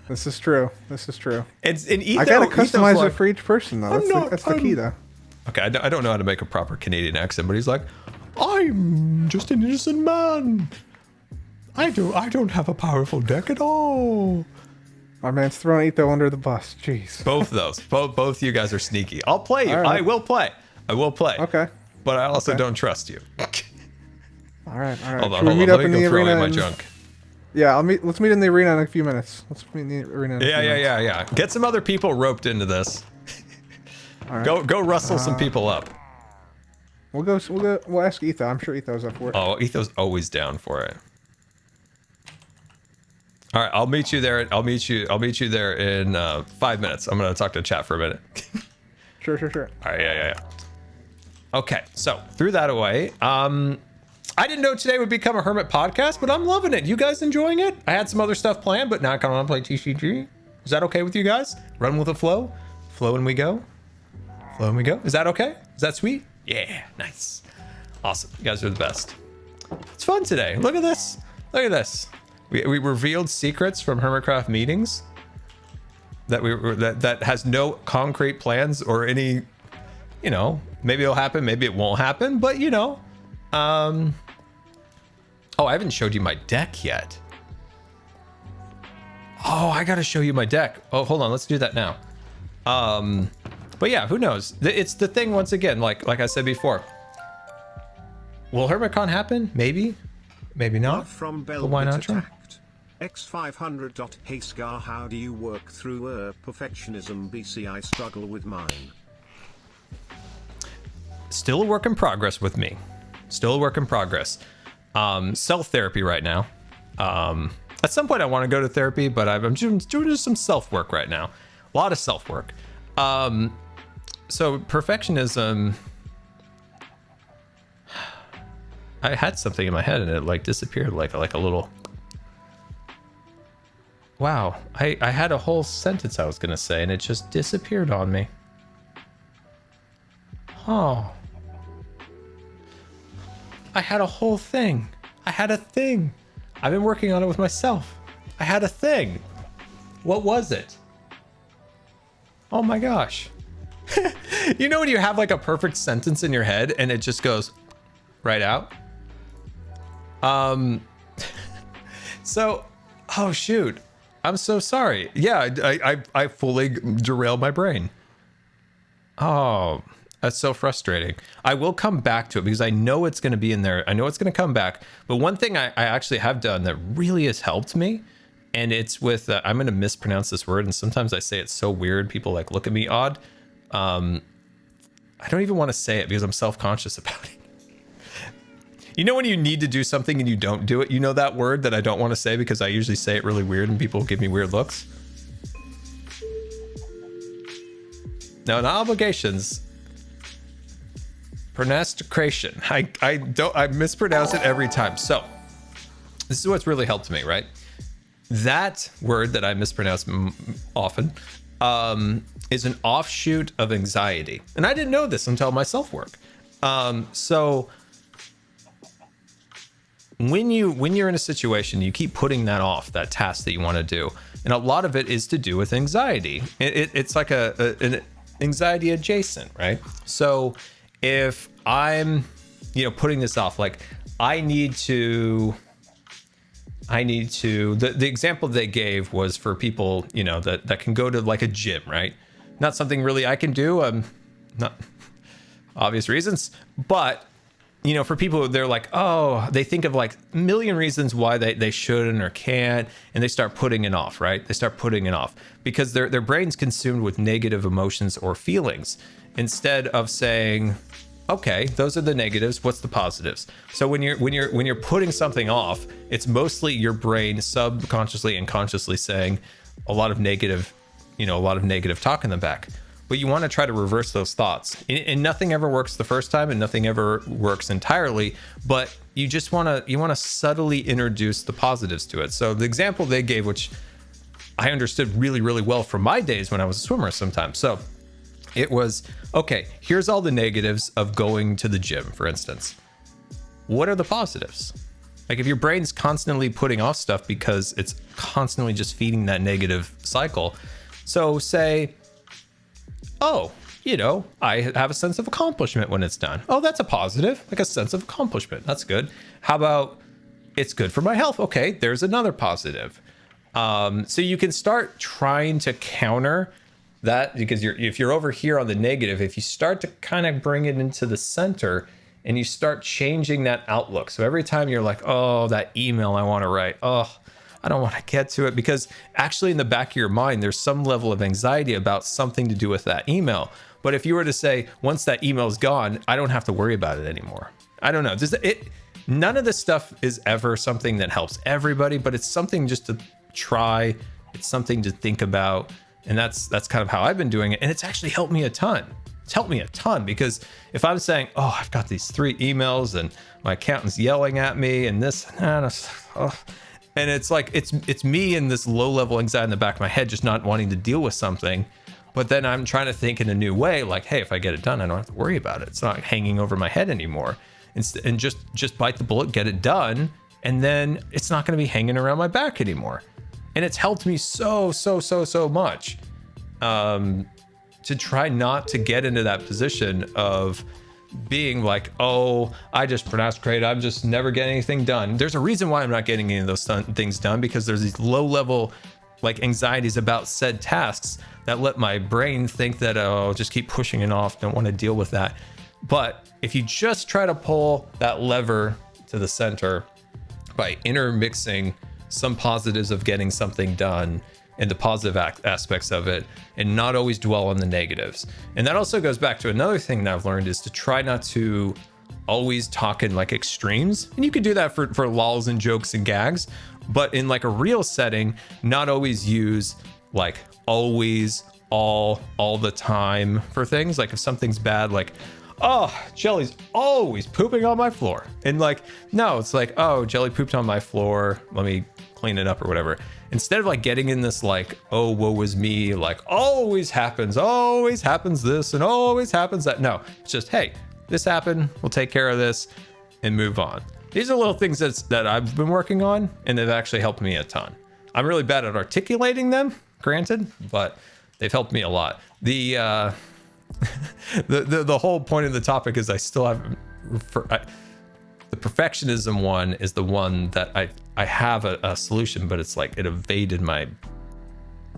This is true. And Etho, I gotta customize it for each person though. That's the key though. Okay, I don't know how to make a proper Canadian accent, but he's like, I'm just an innocent man. I don't have a powerful deck at all. My man's throwing Etho under the bus. Jeez. Both of those. Both you guys are sneaky. I'll play you. Right. I will play. Okay. But I also don't trust you. All right. Hold on. Let me go throw away my junk. Yeah, let's meet in the arena in a few minutes. Yeah. Get some other people roped into this. All right. Go rustle some people up. We'll ask Etho. I'm sure Etho's up for it. Oh, Etho's always down for it. All right, I'll meet you there. I'll meet you there in 5 minutes. I'm gonna talk to chat for a minute. Sure. All right, yeah. Okay, so threw that away. I didn't know today would become a Hermit podcast, but I'm loving it. You guys enjoying it? I had some other stuff planned, but now I kind of want to play TCG. Is that okay with you guys? Run with the flow. Flow and we go. Is that okay? Is that sweet? Yeah, nice. Awesome. You guys are the best. It's fun today. Look at this. Look at this. We revealed secrets from Hermitcraft meetings that that has no concrete plans or any, you know, maybe it'll happen, maybe it won't happen, but you know. Oh, I haven't showed you my deck yet. Oh, I gotta show you my deck. Oh, hold on, let's do that now. But yeah, who knows? It's the thing once again, like I said before. Will HermitCon happen? Maybe, maybe not. From but why not try? X500. Hey Scar, how do you work through perfectionism? BC, I struggle with mine. Still a work in progress with me. Still a work in progress. Self-therapy right now. At some point I want to go to therapy, but I'm doing just some self-work right now. A lot of self-work. So perfectionism, I had something in my head and it like disappeared like a little. Wow, I had a whole sentence I was gonna say and it just disappeared on me. Oh. I had a whole thing. I had a thing. I've been working on it with myself. I had a thing. What was it? Oh my gosh. You know when you have like a perfect sentence in your head and it just goes right out? So, oh shoot. I'm so sorry. Yeah, I fully derailed my brain. Oh, that's so frustrating. I will come back to it because I know it's going to be in there. I know it's going to come back. But one thing I actually have done that really has helped me, and it's with, I'm going to mispronounce this word, and sometimes I say it so weird. People like look at me odd. I don't even want to say it because I'm self-conscious about it. You know when you need to do something and you don't do it? You know that word that I don't want to say because I usually say it really weird and people give me weird looks? No, not obligations. Pronunciation. I mispronounce it every time. So this is what's really helped me, right? That word that I mispronounce often is an offshoot of anxiety. And I didn't know this until my self-work. So when you're in a situation, you keep putting that off, that task that you want to do. And a lot of it is to do with anxiety. It's like an anxiety adjacent, right? So if I'm, putting this off, like I need to, the example they gave was for people, that can go to like a gym, right? Not something really I can do, not obvious reasons, but for people, they're like, oh, they think of like a million reasons why they shouldn't or can't, and they start putting it off, right? They start putting it off because their brain's consumed with negative emotions or feelings instead of saying, okay, those are the negatives, what's the positives? So when you're putting something off, it's mostly your brain subconsciously and consciously saying a lot of negative talk in the back. But you want to try to reverse those thoughts, and nothing ever works the first time, and nothing ever works entirely. But you just want to subtly introduce the positives to it. So the example they gave, which I understood really, really well from my days when I was a swimmer sometimes. So it was, okay, here's all the negatives of going to the gym, for instance. What are the positives? Like if your brain's constantly putting off stuff because it's constantly just feeding that negative cycle. So say, oh, I have a sense of accomplishment when it's done. Oh, that's a positive, like a sense of accomplishment. That's good. How about it's good for my health? Okay, there's another positive. So you can start trying to counter that because if you're over here on the negative, if you start to kind of bring it into the center and you start changing that outlook. So every time you're like, oh, that email I want to write, oh, I don't want to get to it, because actually in the back of your mind, there's some level of anxiety about something to do with that email. But if you were to say, once that email is gone, I don't have to worry about it anymore. I don't know. None of this stuff is ever something that helps everybody, but it's something just to try. It's something to think about. And that's kind of how I've been doing it. And it's actually helped me a ton. It's helped me a ton because if I'm saying, oh, I've got these 3 emails and my accountant's yelling at me and this, and it's like, it's me in this low level anxiety in the back of my head, just not wanting to deal with something. But then I'm trying to think in a new way, like, hey, if I get it done, I don't have to worry about it. It's not hanging over my head anymore. and just bite the bullet, get it done, and then it's not going to be hanging around my back anymore. And it's helped me so much to try not to get into that position of being like, oh, I just procrastinate, I'm just never getting anything done. There's a reason why I'm not getting any of those things done, because there's these low level like anxieties about said tasks that let my brain think that, oh, I'll just keep pushing it off, don't want to deal with that. But if you just try to pull that lever to the center by intermixing some positives of getting something done and the positive aspects of it, and not always dwell on the negatives. And that also goes back to another thing that I've learned, is to try not to always talk in like extremes. And you can do that for lols and jokes and gags, but in like a real setting, not always use like always, all the time for things. Like if something's bad, like, oh, Jelly's always pooping on my floor. And like, no, it's like, oh, Jelly pooped on my floor, let me clean it up or whatever. Instead of like getting in this like, oh, woe is me, like always happens this and always happens that. No, it's just, hey, this happened, we'll take care of this and move on. These are little things that I've been working on, and they've actually helped me a ton. I'm really bad at articulating them, granted, but they've helped me a lot. The the whole point of the topic is I still have the perfectionism one is the one that I have a solution, but it's like it evaded my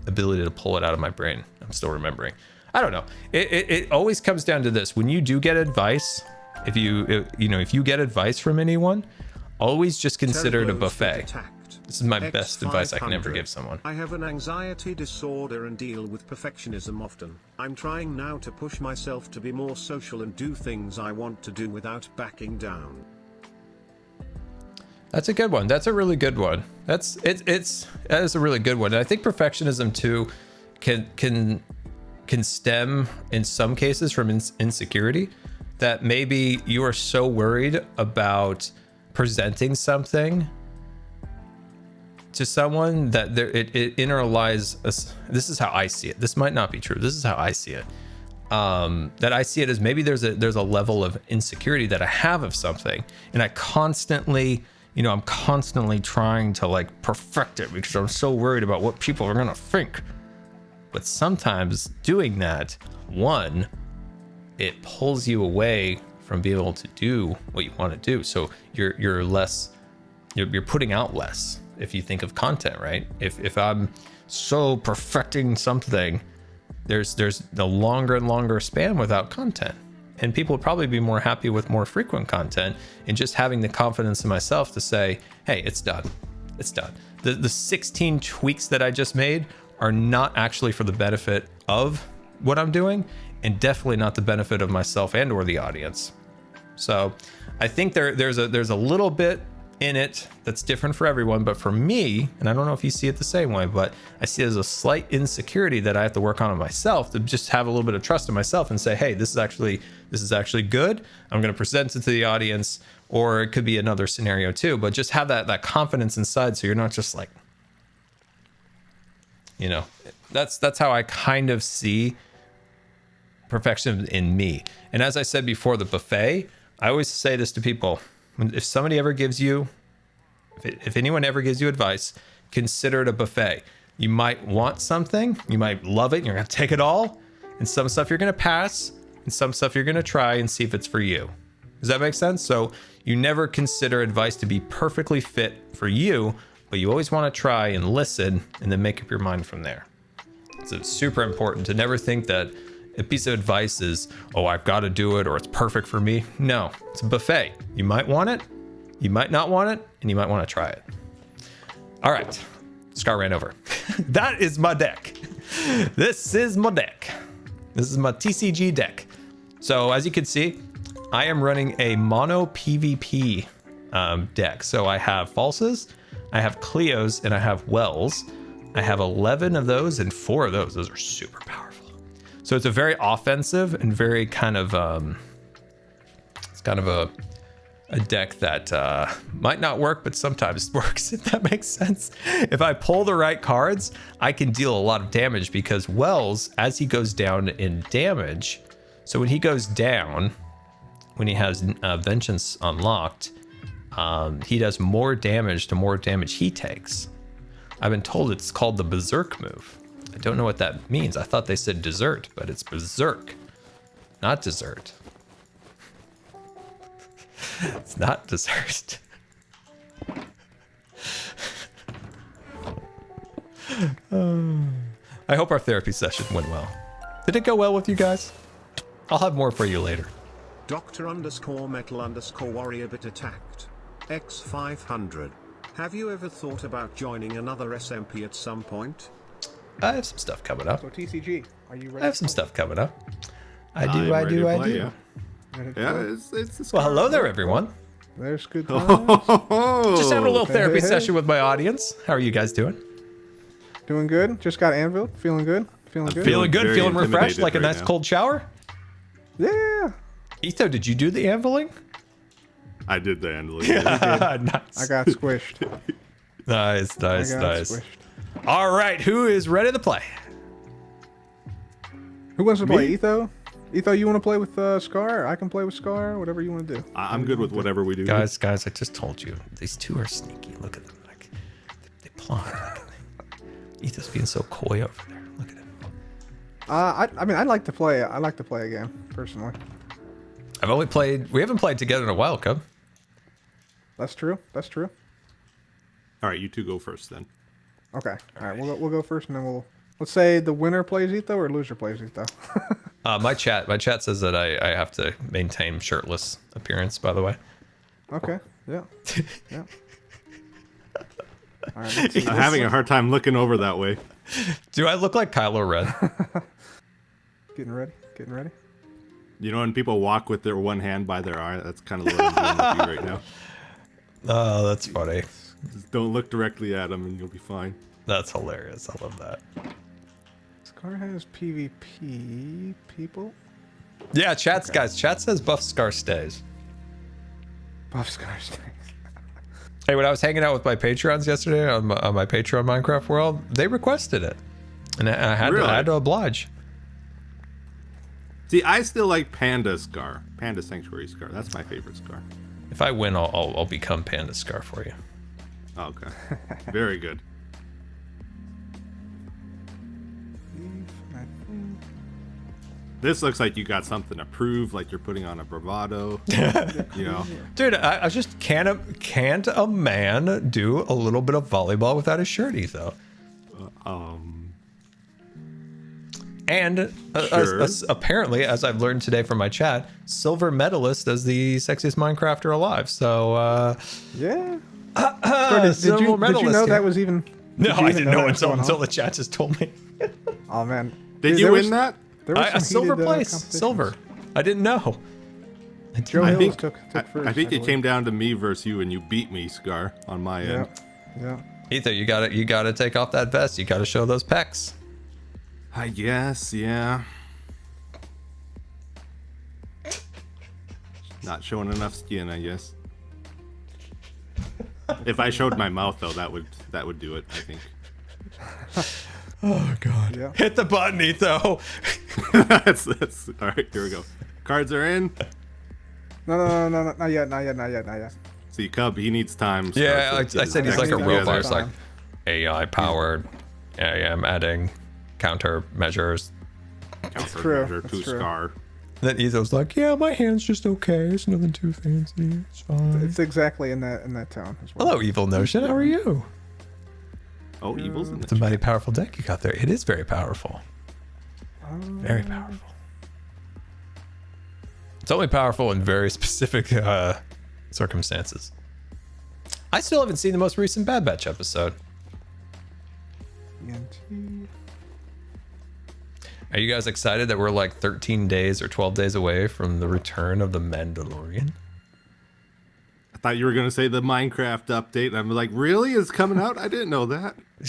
ability to pull it out of my brain. I'm still remembering. I don't know. It always comes down to this. When you do get advice, if you get advice from anyone, always just consider it a buffet. This is my best advice I can ever give someone. I have an anxiety disorder and deal with perfectionism often. I'm trying now to push myself to be more social and do things I want to do without backing down. That's a good one. That's a really good one. That is a really good one. And I think perfectionism too can stem in some cases from insecurity, that maybe you are so worried about presenting something to someone that it interlies. This is how I see it. This might not be true. This is how I see it. That I see it as maybe there's a level of insecurity that I have of something, and I constantly, I'm constantly trying to like perfect it because I'm so worried about what people are gonna think. But sometimes doing that, one, it pulls you away from being able to do what you want to do. So you're putting out less. If you think of content, right? If I'm so perfecting something, there's a longer and longer span without content. And people would probably be more happy with more frequent content and just having the confidence in myself to say, hey, it's done. It's done. The 16 tweaks that I just made are not actually for the benefit of what I'm doing, and definitely not the benefit of myself and or the audience. So I think there's a little bit in it that's different for everyone, but for me, and I don't know if you see it the same way, but I see it as a slight insecurity that I have to work on myself, to just have a little bit of trust in myself and say, hey, this is actually good. I'm going to present it to the audience, or it could be another scenario too, but just have that confidence inside, so you're not just like, that's how I kind of see perfection in me. And as I said before, the buffet, I always say this to people. If somebody ever gives you, if anyone ever gives you advice, consider it a buffet. You might want something, you might love it, and you're going to take it all. And some stuff you're going to pass, and some stuff you're going to try and see if it's for you. Does that make sense? So you never consider advice to be perfectly fit for you, but you always want to try and listen and then make up your mind from there. So it's super important to never think that a piece of advice is, oh, I've got to do it, or it's perfect for me. No, it's a buffet. You might want it, you might not want it, and you might want to try it. All right, Scar ran over. That is my deck. This is my deck. This is my TCG deck. So as you can see, I am running a mono PvP deck. So I have Falses, I have Cleos, and I have Wells. I have 11 of those, and 4 of those are super powerful. So it's a very offensive and very kind of, it's kind of a deck that might not work, but sometimes works, if that makes sense. If I pull the right cards, I can deal a lot of damage, because Wells, as he goes down in damage, so when he goes down, when he has Vengeance unlocked, he does more damage to more damage he takes. I've been told it's called the Berserk move. I don't know what that means. I thought they said dessert, but it's Berserk, not dessert. It's not dessert. I hope our therapy session went well. Did it go well with you guys? I'll have more for you later. Dr_metal_warrior bit attacked. X500. Have you ever thought about joining another SMP at some point? I have some stuff coming up. So TCG, are you ready? I have some stuff coming up. I I'm do. ready to play, Yeah, it's well, hello there, everyone. There's good times. Just having a little therapy hey. session with my audience. How are you guys doing? Doing good. Just got anvil. Feeling good. Feeling good. Feeling good? very Feeling refreshed? intimidated Like a right nice now. cold shower? Yeah. Etho, did you do the anviling? I did the handling. Nice. I got squished. Nice. I got squished. All right, who is ready to play? Who wants to play? Me? Etho? Etho, you want to play with Scar? I can play with Scar. Whatever you want to do. I'm good with whatever we do. Guys, I just told you. These two are sneaky. Look at them. Like, they plot. Etho's being so coy over there. Look at him. I mean, I'd like to play. I like to play again, personally. We haven't played together in a while, Cub. That's true. That's true. All right, you two go first then. Okay. All right. We'll go first, and then let's say the winner plays Etho or loser plays Etho. My chat says that I have to maintain shirtless appearance, by the way. Okay. Yeah. Yeah. All right. Let's see. I'm having a hard time looking over that way. Do I look like Kylo Ren? Getting ready. Getting ready. You know, when people walk with their one hand by their eye, that's kind of what I'm doing with you right now. Oh, that's funny. Just don't look directly at them and you'll be fine. That's hilarious. I love that. Scar has PvP people. Yeah, guys. Chat says buff Scar stays. Buff Scar stays. Hey, when I was hanging out with my Patreons yesterday on my Patreon Minecraft World, they requested it, and I had to oblige. See, I still like Panda Scar. Panda Sanctuary Scar. That's my favorite Scar. If I win, I'll become Panda Scar for you. Okay. Very good. This looks like you got something to prove, like you're putting on a bravado. You know. Dude, I just can't a man do a little bit of volleyball without his shirt, Etho? And Sure. apparently, as I've learned today from my chat, silver medalist as the sexiest Minecrafter alive. So, Yeah. Did silver you medalist know here. that was even? No, did you I even didn't know that was going until on? the chat just told me. Oh man. Did Dude, you there win was- that? There was A some silver heated, place, competitions. silver. I didn't know. Joe I Hill think took I first. think it believe. came down to me versus you, and you beat me, Scar, on my end. Yeah. Ether, you gotta take off that vest. You gotta show those pecs. I guess, yeah. Not showing enough skin, I guess. If I showed my mouth, though, that would do it, I think. Oh god. Yeah. Hit the button, Etho. that's all right. Here we go. Cards are in. No, not yet. See, Cub, he needs time. Yeah, Scar, I to get said his he's like a decks robot. together. It's like AI powered. I am adding counter measures. Countermeasure true, to that's true. Scar. Then Etho's like, yeah, my hand's just okay. It's nothing too fancy. It's fine. It's exactly in that tone as well. Hello, Evil Notion. How are you? Oh, evil's in It's a the mighty powerful deck you got there. It is very powerful. Very powerful. It's only powerful in very specific circumstances. I still haven't seen the most recent Bad Batch episode. ENT. Are you guys excited that we're like 13 days or 12 days away from the return of the Mandalorian? I thought you were gonna say the Minecraft update. And I'm like, really? It's coming out? I didn't know that. And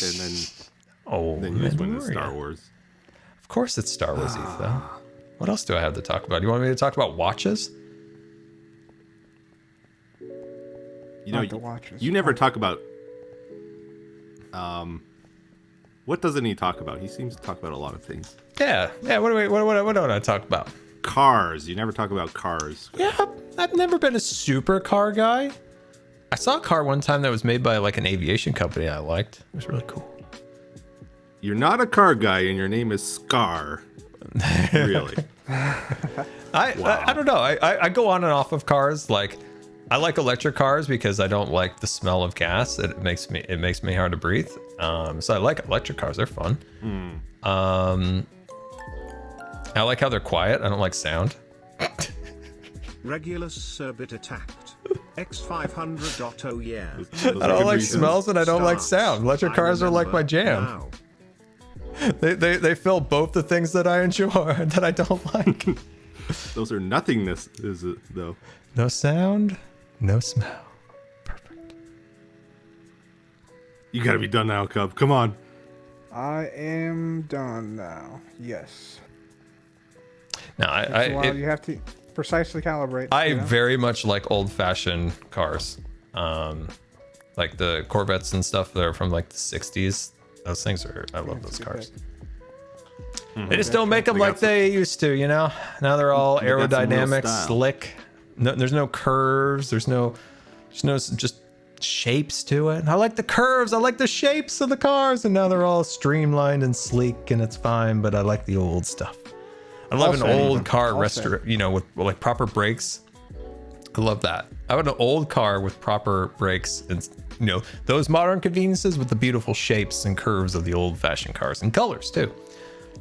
then you just went to Star Mandalorian. Wars. Of course it's Star Wars, Etho. What else do I have to talk about? You want me to talk about watches? You know, Not the watches. you never talk about. What doesn't he talk about? He seems to talk about a lot of things. Yeah. What do I talk about? cars. You never talk about cars. Yeah, I've never been a super car guy. I saw a car one time that was made by like an aviation company I liked. It was really cool. You're not a car guy, and your name is Scar. Really? I don't know. I go on and off of cars. Like, I like electric cars because I don't like the smell of gas. It makes me hard to breathe. So I like electric cars. They're fun. I like how they're quiet. I don't like sound. Regulus Serbit attacked. X500. Oh yeah. I don't like smells and I don't like sound. Electric cars are like my jam. Now. They fill both the things that I enjoy that I don't like. Those are nothingness, is it though? No sound, no smell. Perfect. You gotta be done now, Cub. Come on. I am done now. Yes. No, You have to precisely calibrate. I very much like old-fashioned cars, like the Corvettes and stuff that are from like the 60s. Those things are, I love those cars. They just don't make them like they used to, you know? Now they're all aerodynamic, slick. No, there's no curves. There's no just shapes to it. I like the curves. I like the shapes of the cars. And now they're all streamlined and sleek and it's fine, but I like the old stuff. I love an old car restaurant, you know, with like proper brakes. I love that. I want an old car with proper brakes and, you know, those modern conveniences with the beautiful shapes and curves of the old-fashioned cars and colors too.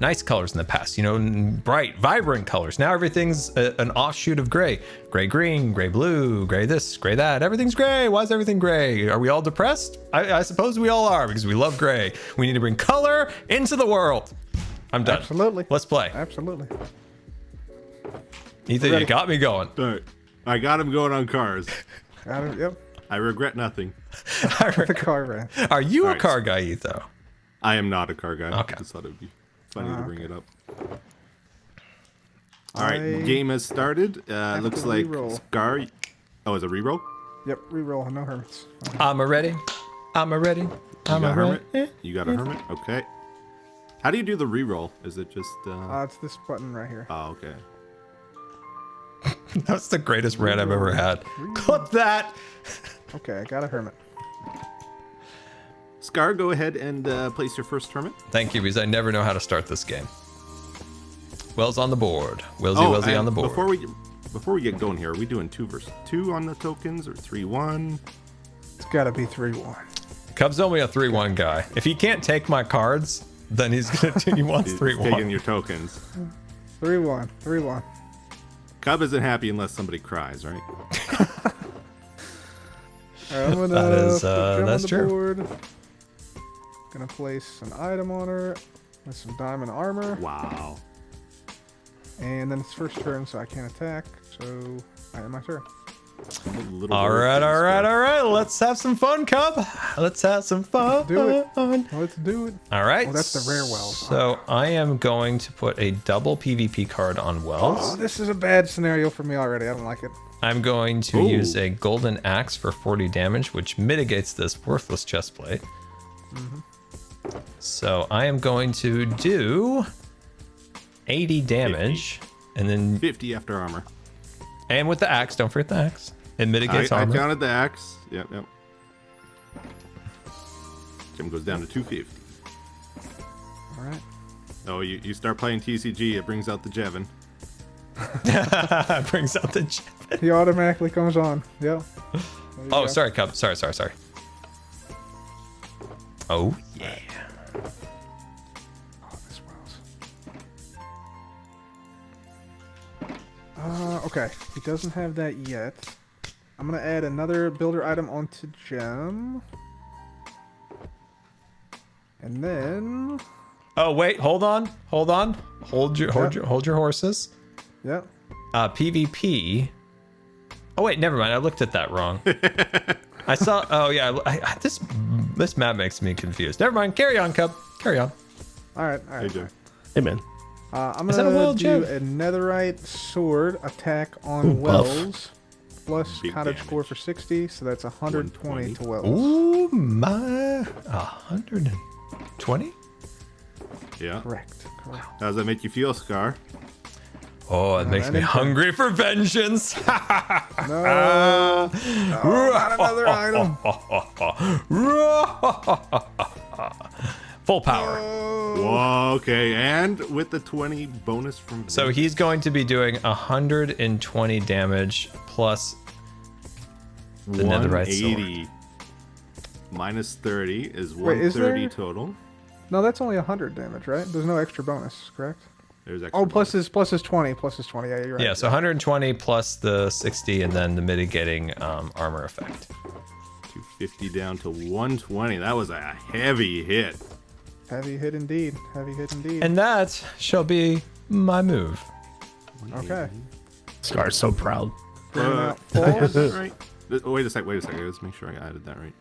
Nice colors in the past, you know, bright, vibrant colors. Now everything's an offshoot of gray. Gray green, gray blue, gray this, gray that. Everything's gray. Why is everything gray? Are we all depressed? I suppose we all are because we love gray. We need to bring color into the world. I'm done. Absolutely. Let's play. Absolutely. Ethan, you got me going. All right. I got him going on cars. Yep. I regret nothing. The car ran. Are you a car guy, Ethan? I am not a car guy. Okay. I just thought it would be funny to bring it up. All right, game has started. Looks like Scar. Oh, is it reroll? Yep, reroll. No hermits. I'm a ready. I'm a ready. I'm a hermit. ready. You got a hermit. Okay. How do you do the reroll? Is it just? It's this button right here. Oh, okay. That's the greatest rant I've ever had. Clip that. Okay, I got a hermit. Scar, go ahead and place your first hermit. Thank you, because I never know how to start this game. Will's on the board. Willsy on the board. Before we get going here, are we doing 2 versus 2 on the tokens or 3-1? It's got to be 3-1. Cub's only a 3-1 guy. If he can't take my cards, then he wants 3-1. Taking your tokens. 3-1. 3-1. Cub isn't happy unless somebody cries, right? Alright, I'm gonna that's on the true. board. Gonna place an item on her with some diamond armor. Wow. And then it's first turn, so I can't attack. So I end my turn. All right. Let's have some fun, Cub. Let's have some fun. Let's do it. All right. Oh, that's the rare Wells. So I am going to put a double PvP card on Wells. Oh, this is a bad scenario for me already. I don't like it. I'm going to use a golden axe for 40 damage, which mitigates this worthless chestplate. So I am going to do 80 damage, 50. and then 50 after armor. And with the axe, don't forget the axe. It mitigates I armor. counted the axe. Yep. Jim goes down to 250. All right. Oh, you start playing TCG, it brings out the Jevin. Brings out the Jevin. He automatically comes on. Yep. Oh, sorry, Cub. Sorry. Oh, yeah. Oh, this Wells. Okay. He doesn't have that yet. I'm going to add another builder item onto Gem. And then... Oh, wait. Hold on. Hold your horses. Yep. PvP. Oh, wait. Never mind. I looked at that wrong. I saw... Oh, yeah. This map makes me confused. Never mind. Carry on, Cub. Carry on. All right. Hey, Joe. Hey, man. I'm going to do a netherite sword attack on Wells. Plus Big cottage damage. core for 60, so that's 120 to Wells. Ooh, my... 120? Yeah. Correct. How does that make you feel, Scar? Oh, it makes me hungry for vengeance. No. Not another item. Full power. Whoa, okay, and with the 20 bonus from... So he's going to be doing 120 damage plus the netherite sword. 180 minus 30 is Wait, is 130 there- total. No, that's only 100 damage, right? There's no extra bonus, correct? There's extra Oh, plus bonus. his 20. Plus his 20. Yeah, you're right. Yeah, so 120 plus the 60 and then the mitigating armor effect. 250 down to 120. That was a heavy hit. Heavy hit indeed. Heavy hit indeed. And that shall be my move. Okay. Scar's so proud. Bringing out Did I have fours. that right? Wait a sec. Let's make sure I added that right.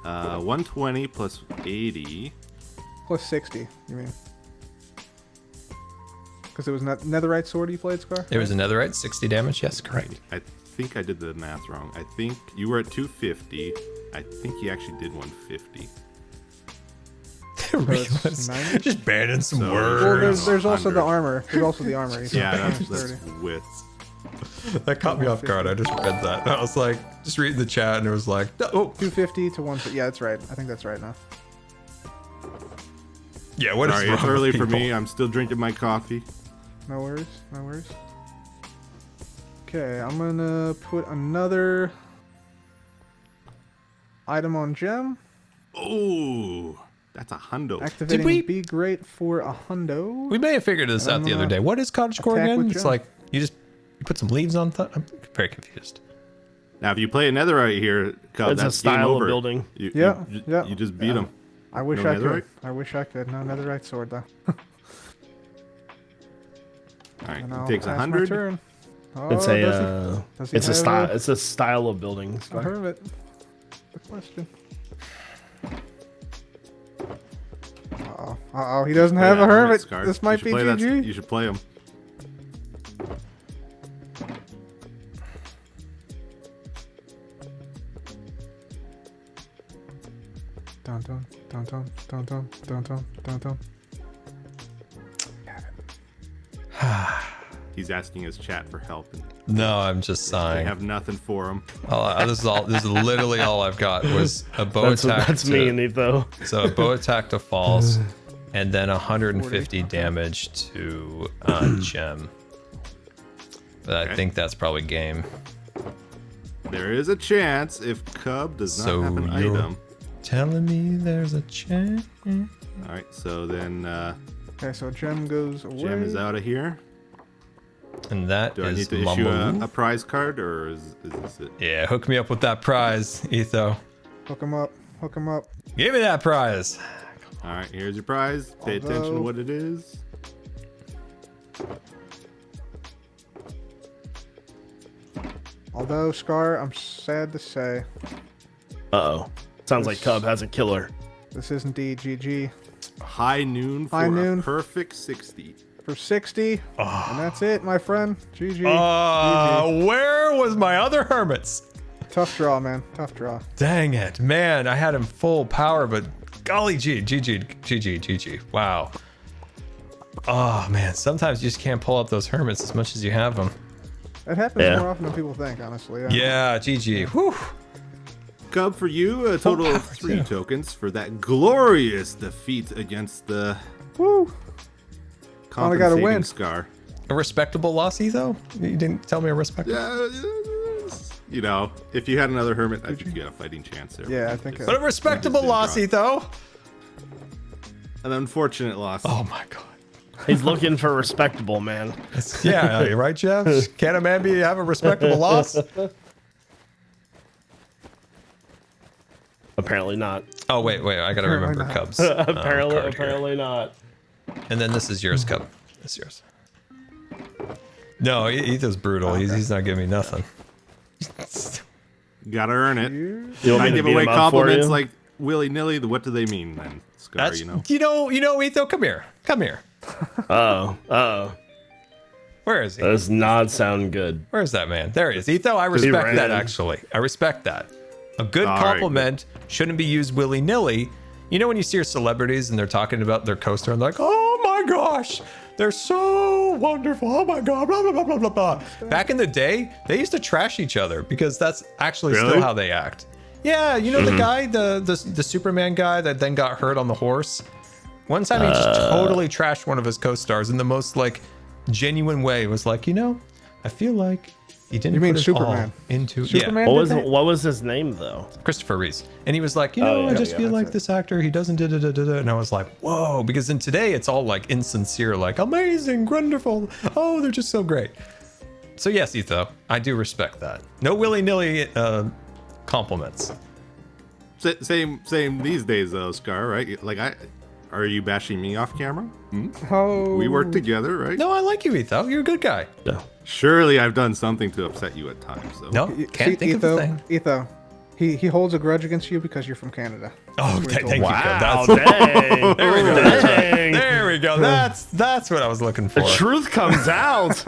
120 plus 80. Plus 60, you mean? Because it was netherite sword you played, Scar? It was a netherite, 60 damage. Yes, correct. I think I did the math wrong. I think you were at 250. I think he actually did 150. That's 90? Just banning some So- words. Well, there's also 100. the armor. There's also the armor. Yeah, It's that's 30. with. That caught me off guard. I just read that. I was like, just reading the chat, and it was like, oh, 250 to 150. Yeah, that's right. I think that's right now. yeah. What is Sorry, wrong it's with early for people? me. I'm still drinking my coffee. No worries. No worries. Okay, I'm gonna put another item on gem. Ooh, that's a hundo. Activating we- be great for a hundo. We may have figured this And out I'm the other gonna day. What is cottagecore attack again? with It's gems. like you put some leaves on top. I'm very confused. Now, if you play a netherite here, Cub, It's a that's game style of over. building. Yeah, yeah. You just beat him. I wish No I could. netherite? I wish I could. No netherite sword though. All right, And it I'll takes pass my 100. turn. Oh, It's does he- a does he it's a have style. It's a style of building. A Scar. hermit. Good question. Uh-oh, he doesn't Play have that a hermit. Scar. This You might should be play that- GG. You should play him. Dun dun dun dun dun dun dun dun dun dun. He's asking his chat for help. And No, I'm just they sighing. have nothing for him. This is literally all I've got was a bow That's attack. that's me and Etho. So a bow attack to false, and then 150 damage to gem. But I Okay. think that's probably game. There is a chance if Cub does not So have an you're- item. Telling me there's a chance. All right, so then Okay, so gem goes away. Gem is out of here. And that Do I need is to issue Mamamoo. a prize card, or is this it? Yeah, hook me up with that prize, Etho. Hook him up. Hook him up. Give me that prize. All right, here's your prize. Pay attention to Although- what it is. Although Scar, I'm sad to say, Uh oh. Sounds like Cub has a killer. this is indeed GG High noon for High a noon. perfect 60. for 60, and that's it, my friend. GG. Where was my other hermits? Tough draw, man. Tough draw. Dang it, man! I had him full power, but golly gee, GG. Wow. Oh man, sometimes you just can't pull up those hermits as much as you have them. It happens Yeah. more often than people think, honestly. Yeah, GG. Whew. Cub, for you, a total of 3 yeah. tokens for that glorious defeat against the Woo! Finally got a compensating win. Scar. A respectable loss, Etho? You didn't tell me a respectable. Yeah, you know, if you had another hermit, I think you got a fighting chance there. Yeah, I think Just- But a respectable just loss, didn't draw. Etho. An unfortunate loss. Oh my god. He's looking for respectable, man. Yeah, you're right, Jeff. Can a man have a respectable loss? Apparently not. Oh wait, I gotta Apparently remember not. Cubs. apparently, card here. apparently not. And then this is yours, Cub. This is yours. No, Etho's brutal. He's not giving me nothing. You gotta earn it. You want I me to give beat away him up for compliments you? like willy nilly. What do they mean then, Scar? That's, You know. you know, Etho, come here. Uh-oh. Where is he? That does not sound good. Where's that man? There he is. Etho, I respect ran. that, actually. I respect that. A good All right, compliment shouldn't be used willy-nilly. You know when you see your celebrities and they're talking about their coaster and they're like, oh my my gosh, they're so wonderful. Oh my god, blah blah blah blah blah blah. Back in the day, they used to trash each other because that's actually Really? still how they act. Yeah, you know the guy, the Superman guy that then got hurt on the horse. One time he just totally trashed one of his co-stars in the most like genuine way. It was like, you know, I feel like he didn't. You mean put his Superman? all into Superman? yeah, What was his name though? Christopher Reeves, and he was like, you know, yeah, I just feel like that's it. this actor, he doesn't da da da da da, and I was like, whoa, because in today it's all like insincere, like amazing, wonderful, oh, they're just so great. So yes, Etho, I do respect that. No willy-nilly compliments. Same these days though, Scar. Right? Like are you bashing me off camera? Oh, We work together, right? No, I like you, Etho. You're a good guy. No. Surely I've done something to upset you at times. So. No, can't think of a thing. Etho, he holds a grudge against you because you're from Canada. Oh, That's what he told thank me. you. Wow, That's, dang. there we go. Dang. There we go. That's what I was looking for. The truth comes out.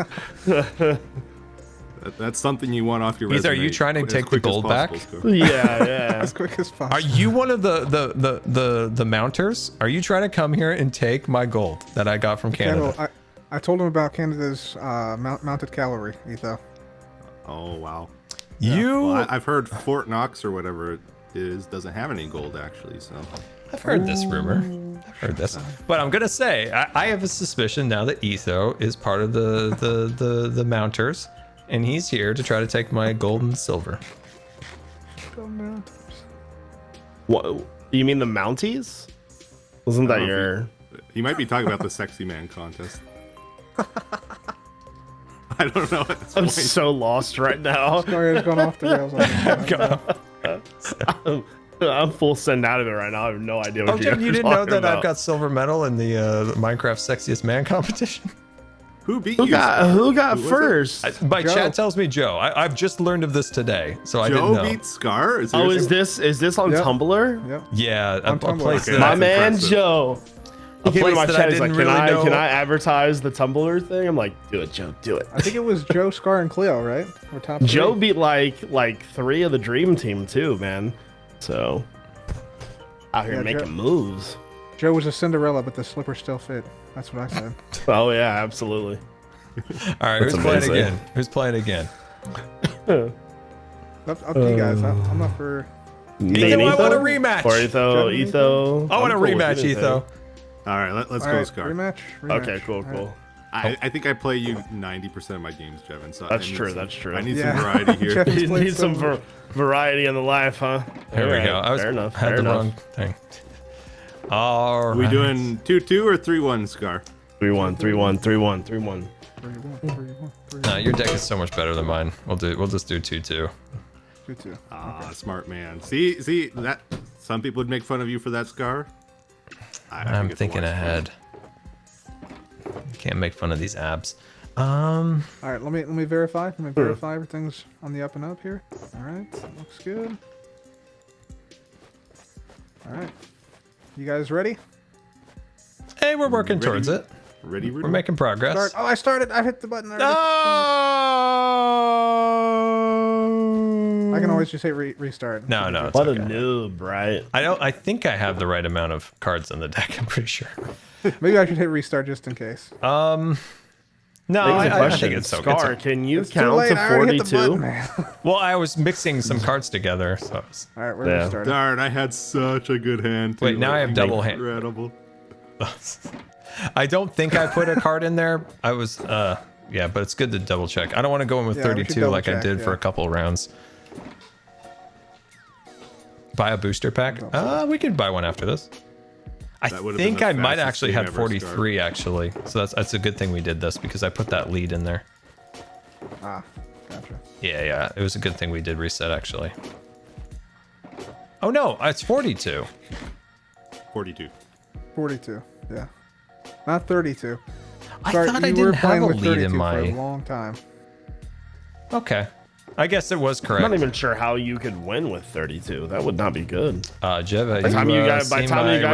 That's something you want off your Etho, resume. are you trying to as take the quick as gold back? possible, Scar. Yeah. As quick as possible. Are you one of the mounters? Are you trying to come here and take my gold that I got from Canada? Kendall, I told him about Canada's mounted cavalry, Etho. Oh wow. You, Well, I've heard Fort Knox or whatever it is doesn't have any gold actually. So I've heard this rumor. I've heard this, but I'm gonna say I have a suspicion now that Etho is part of the mounters, and he's here to try to take my gold and silver. What? You mean the Mounties? Wasn't that your? you might be talking about the sexy man contest. I don't know. At this I'm point. so lost right now. Sorry, it's gone off the rails. I'm full send out of it right now. I have no idea what Oh, Jim, you guys are didn't know talking that about. I've got silver medal in the Minecraft Sexiest Man competition? Who beat Who you? got Who was it? first? My Joe. chat tells me Joe. I've just learned of this today, so I didn't Joe know. beat Scar? Oh, is this on Yep. Tumblr? Yep. Yeah, a On Tumblr. place Okay. that My That's man impressive. Joe. He A came into place my that I chat. He's like, didn't "Can really I know." can I advertise the Tumblr thing?" I'm like, "Do it, Joe. Do it." I think it was Joe, Scar, and Cleo, right? We're top three. Joe beat like 3 of the Dream Team too, man. So out here Yeah, making Joe- moves. Joe was a Cinderella, but the slipper still fit. That's what I said. Oh yeah, absolutely. All right, That's who's playing amazing. again? Who's playing again? Up to you guys. I'm up for. Ethan, I want a rematch. Or Etho. I want a rematch, Etho. All right, let's All go, right, Scar. rematch. Okay, cool, All right. cool. I think I play you 90% of my games, Jevin. So That's I need true, some- that's true. I need Yeah. some variety here. Jeff- You played need some some- variety in the life, huh? There we Alright, go. I was fair enough. had fair the enough. wrong thing. All right. we doing 2-2 or 3-1, Scar? 3-1, 3-1, 3-1, 3-1. 3-1. Your deck is so much better than mine. We'll just do 2-2. 2-2. Ah, smart man. See that some people would make fun of you for that, Scar. I I'm think it's thinking wise. ahead. Can't make fun of these abs. All right, let me verify. Let me verify everything's on the up and up here. All right, looks good. All right, you guys ready? Hey, we're working Ready? towards it. Ready? We're making progress. Start. Oh, I started. I hit the button already. Oh! I can always just hit restart. No, it's What okay. a noob, right? I think I have the right amount of cards in the deck. I'm pretty sure. Maybe I should hit restart just in case. No, Here's a I question. think it's okay. Scar, can you It's too count late. to I already hit the 42? button, man. Well, I was mixing some cards together, so. All right, we're Yeah. restarting. Darn, I had such a good hand. Too. Wait, now I have double hand. Incredible. I don't think I put a card in there. I was, yeah, but it's good to double check. I don't want to go in with Yeah, we should 32 like I double check, did for yeah. a couple rounds. Buy a booster pack? We could buy one after this. I That would've been think the I might fastest actually game had ever, 43 actually. So that's a good thing we did this because I put that lead in there. Ah, gotcha. Yeah, it was a good thing we did reset actually. Oh no, it's 42. 42. 42. Yeah, not 32. I Sorry, thought I you were didn't have playing a with lead 32 in for my. a long time. Okay, I guess it was I'm correct. not even sure how you could win with 32. That would not be good. Jeff, By the time you got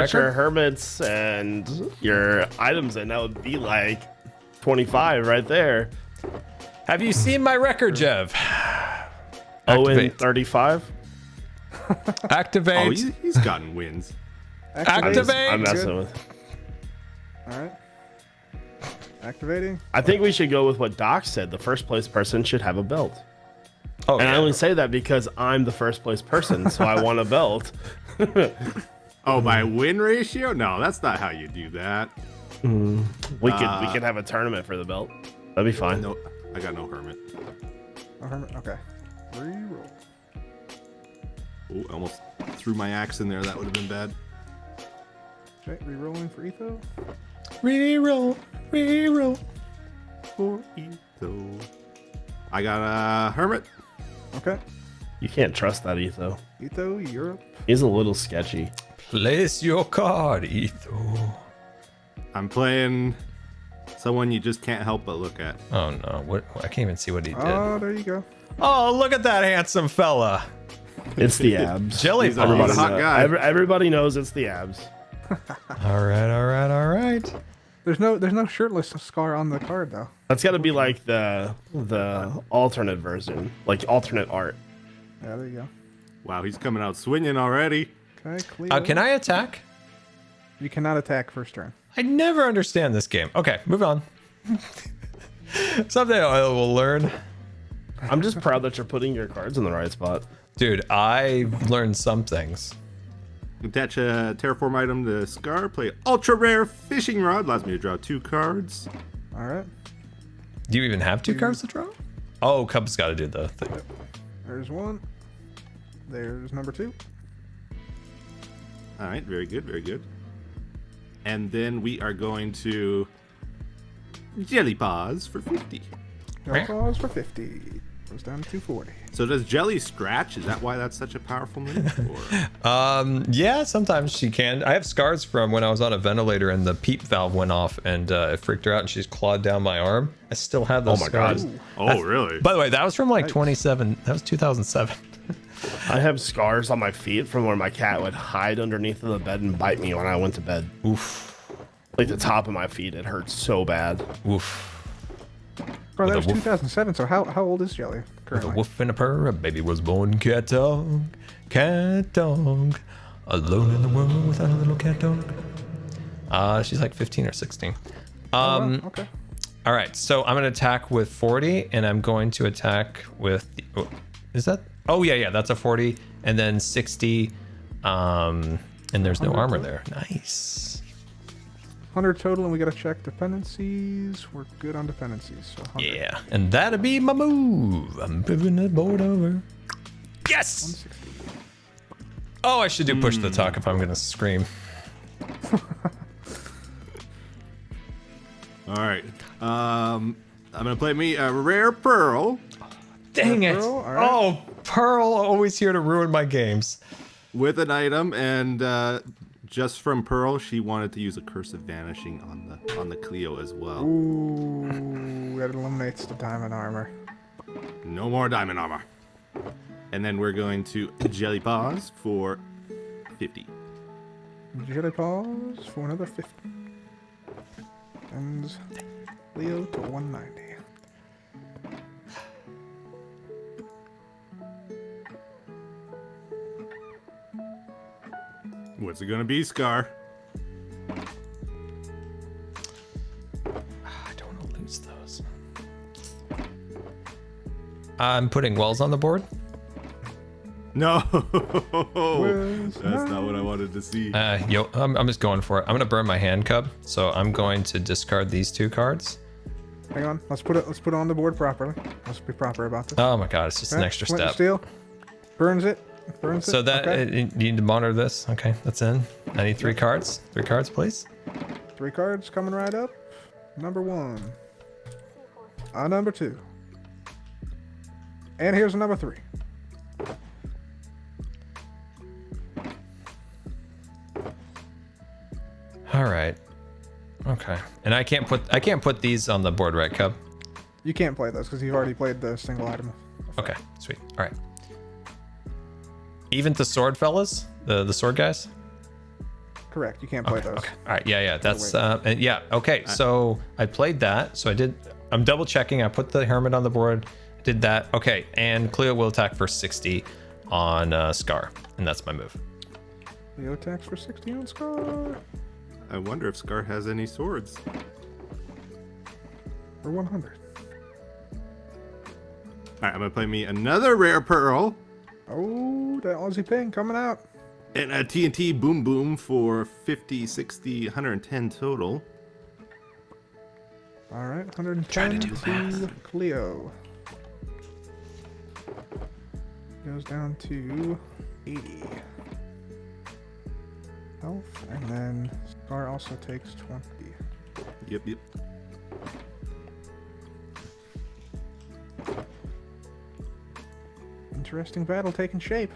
record? your hermits and your items in, that would be like 25 right there. Have you seen my record, Jev? Oh, and Activate. 35. Activate. Oh, he's gotten wins. Activate. I'm Good. messing with. All right. Activating. I think we should go with what Doc said. The first place person should have a belt. Oh, And yeah. I only say that because I'm the first place person, so I want a belt. Oh, by win ratio? No, that's not how you do that. We could have a tournament for the belt. That'd be fine. No, I got no hermit. Oh, Hermit. Okay. Reroll. Oh, almost threw my axe in there. That would have been bad. Okay, rerolling for Etho. Reroll. For Etho. I got a hermit. Okay. You can't trust that Etho. Etho, you're up. He's a little sketchy. Place your card, Etho. I'm playing someone you just can't help but look at. Oh no! What? I can't even see what he did. Oh, there you go. Oh, look at that handsome fella. It's the abs. Jelly He's a balls. hot guy. Everybody knows it's the abs. All right. There's no shirtless Scar on the card though. That's got to be like the alternate version, like alternate art. Yeah, there you go. Wow, he's coming out swinging already. Okay, Cleo. Can I attack? You cannot attack first turn. I never understand this game. Okay, move on. Someday I will learn. I'm just proud that you're putting your cards in the right spot. Dude, I learned some things. Attach a terraform item to Scar. Play ultra rare fishing rod. Allows me to draw 2 cards. All right. Do you even have 2 cards to draw? Oh, Cub's got to do the thing. There's one. There's number 2. All right, very good, very good. And then we are going to Jelly Paws for 50. No claws for 50. Goes down to 240. So does Jelly scratch? Is that why that's such a powerful move? Or? Yeah, sometimes she can. I have scars from when I was on a ventilator and the PEEP valve went off and it freaked her out and she's clawed down my arm. I still have those scars. God. Oh, really? By the way, that was from like 2007. I have scars on my feet from where my cat would hide underneath of the bed and bite me when I went to bed. Oof. Like the top of my feet, it hurts so bad. Oof. Bro, that With was a woof. 2007. So how old is Jelly With a currently? woof and a purr, a baby was born cat dog. Alone in the world without a little cat dog. She's like 15 or 16. Oh, wow, okay. All right, so I'm gonna attack with 40, and I'm going to attack with. Is that? Oh yeah, that's a 40, and then 60. And there's no armor there. Nice. 100 total, and we gotta check dependencies. We're good on dependencies. So 100. Yeah, and that'll be my move. I'm moving the board over. Yes. 160. Oh, I should do push the talk if I'm gonna scream. All right. I'm gonna play me a rare pearl Dang it! Pearl? All right. Oh, Pearl, always here to ruin my games. with an item, and just from Pearl, she wanted to use a Curse of Vanishing on the Cleo as well. Ooh, that eliminates the diamond armor. No more diamond armor. And then we're going to Jelly Paws for 50. Jelly Paws for another 50. And Leo to 190. What's it gonna be, Scar? I don't want to lose those. I'm putting wells on the board. No, Where's that's not what I wanted to see. I'm just going for it. I'm gonna burn my hand, Cub. So I'm going to discard these 2 cards. Hang on, let's put it on the board properly. Let's be proper about this. Oh my god, it's just an Okay, extra flint and step. Steel. Burns it. So that okay. you need to monitor this. Okay, that's in. I need 3 cards. 3 cards, please. 3 cards coming right up. Number 1. Number 2. And here's number 3. All right. Okay. And I can't put these on the board, right, Cub? You can't play those because you've already played the single item. Okay, sweet. All right. Even the sword fellas, the sword guys. Correct. You can't play those. Okay. All right. Yeah. That's and yeah. Okay. So I played that. So I did. I'm double checking. I put the hermit on the board. Did that. Okay. And Cleo will attack for 60 on Scar, and that's my move. Leo attacks for 60 on Scar. I wonder if Scar has any swords. for 100. All right, I'm gonna play me another rare pearl Oh, that Aussie ping coming out. and a TNT boom boom for 50, 60, 110 total. All right, 110 Trying to do to Cleo. Goes down to 80 health, and then Scar also takes 20. Yep. Interesting battle taking shape.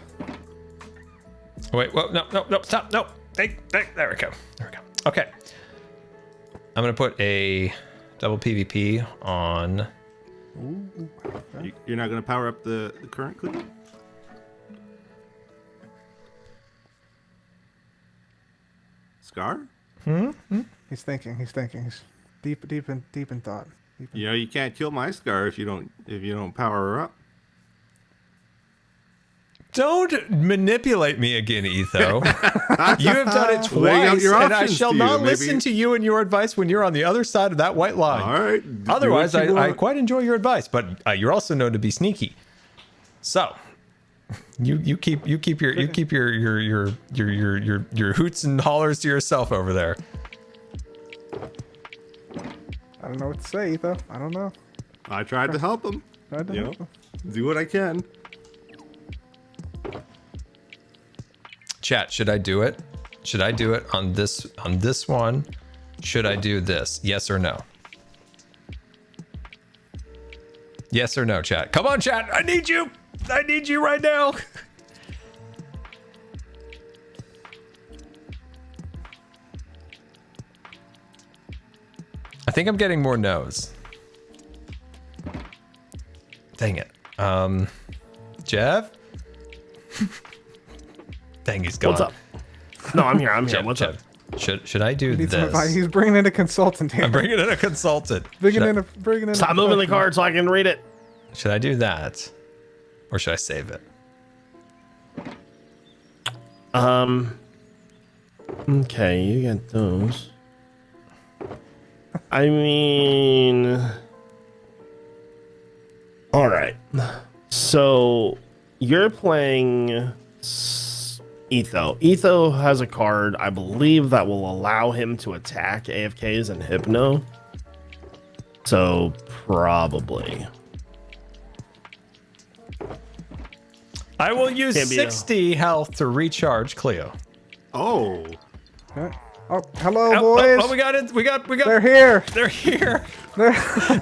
Wait, whoa, no, stop, no. Hey, there we go. Okay. I'm gonna put a double PvP on. Ooh, okay. You're not gonna power up the current Cleo? Scar? He's thinking. He's deep in thought. You know you can't kill my Scar if you don't power her up. Don't manipulate me again, Etho. You have done it Laying out twice, your and I options shall to you, not maybe. listen to you and your advice when you're on the other side of that white line. All right. Otherwise, do what you I want. quite enjoy your advice, but you're also known to be sneaky. So, you keep your hoots and hollers to yourself over there. I don't know what to say, Etho. I don't know. I tried to help him. Tried to You help know, him. do what I can. Chat, should I do it? Should I do it on this one? Should I do this? Yes or no? Yes or no, chat? Come on, chat. I need you. I need you right now. I think I'm getting more no's. Dang it. Jeff? Dang, he's gone. What's up? No, I'm here. Jeff, What's up? Should I do Need some advice. this? He's bringing in a consultant here. I'm bringing in a consultant. bringing Should in a Stop moving the professional. card so I can read it. Should I do that? Or should I save it? Okay, you get those. I mean, all right. So you're playing Etho. Etho has a card, I believe, that will allow him to attack AFKs and Hypno. So probably. I will use Can't be 60 health to recharge Cleo. Oh. Okay. Oh, hello, boys. Oh, we got it. We got. They're here. They're here. They're...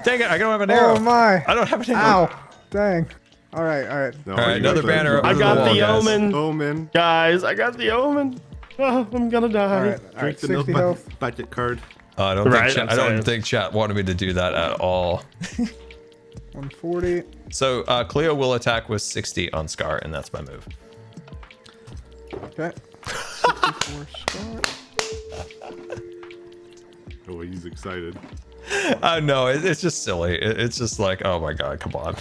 Dang it! I don't have an arrow. Oh my! I don't have an arrow. Ow! Dang. All right. No, All right, you another got banner up I on got wall, the guys. omen. Omen. Guys, I got the omen. Oh, I'm gonna die. All right. All right. Drink the no 60 health. budget card. I don't Right, think. I'm I don't saying. think chat wanted me to do that at all. 140. So Cleo will attack with 60 on Scar, and that's my move. Okay. 64 Scar. Oh, he's excited. No, it's just silly. It's just like, oh my god, come on.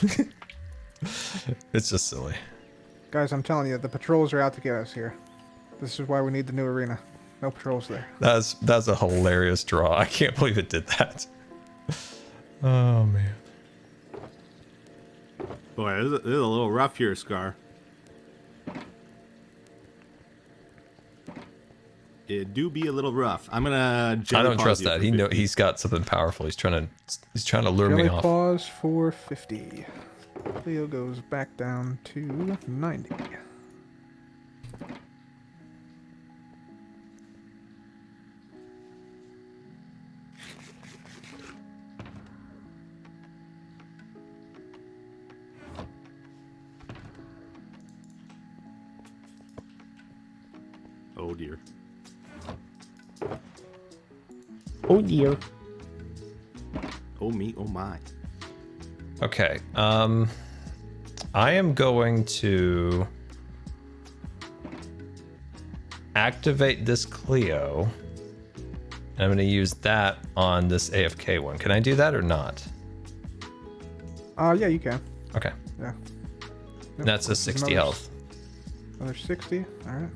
It's just silly. Guys, I'm telling you, the patrols are out to get us here. This is why we need the new arena. No patrols there. That's a hilarious draw. I can't believe it did that. Oh man. Boy, this is a little rough here, Scar. It do be a little rough. I'm gonna. I jelly don't pause trust you that. for He 50. he's got something powerful. He's trying to lure Jelly me off. pause for 50. Leo goes back down to 90. Oh dear. Oh dear. Oh me. Oh my. Okay. I am going to activate this Cleo. I'm going to use that on this AFK one. Can I do that or not? Yeah, you can. Okay. Yeah. Yep. That's a 60 health. Another 60. All right.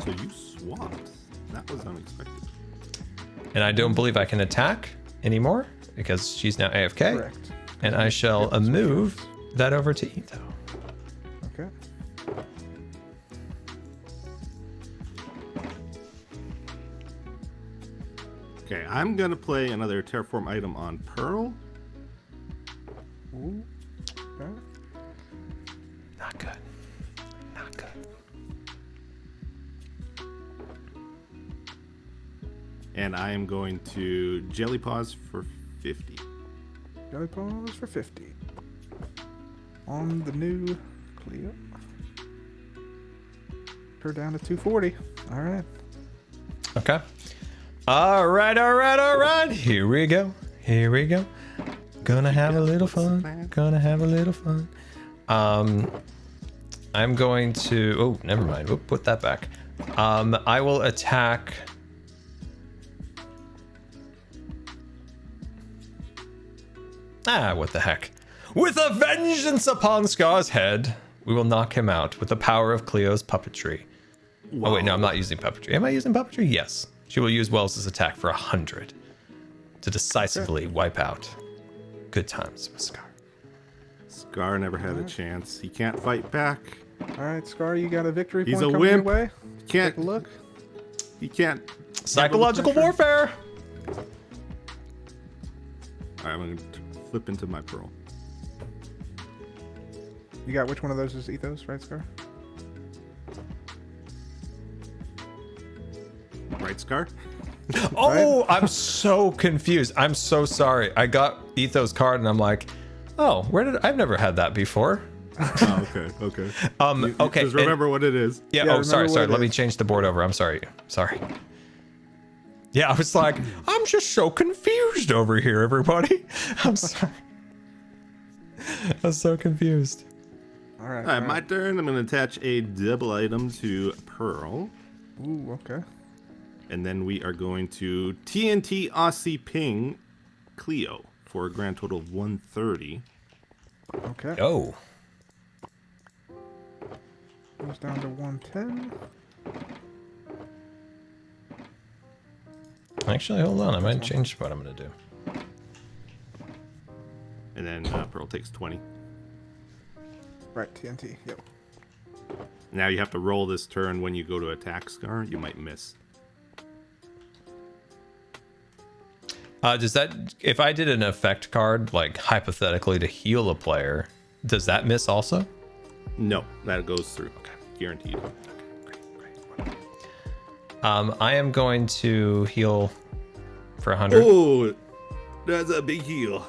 So you swapped. That was unexpected. And I don't believe I can attack. anymore because she's now AFK. Correct. And I shall move that over to Etho. Okay. Okay, I'm gonna play another terraform item on Pearl. Ooh. Okay. Not good. Not good. And I am going to Jelly Paws for 50. Jelly Paws for 50. On the new Cleo. Her down to 240. All right. Okay. All right. Here we go. Gonna have a little fun. I'm going to... Oh, never mind. We'll put that back. I will attack... what the heck. With a vengeance upon Scar's head, we will knock him out with the power of Cleo's puppetry. Whoa. Oh, wait, no, I'm not using puppetry. Am I using puppetry? Yes. She will use Wells' attack for 100 to decisively wipe out Good Times with Scar. Scar never had a chance. He can't fight back. All right, Scar, you got a victory He's point a coming wimp. your way. Can't Take a look. He can't. Psychological warfare! Alright, I'm gonna flip into my Pearl. You got which one of those is Ethos, right, Scar? Right, Scar? Oh, I'm so confused. I'm so sorry. I got Ethos card and I'm like, oh, I've never had that before. Oh, okay. Okay. Just remember what it is. Yeah. Yeah, Oh, sorry. remember what it Let me is. change the board over. I'm sorry. Yeah, I was like, I'm just so confused over here, everybody. I'm sorry. I'm so confused. All right. Alright, my turn. I'm gonna attach a double item to Pearl. Ooh, okay. And then we are going to TNT Aussie Ping Cleo for a grand total of 130. Okay. Oh. Goes down to 110. Actually, hold on. I might change what I'm going to do. And then Pearl takes 20. Right, TNT. Yep. Now you have to roll this turn when you go to attack, Scar. You might miss. Does that, if I did an effect card, like hypothetically to heal a player, does that miss also? No, that goes through. Okay. Guaranteed. Great. I am going to heal for 100. Oh, that's a big heal.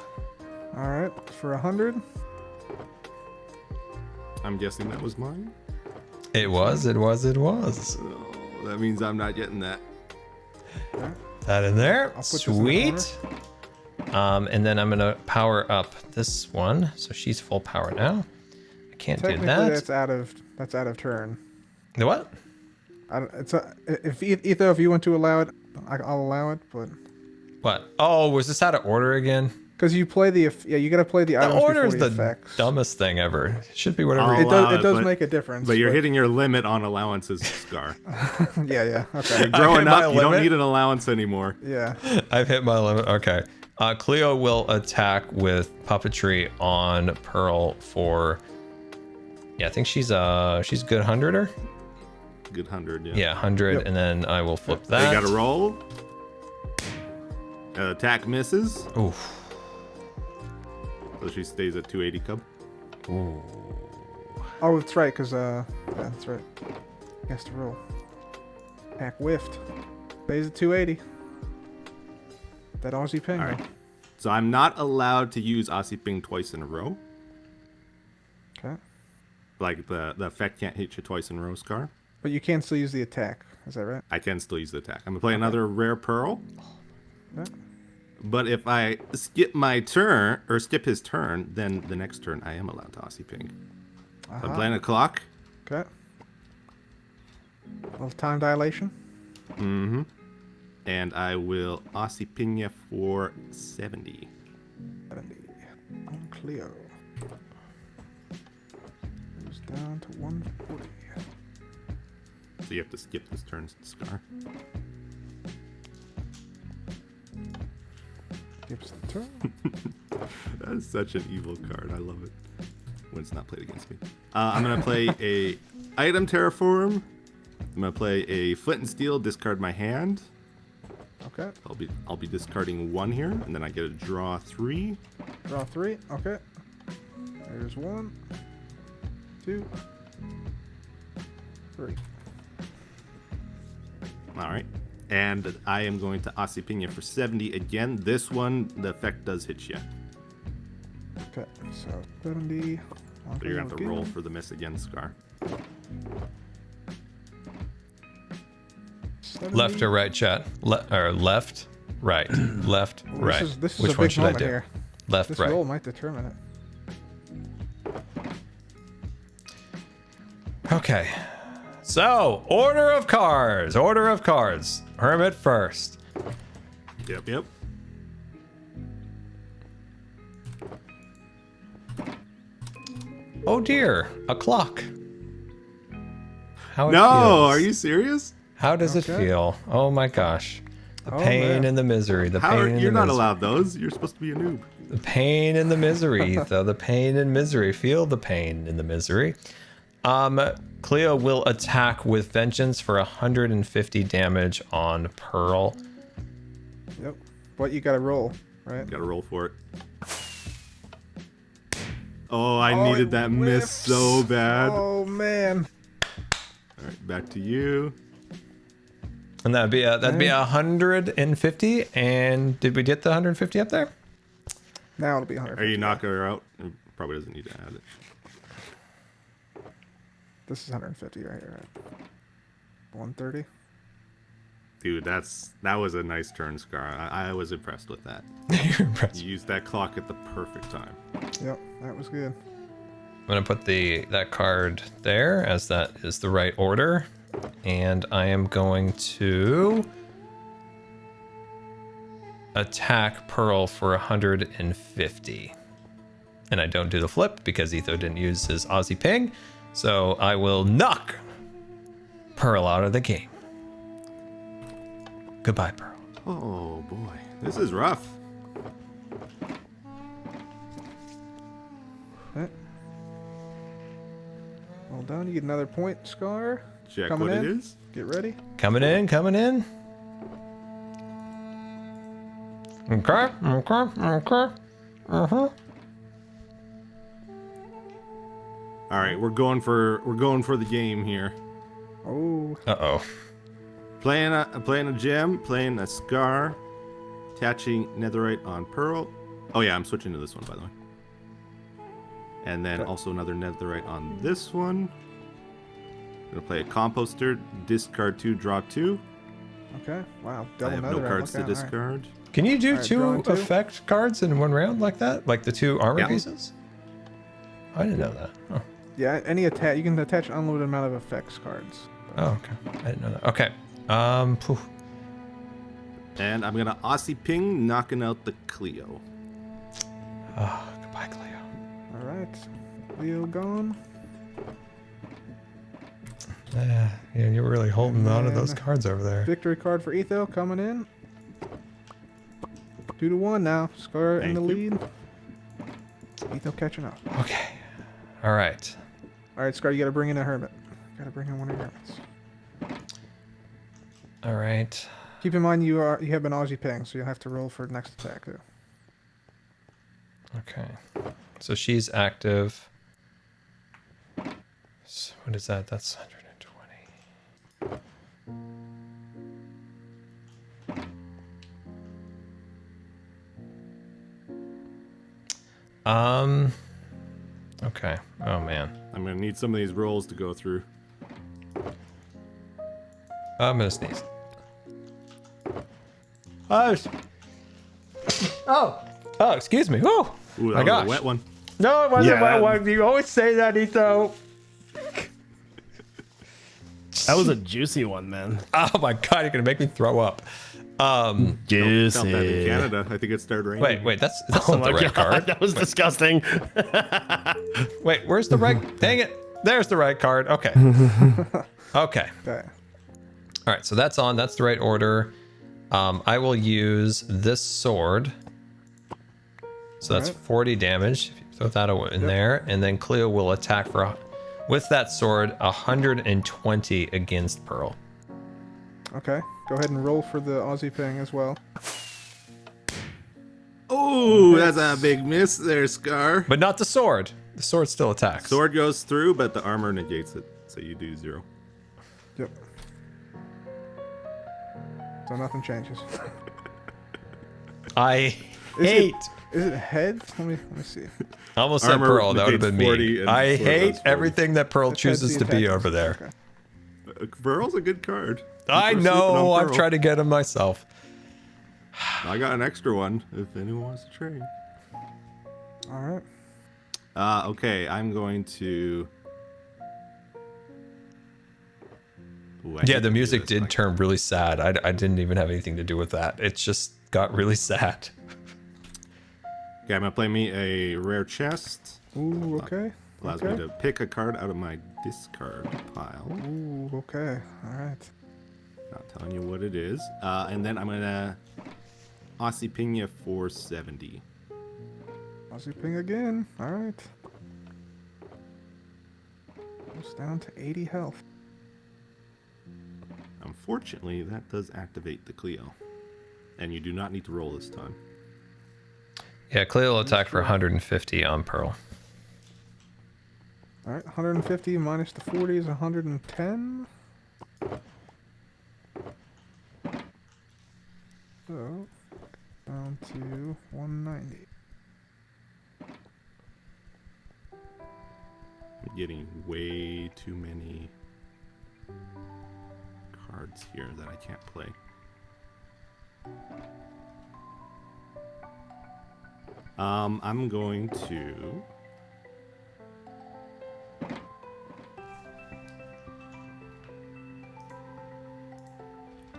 All right, for 100. I'm guessing that was mine. It was. Oh, that means I'm not getting that. That in there. I'll put this in the Sweet. And then I'm gonna power up this one, so she's full power now. I can't do Technically, that. that's out of turn. The what? If Etho, if you want to allow it, I'll allow it. But What? Oh, was this out of order again? because you play you gotta play the The items order before is the the effects. dumbest thing ever. It should be whatever. I'll you allow It does but- make a difference. But you're hitting your limit on allowances, Scar. Yeah. Okay. Growing my up, you don't limit? need an allowance anymore. Yeah. I've hit my limit. Okay. Cleo will attack with puppetry on Pearl for. Yeah, I think she's good 100er. Good 100, yeah. Yeah, 100, Yep. and then I will flip They that. got to roll. Attack misses, Oof. so she stays at 280 cub. Ooh. Oh, that's right. Because yeah, that's right. He has to roll. Attack whiffed. Stays at 280. That Aussie ping. All right. So I'm not allowed to use Aussie Ping twice in a row. Okay. Like the effect can't hit you twice in a row, Scar. But you can still use the attack. Is that right? I can still use the attack. I'm gonna play another rare pearl. Okay. But if I skip my turn or skip his turn, then the next turn I am allowed to Aussie Ping. I'm playing a clock. Okay. Little time dilation. Mm-hmm. And I will Aussie Ping you for 70. 70. On Cleo. Goes down to 140. So you have to skip this turn, Scar. Keeps the turn. That is such an evil card. I love it when it's not played against me. I'm gonna play a item terraform. I'm gonna play a flint and steel. Discard my hand. Okay. I'll be discarding 1 here, and then I get a draw 3. Draw 3. Okay. There's 1, 2, 3. All right. And I am going to Aussie Pina for 70 again. This one, the effect does hit you. Okay, so 70. So you're going to have to roll for the miss again, Scar. 70. Left or right, chat? Or left, right, left, right. This is Which a one big should I moment do? here. Left, This right. roll might determine it. Okay. So, order of cards. Order of cards. Hermit first. Yep. Oh dear, a clock. How it No, feels. are you serious? How does it Okay. feel? Oh my gosh. The Oh, pain man. and the misery. The How pain are, and you're the not misery. allowed those. You're supposed to be a noob. The pain and the misery, though. The pain and misery. Feel the pain and the misery. Cleo will attack with vengeance for 150 damage on Pearl. Yep. But you gotta roll, right? Got to roll for it. Oh, I needed it that miss whiffs. so bad. Oh man. All right, back to you. And that'd be 150. And did we get the 150 up there? Now it'll be 100. Are you knocking her out? It probably doesn't need to add it. This is 150 right here, right? 130. Dude, that was a nice turn, Scar. I was impressed with that. You're impressed. You used that clock at the perfect time. Yep, that was good. I'm gonna put that card there, as that is the right order, and I am going to attack Pearl for 150. And I don't do the flip because Etho didn't use his Aussie ping, so I will knock Pearl out of the game. Goodbye, Pearl. Oh boy, this is rough. Okay. Well done. You get another point, Scar. Check Coming what in. it is. Get ready. Coming in. Okay. Uh-huh. All right, we're going for the game here. Oh, Uh-oh. Playing a gem, playing a Scar, attaching netherite on Pearl. Oh yeah, I'm switching to this one, by the way. And then also another netherite on this one. I'm gonna play a composter, discard 2, draw 2. okay. Wow. I Double have no netherite. cards to Look out. All right. discard. Can you do Alright, two drawing two. effect cards in one round like that? Like the 2 armor Yeah. pieces? I didn't know that. Oh. Yeah, any attack. You can attach an unlimited amount of effects cards. Oh, okay. I didn't know that. Okay. Poof. And I'm gonna Aussie ping, knocking out the Cleo. Oh, goodbye, Cleo. All right. Leo gone. Yeah, you were really holding on to those Man. cards over there. Victory card for Etho coming in. 2-1 now. Scar in the Thank lead. Etho catching up. Okay. All right. All right, Scar, you got to bring in a hermit. Got to bring in one of your hermits. All right. Keep in mind you have an Aussie ping, so you'll have to roll for the next attack too. Okay. So she's active. So what is that? That's 120. Okay. Oh man. I'm gonna need some of these rolls to go through. I'm gonna sneeze. Oh, excuse me. Oh, Ooh, my that was gosh. a wet one. No, it wasn't Yeah. wet one. You always say that, Etho. That was a juicy one, man. Oh my god, you're gonna make me throw up. Felt that in Juicy. Canada. I think it started raining. Wait, that's Oh not the my right god, card. that was disgusting. Wait, where's the right? Dang it! There's the right card. Okay. Okay. Okay. All right. So that's on. That's the right order. I will use this sword So that's Alright. 40 damage. If you throw that in there, and then Cleo will attack for with that sword 120 against Pearl. Okay. Go ahead and roll for the Aussie ping as well. Oh, that's a big miss there, Scar. But not the sword. The sword still attacks. Sword goes through, but the armor negates it, so you do 0. Yep. So nothing changes. I hate. Is it head? Let me see. I almost said Armor Pearl. That would have negates been 40 me. and I sword hate does 40. everything that Pearl It's head's chooses the to be attack over there. Okay. Pearl's a good card. I People are sleeping know. on I've Pearl. tried to get him myself. I got an extra one if anyone wants to trade. All right. Okay, I'm going to. Ooh, I Yeah, hate the to do music this, did but- turn really sad. I didn't even have anything to do with that. It just got really sad. Okay, I'm gonna play me a rare chest. Ooh, okay. Allows okay. me to pick a card out of my discard pile. Ooh, okay. All right. Not telling you what it is. And then I'm gonna Aussie ping you for 70. Aussie ping again. All right. Goes down to 80 health. Unfortunately, that does activate the Cleo. And you do not need to roll this time. Yeah, Cleo will attack for 150 on Pearl. All right. 150 minus the 40 is 110. So down to 190. I'm getting way too many cards here that I can't play. I'm going to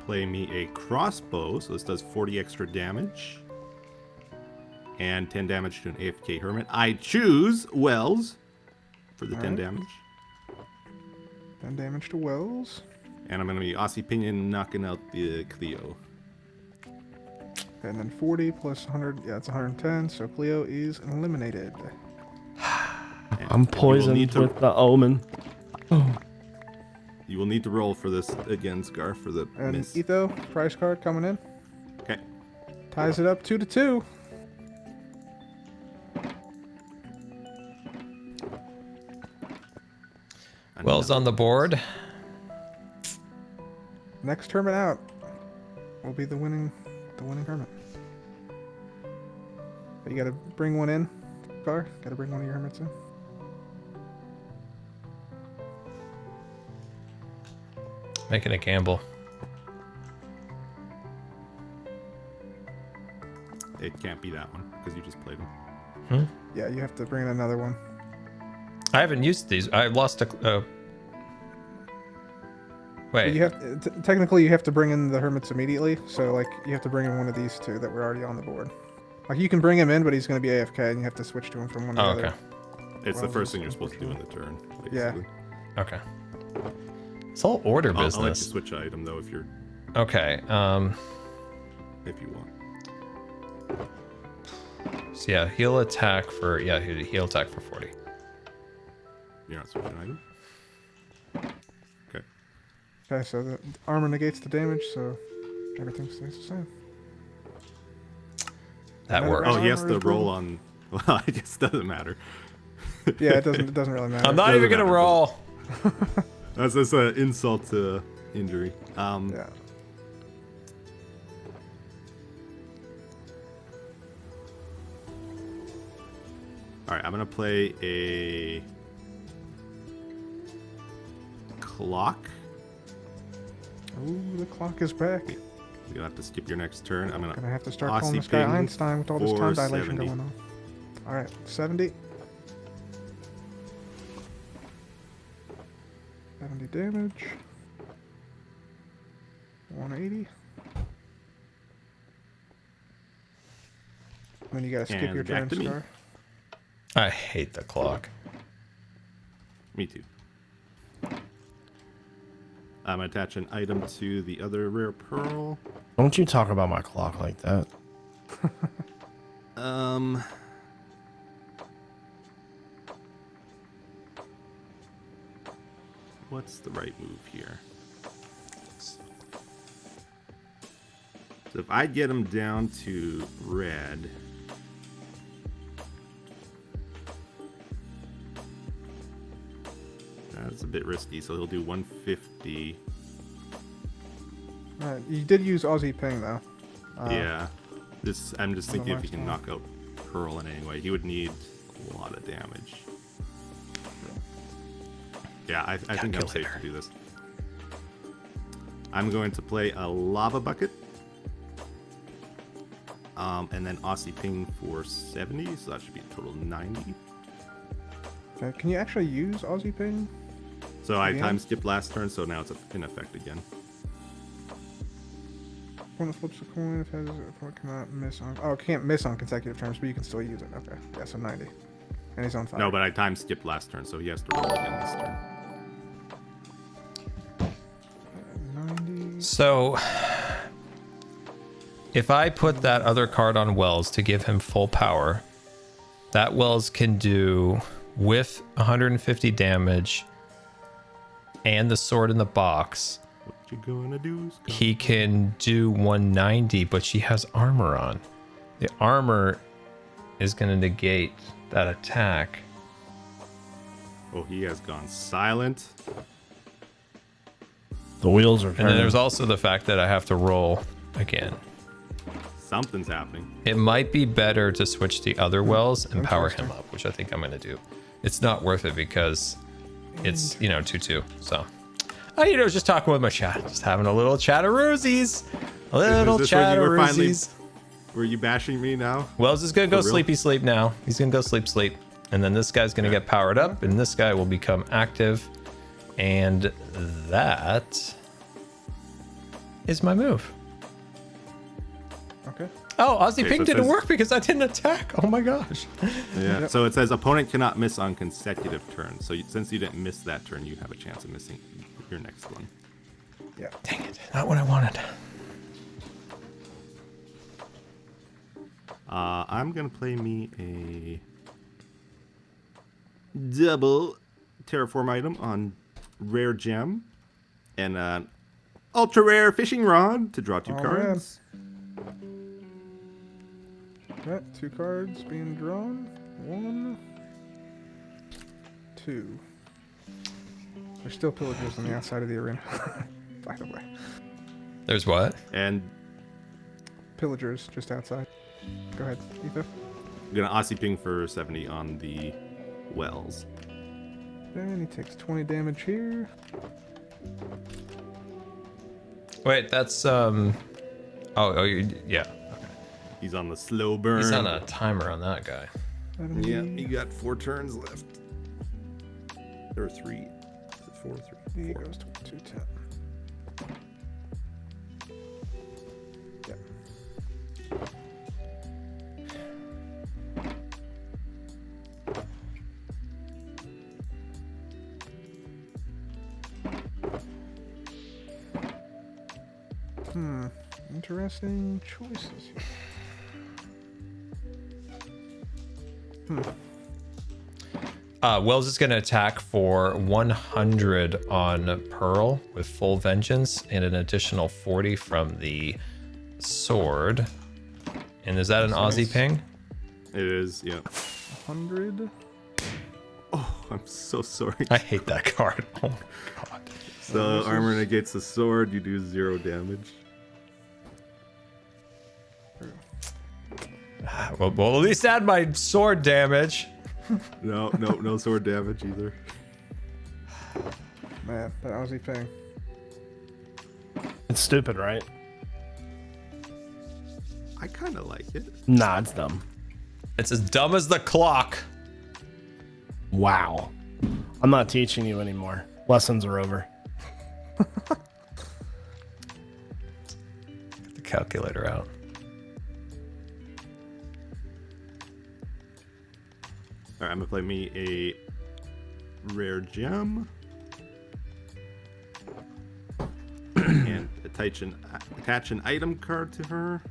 play me a crossbow, so this does 40 extra damage and 10 damage to an AFK hermit. I choose Wells for the 10 Alright. damage. 10 damage to Wells. And I'm going to be Aussie Pinion knocking out the Cleo. And then 40 plus 100. Yeah, it's 110. So Cleo is eliminated. And I'm you will poisoned need to- with the omen. You will need to roll for this again, Scar, for the And miss. Etho, prize card coming in. Okay. Ties it up 2-2. Wells on the board. Next hermit out will be the winning hermit. But you gotta bring one in, Gar. Gotta bring one of your hermits in. Making a gamble. It can't be that one because you just played him. Yeah, you have to bring in another one. I haven't used these. I lost a. But Wait. you have technically you have to bring in the hermits immediately. So like you have to bring in one of these two that were already on the board. Like you can bring him in, but he's gonna be AFK, and you have to switch to him from one of the Oh, other. okay. It's the Well, first thing you're supposed to do in the turn. Yeah. Basically. Okay. It's all order I'll let you business. switch an item though if you Okay. want. So yeah, he'll attack for he'll attack for 40. You're not switching an item. Okay. Okay, so the armor negates the damage, so everything stays the same. That Another works. Oh, round. he has Armor to is roll broken. on. Well, it just doesn't matter. Yeah, it doesn't really matter. I'm not even gonna matter. roll. That's an insult to injury. Yeah. All right, I'm gonna play a clock. Ooh, the clock is back. You'll have to skip your next turn. I'm Gonna gonna have to start Aussie calling this guy ping Einstein with all this time for dilation 70. going on. All right, 70. 70 damage. 180. Then you gotta skip And your back turn, to me. Scar. I hate the clock. Me too. I'm gonna attach an item to the other rare pearl. Don't you talk about my clock like that. what's the right move here? So if I get him down to red, that's a bit risky. So he'll do 150. You did use Aussie Ping though. Yeah. I'm just thinking if he last can one. knock out Pearl in any way, he would need a lot of damage. Yeah, I think I'm safe to do this. I'm going to play a Lava Bucket. And then Aussie Ping for 70, so that should be a total 90. Okay, can you actually use Aussie Ping? So I Again? time skipped last turn, so now it's in effect again. Opponent flips a coin if opponent cannot miss on. Oh, can't miss on consecutive turns, but you can still use it. Okay, yeah, so 90. And he's on fire. No, but I time skipped last turn, so he has to roll again this turn. 90. So, if I put that other card on Wells to give him full power, that Wells can do with 150 damage and the sword in the box. What you gonna do, Scott? He can do 190, but she has armor on. The armor is going to negate that attack. Oh, he has gone silent. The wheels are And turning. then there's also the fact that I have to roll again. Something's happening. It might be better to switch the other Wells and power him up, which I think I'm going to do. It's not worth it because it's, 2-2. So, just talking with my chat. Just having a little chatteroozies. A little Is this when you were finally- chatteroozies. Were you bashing me now? Wells is going to go For real? sleepy sleep now. He's going to go sleep. And then this guy's going to get powered up, and this guy will become active. And that is my move. Okay. Oh, Aussie Okay, Ping so it didn't says- work because I didn't attack. Oh my gosh. Yeah. Yep. So it says opponent cannot miss on consecutive turns. So since you didn't miss that turn, you have a chance of missing your next one. Yeah. Dang it. Not what I wanted. I'm gonna play me a double terraform item on rare gem and an ultra rare fishing rod to draw two Oh, cards. Yeah, 2 cards being drawn. 1, 2. There's still pillagers on the outside of the arena. By the way. There's what? And Pillagers just outside. Go ahead, Ethan. I'm gonna Aussie Ping for 70 on the wells. And he takes 20 damage here. Wait, that's yeah. He's on the slow burn. He's on a timer on that guy. 70. Yeah, he got 4 turns left. There are 3. Is it 4 or 3? He 4. goes to 210. Yeah. Interesting choices here. Wells is going to attack for 100 on Pearl with full vengeance and an additional 40 from the sword. And is that an Aussie Ping? It is, yeah. 100. Oh, I'm so sorry. I hate that card. Oh my god. So armor negates the sword, you do 0 damage. Well, at least add my sword damage. No sword damage either. Man, that Aussie Ping. It's stupid, right? I kind of like it. Nah, it's dumb. It's as dumb as the clock. Wow. I'm not teaching you anymore. Lessons are over. Get the calculator out. Alright, I'm gonna play me a rare gem. And attach an item card to her.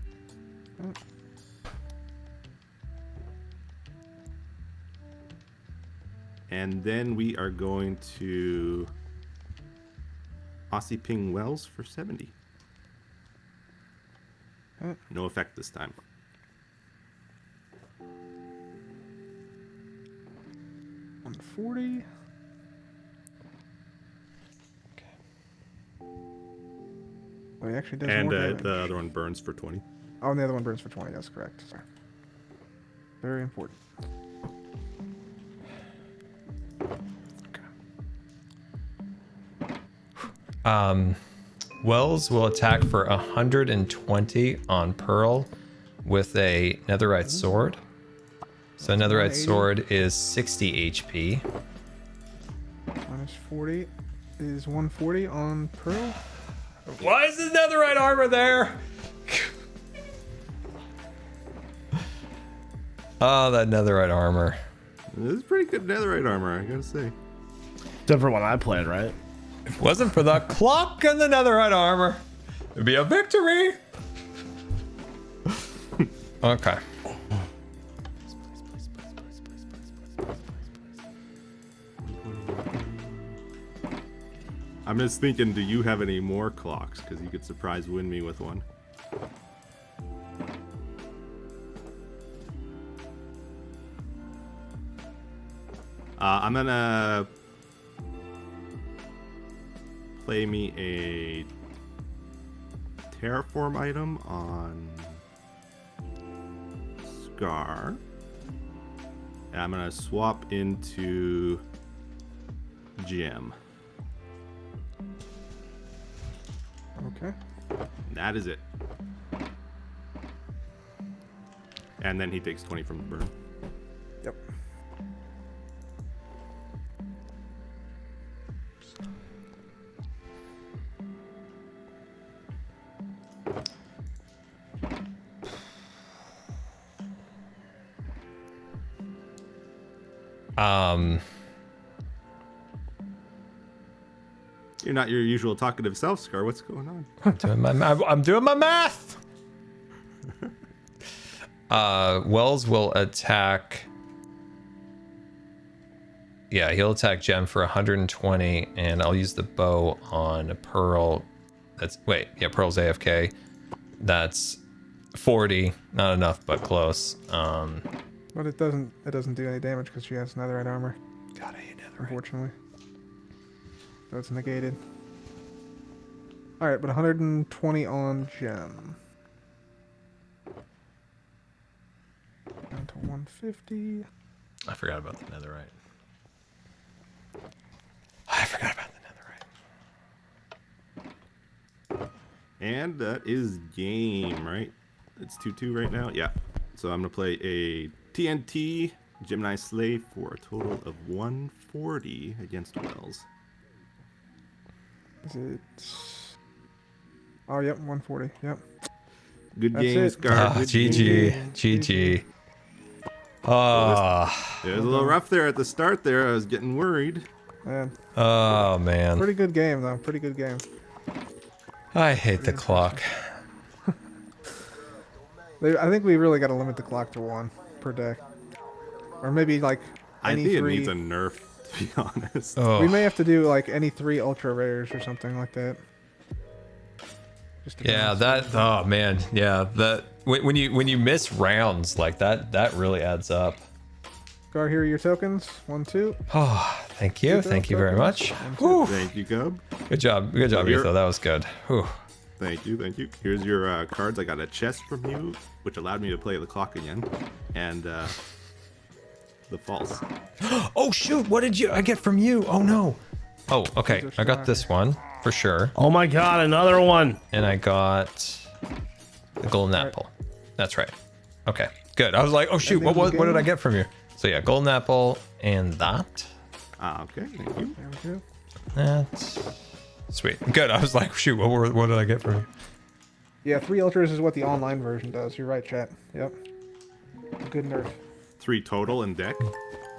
And then we are going to Aussie Ping Wells for 70. No effect this time. $140. Oh, he actually does And more damage. the other one burns for 20. Oh, and the other one burns for 20. That's correct. Sorry. Very important. Wells will attack for 120 on Pearl with a netherite sword. So netherite 180. sword is 60 HP. Minus 40 is 140 on Pearl. Why is the netherite armor there? Oh, that netherite armor. This is pretty good netherite armor, I gotta say. Different one I played, right? If it wasn't for the clock and the netherite armor, it'd be a victory. Okay. I'm just thinking, do you have any more clocks? Because you could surprise win me with one. I'm gonna play me a terraform item on Scar. And I'm gonna swap into Gem. Okay. That is it. And then he takes 20 from the burn. Yep. You're not your usual talkative self, Scar. What's going on? I'm doing my math. Wells will attack. Yeah, he'll attack Gem for 120, and I'll use the bow on Pearl. Pearl's AFK. That's 40. Not enough, but close. But it doesn't do any damage because she has netherite armor, God, I hate netherite. unfortunately. So it's negated. Alright, but 120 on Gem. Down to 150. I forgot about the netherite. I forgot about the netherite. And that is game, right? It's 2-2 right now. Yeah. So I'm gonna play a TNT Gemini Slave for a total of 140 against Wells. Is it... Oh, yep, 140. Yep. Good That's game, it. Scar. Good game. GG. Oh, It was a little rough there at the start there. I was getting worried. Man, oh man. pretty good game, though. Pretty good game. I hate the clock. I think we really got to limit the clock to 1 per deck. Or maybe, like, I any think it 3... needs a nerf, to be honest. Oh. We may have to do, like, any 3 ultra rares or something like that. Just to Yeah, balance that. Oh man, yeah. That when you miss rounds like that, that really adds up. Scar, here are your tokens. 1, 2. Oh, thank you, thank you very much. Whew. Thank you, Cub. Good job, Etho. That was good. Whew. Thank you, thank you. Here's your cards. I got a chest from you, which allowed me to play the clock again, and the false. Oh shoot! What did I get from you? Oh no. Oh, okay. I got this one for sure, Oh my god, another one. and I got the golden apple. That's right. Okay, good. I was like, oh shoot, what did I get from you? So yeah, golden apple and that. Ah, okay, thank you. There we go. That's sweet. Good. I was like, shoot, what did I get from you? Yeah, 3 ultras is what the online version does. You're right, chat. Yep. Good nerf. 3 total in deck.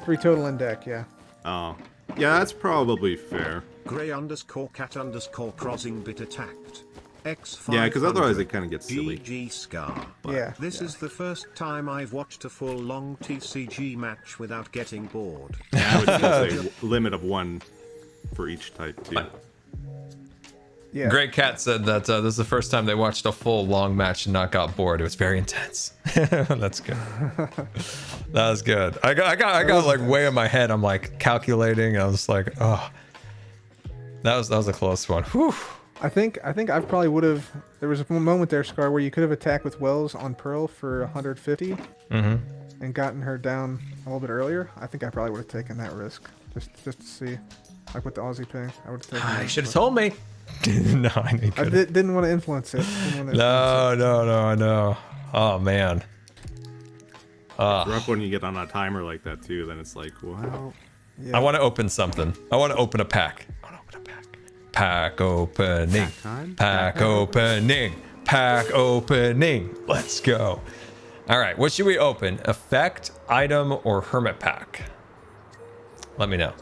3 total in deck, yeah. Oh, yeah, that's probably fair. Grey_cat_crossing bit attacked. X500. Yeah, because otherwise it kind of gets silly. GG Scar. Yeah. This is the first time I've watched a full long TCG match without getting bored. I would still say limit of 1 for each type too. Yeah. Great Cat said that this is the first time they watched a full long match and not got bored. It was very intense. That's good. That was good. I got like way in my head. I'm like calculating. I was like, oh, that was a close one. Whew. I think I probably would have. There was a moment there, Scar, where you could have attacked with Wells on Pearl for 150 and gotten her down a little bit earlier. I think I probably would have taken that risk just to see, like with the Aussie ping. I would have taken. You should have told me. No, I didn't want to influence it. No. Oh man. It's rough when you get on a timer like that too. Then it's like, wow. Yeah. I want to open something. I want to open a pack. Pack opening. Pack opening. Pack opening. Let's go. All right. What should we open? Effect, item, or hermit pack? Let me know.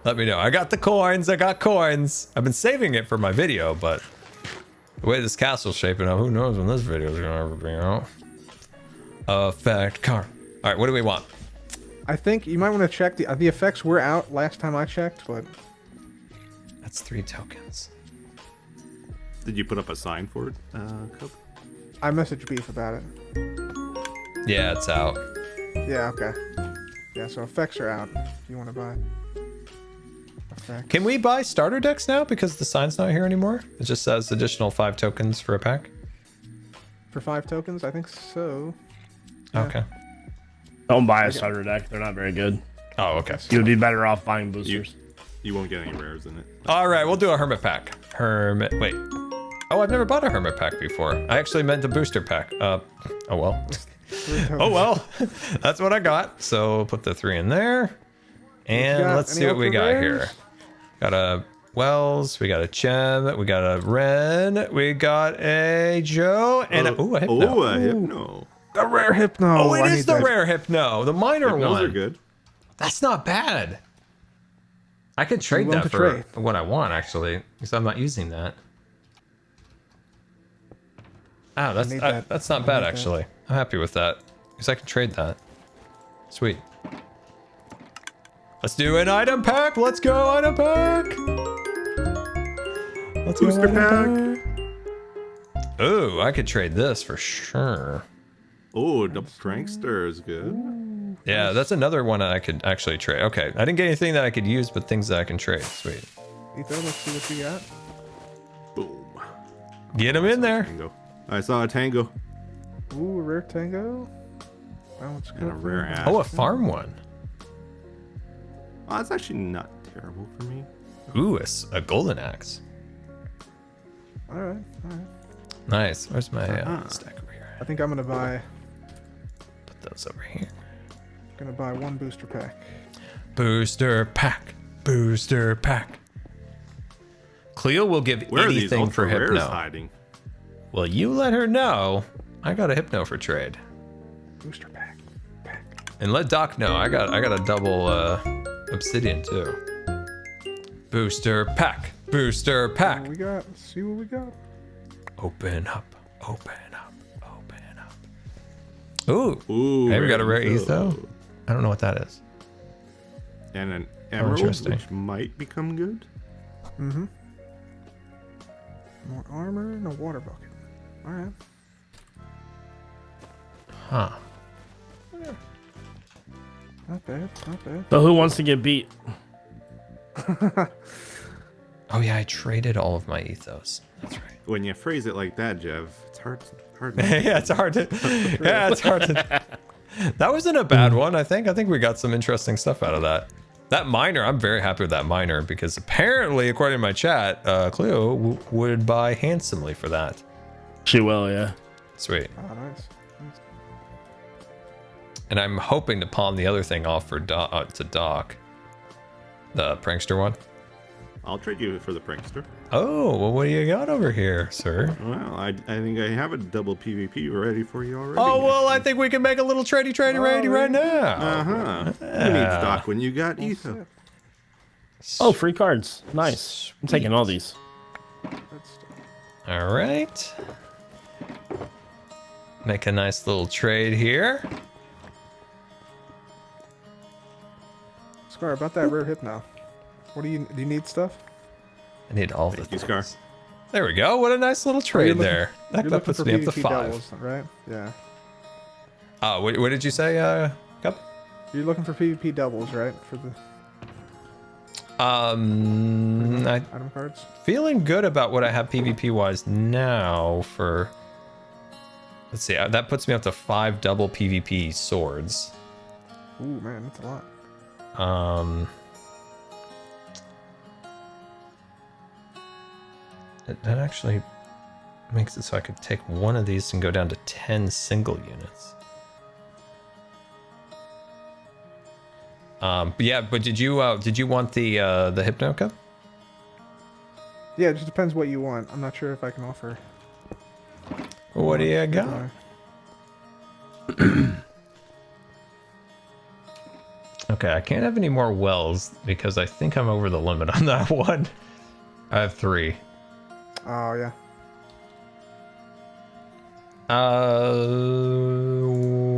I got the coins. I've been saving it for my video, but the way this castle's shaping up, who knows when this video is going to ever be out. Effect card. All right. What do we want? I think you might want to check the effects were out last time I checked, but that's 3 tokens. Did you put up a sign for it, Cook? I messaged Beef about it. Yeah, it's out. Yeah, okay. Yeah, so effects are out if you want to buy. Effects. Can we buy starter decks now because the sign's not here anymore? It just says additional 5 tokens for a pack. For 5 tokens? I think so. Yeah. Okay. Don't buy a starter deck. They're not very good. Oh, okay. You would be better off buying boosters. You won't get any rares in it. All right, we'll do a hermit pack. Wait. Oh, I've never bought a hermit pack before. I actually meant the booster pack. Oh well. Oh well. That's what I got. So we'll put the 3 in there. And let's see what we got here. Got a Wells, we got a Gem, we got a Ren, we got a Joe, and a Hypno. Oh, a Hypno. The rare Hypno. Oh, it is the rare Hypno, the minor Hypnos one. are good. That's not bad. I could trade that for what I want, actually, because I'm not using that. Oh, that's not bad, actually. I'm happy with that, because I can trade that. Sweet. Let's do an item pack. Let's go, item pack. Let's Booster pack. Ooh, I could trade this for sure. Oh, double prankster is good. Yeah, that's another one I could actually trade. Okay, I didn't get anything that I could use, but things that I can trade. Sweet. Ethan, let's see what you got. Boom. Get him in there. Tango. I saw a tango. Ooh, a rare Tango. That one's good. And a rare ash. Oh, a farm one. Oh, that's actually not terrible for me. Ooh, a golden axe. All right. Nice. Where's my stack over here? I think I'm gonna buy. Put those over here. Gonna buy 1 booster pack. Booster pack. Booster pack. Cleo will give Where anything for rares Hypno. hiding? Well, you let her know. I got a Hypno for trade. Booster pack. And let Doc know. I got a double obsidian too. Booster pack. Booster pack. What we got? Let's see what we got. Open up. Open up. Open up. Ooh. Ooh, Hey, we got a rare etho. etho. I don't know what that is. And an emerald, interesting. which might become good. Mm-hmm. More armor and a water bucket. All right. Huh. Not bad. Not bad. So who wants to get beat? Oh yeah, I traded all of my ethos. That's right. When you phrase it like that, Jev, it's hard. Yeah, it's hard to. Yeah, it's hard to. That wasn't a bad one. I think we got some interesting stuff out of that. That miner, I'm very happy with that miner because apparently, according to my chat, Cleo would buy handsomely for that. She will, yeah. Sweet. Oh, nice. And I'm hoping to pawn the other thing off for to Doc. The prankster one. I'll trade you for the prankster. Oh, well, what do you got over here, sir? Well, I think I have a double PvP ready for you already. Oh, well, I think we can make a little tradey right now. Uh-huh. Who needs Doc when you got Etho? Oh, free cards. Nice. I'm taking all these. All right. Make a nice little trade here. Scar, about that rare Hypno. What do you need stuff? I need all the Thank you, things. Scar. There we go. What a nice little trade there. That You're looking puts for me up to PvP 5. doubles, right? Yeah. What did you say, Cup? You're looking for PvP doubles, right? For the item cards. Feeling good about what I have PvP wise now for. Let's see. That puts me up to 5 double PvP swords. Ooh, man, that's a lot. That actually makes it so I could take one of these and go down to 10 single units. But yeah, but did you want the Hypno Cup? Yeah, it just depends what you want. I'm not sure if I can offer. What do you got? Okay, I can't have any more wells because I think I'm over the limit on that one. I have 3. Oh yeah.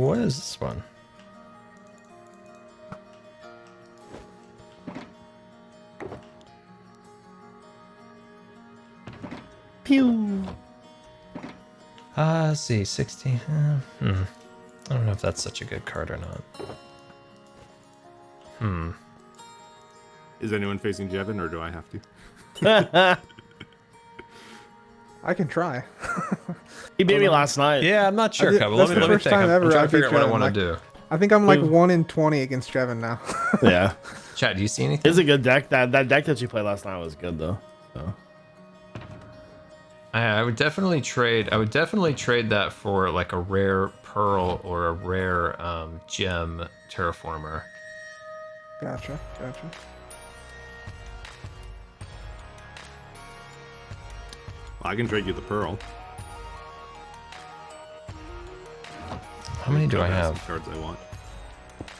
What is this one? Pew. Let's see, 16. I don't know if that's such a good card or not. Is anyone facing Jevin, or do I have to? I can try. He beat me last night. Yeah, I'm not sure, did- Cub. that's Let the me first think. time I'm ever trying I to figure out beat what I Jevin, want to like- do. I think I'm like Ooh. 1 in 20 against Jevin now. Yeah. Chad, do you see anything? It's a good deck. That deck that you played last night was good though. So. I would definitely trade. I would definitely trade that for like a rare pearl or a rare gem terraformer. Gotcha. Well, I can trade you the pearl. How many do I have? Some cards I want.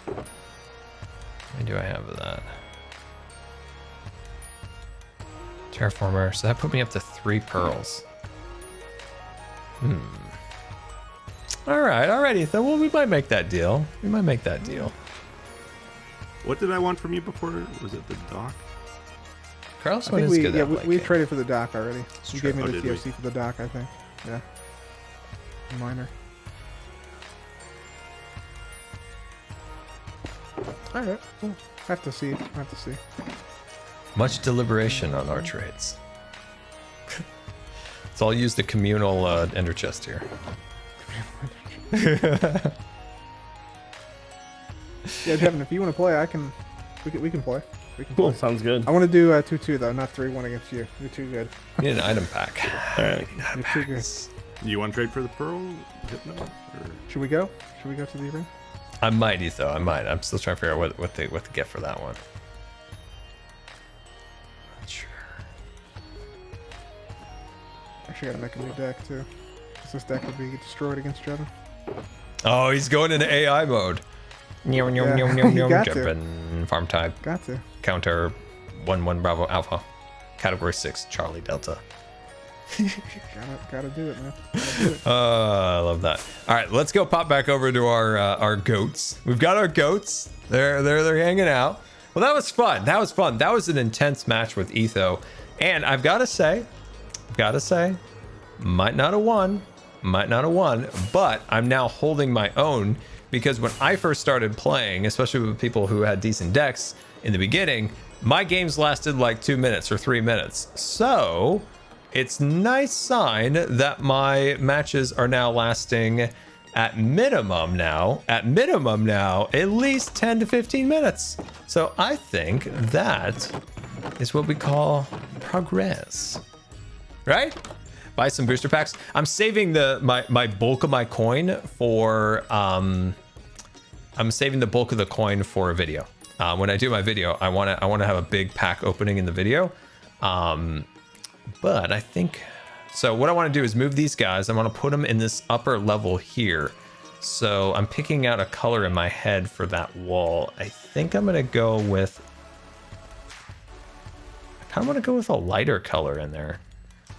How many do I have of that? Terraformer. So that put me up to 3 pearls. All right, alrighty. So well, we might make that deal. What did I want from you before? Was it the dock? Carlos, I what think is we good yeah at we, late we game? traded for the dock already. You true. gave me Oh, the did we? TFC for the dock, I think. Yeah. Minor. All right. Well, have to see. Much deliberation on our trades. So I'll use the communal ender chest here. Yeah, Devin, if you want to play, we can play. Cool. Sounds good. I want to do 2-2 though, not 3-1 against you. You're too good. We need an item pack. All right. You're too good. You want to trade for the pearl? Hypno? Or... Should we go? Should we go to the arena? I might, Etho. I might. I'm still trying to figure out what to get for that one. Not sure. Actually, gotta make a new deck too. 'Cause this deck would be destroyed against Jevin. Oh, he's going into AI mode. You got to. Jumping. Farm type. Got to. Counter 1-1 Bravo Alpha. Category 6 Charlie Delta. Gotta do it, man. Gotta do it. I love that. All right, let's go pop back over to our goats. We've got our goats. They're hanging out. Well, that was fun. That was an intense match with Etho. And I've got to say, might not have won, but I'm now holding my own because when I first started playing, especially with people who had decent decks in the beginning, my games lasted like 2 minutes or 3 minutes. So it's nice sign that my matches are now lasting at minimum now, at least 10 to 15 minutes. So I think that is what we call progress, right? Buy some booster packs. I'm saving my bulk of my coin for I'm saving the bulk of the coin for a video. When I do my video, I want to have a big pack opening in the video. But I think so. What I want to do is move these guys. I want to put them in this upper level here. So I'm picking out a color in my head for that wall. I think I'm gonna go with. I kind of want to go with a lighter color in there.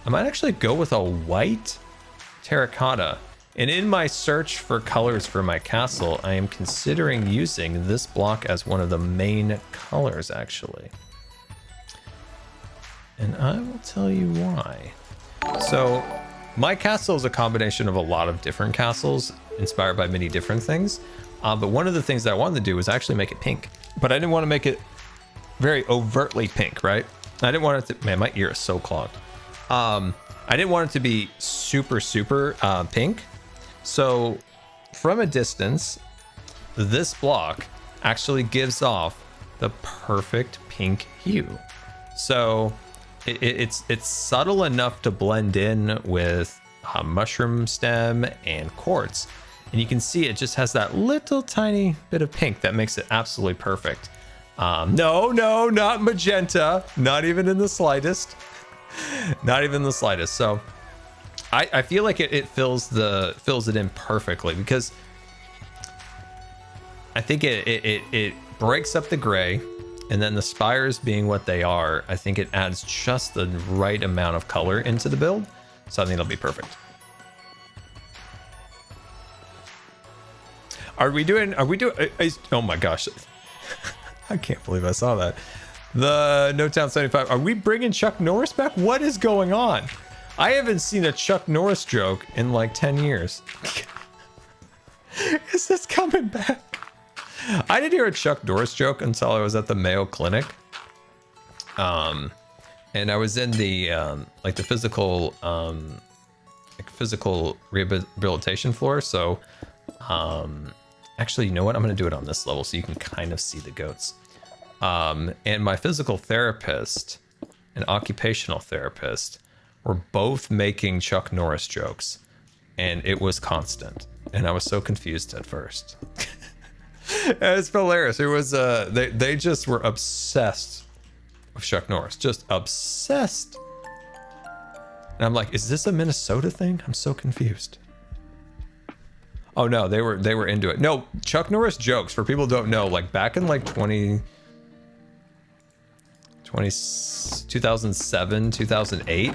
I might actually go with a white terracotta. And in my search for colors for my castle, I am considering using this block as one of the main colors, actually. and I will tell you why. So my castle is a combination of a lot of different castles inspired by many different things. But one of the things that I wanted to do was actually make it pink, but I didn't want to make it very overtly pink, right? I didn't want it to, man, my ear is so clogged. I didn't want it to be super pink. So from a distance, this block actually gives off the perfect pink hue. So it's subtle enough to blend in with mushroom stem and quartz. And you can see it just has that little tiny bit of pink that makes it absolutely perfect. No, not magenta. Not even in the slightest. Not even the slightest. So I feel like it fills it in perfectly, because I think it breaks up the gray, and then the spires being what they are, I think it adds just the right amount of color into the build. So I think it'll be perfect. Are we doing, oh my gosh. I can't believe I saw that. The No Town 75, are we bringing Chuck Norris back? What is going on? I haven't seen a Chuck Norris joke in like 10 years. Is this coming back? I didn't hear a Chuck Norris joke until I was at the Mayo Clinic. And I was in the, like the physical rehabilitation floor. So, actually, you know what? I'm going to do it on this level so you can kind of see the goats. And my physical therapist and occupational therapist were both making Chuck Norris jokes, and it was constant. And I was so confused at first. It's hilarious. It was they just were obsessed with Chuck Norris, just obsessed. And I'm like, is this a Minnesota thing? I'm so confused. Oh no, they were into it. No, Chuck Norris jokes, for people who don't know, like back in like 2007, 2008.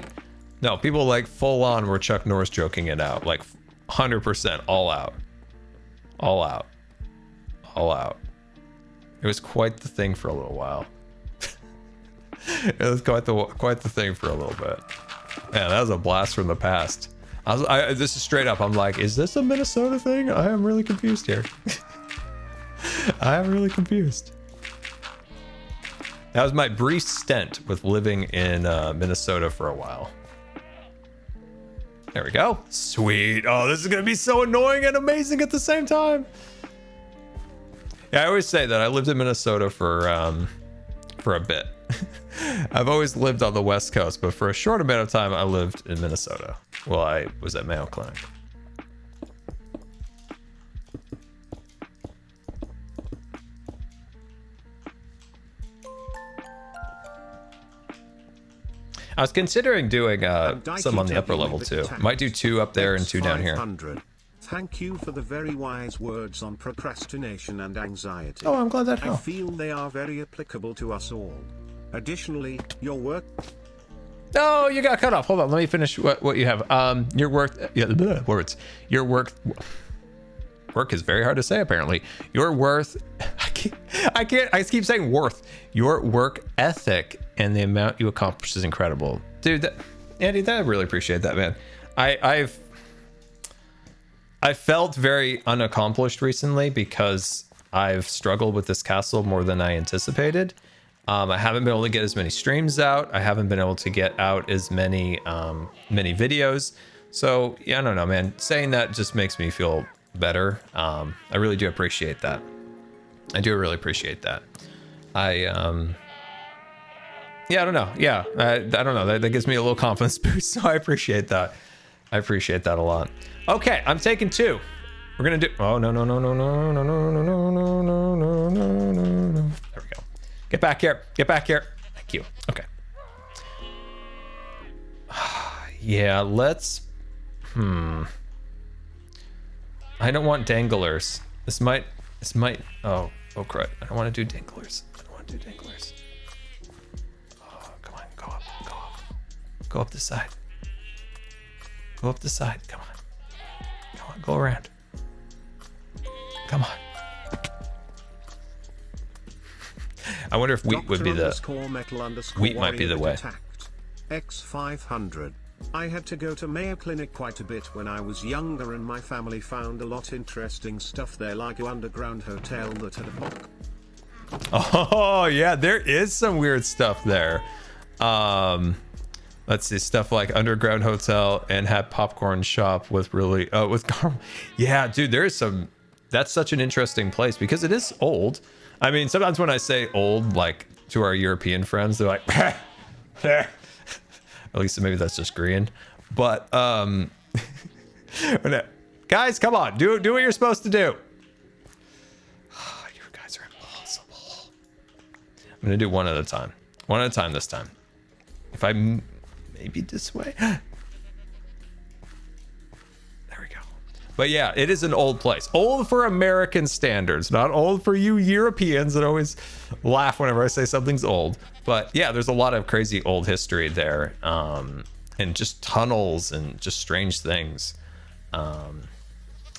No, people like full on were Chuck Norris joking it out, like 100%, all out. All out. All out. It was quite the thing for a little while. It was quite the thing for a little bit. Man, that was a blast from the past. This is straight up. I'm like, is this a Minnesota thing? I am really confused here. I am really confused. That was my brief stint with living in Minnesota for a while. There we go. Sweet. Oh, this is going to be so annoying and amazing at the same time. Yeah, I always say that I lived in Minnesota for a bit. I've always lived on the West Coast, but for a short amount of time, I lived in Minnesota while I was at Mayo Clinic. I was considering doing some on the upper level too. Might do 2 up there and 2 down here. Thank you for the very wise words on procrastination and anxiety. Oh, I'm glad that helped. I feel they are very applicable to us all. Additionally, your work... Oh, you got cut off. Hold on, let me finish what you have. Your work... Yeah, words. Your work... Work is very hard to say, apparently. Your worth... I keep saying worth. Your work ethic and the amount you accomplish is incredible. Dude, Andy, I really appreciate that, man. I felt very unaccomplished recently because I've struggled with this castle more than I anticipated. I haven't been able to get as many streams out. I haven't been able to get out as many videos. So yeah, I don't know, man. Saying that just makes me feel better. I really do appreciate that. I do really appreciate that. Yeah, I don't know. Yeah, I don't know. That gives me a little confidence boost. So I appreciate that. I appreciate that a lot. Okay, I'm taking 2. We're gonna do. Oh no. There we go. Get back here. Get back here. Thank you. Okay. Yeah, let's. I don't want danglers. This might. Oh crud. I don't want to do danglers. Oh, come on. Go up. Go up the side. Go up the side. Come on. Go around. Come on. I wonder if wheat would be the... Wheat might be the way. X500. I had to go to Mayo Clinic quite a bit when I was younger, and my family found a lot interesting stuff there, like an underground hotel that had a pop. Oh yeah, there is some weird stuff there. Let's see, stuff like underground hotel and had popcorn shop with really with yeah, dude, there's some. That's such an interesting place because it is old. I mean, sometimes when I say old, like to our European friends, they're like, at least maybe that's just green. But guys, come on, do what you're supposed to do. You guys are impossible. I'm gonna do one at a time. One at a time this time. If I maybe this way. There we go. But yeah, it is an old place. Old for American standards, not old for you Europeans that always laugh whenever I say something's old. But yeah, there's a lot of crazy old history there, and just tunnels and just strange things.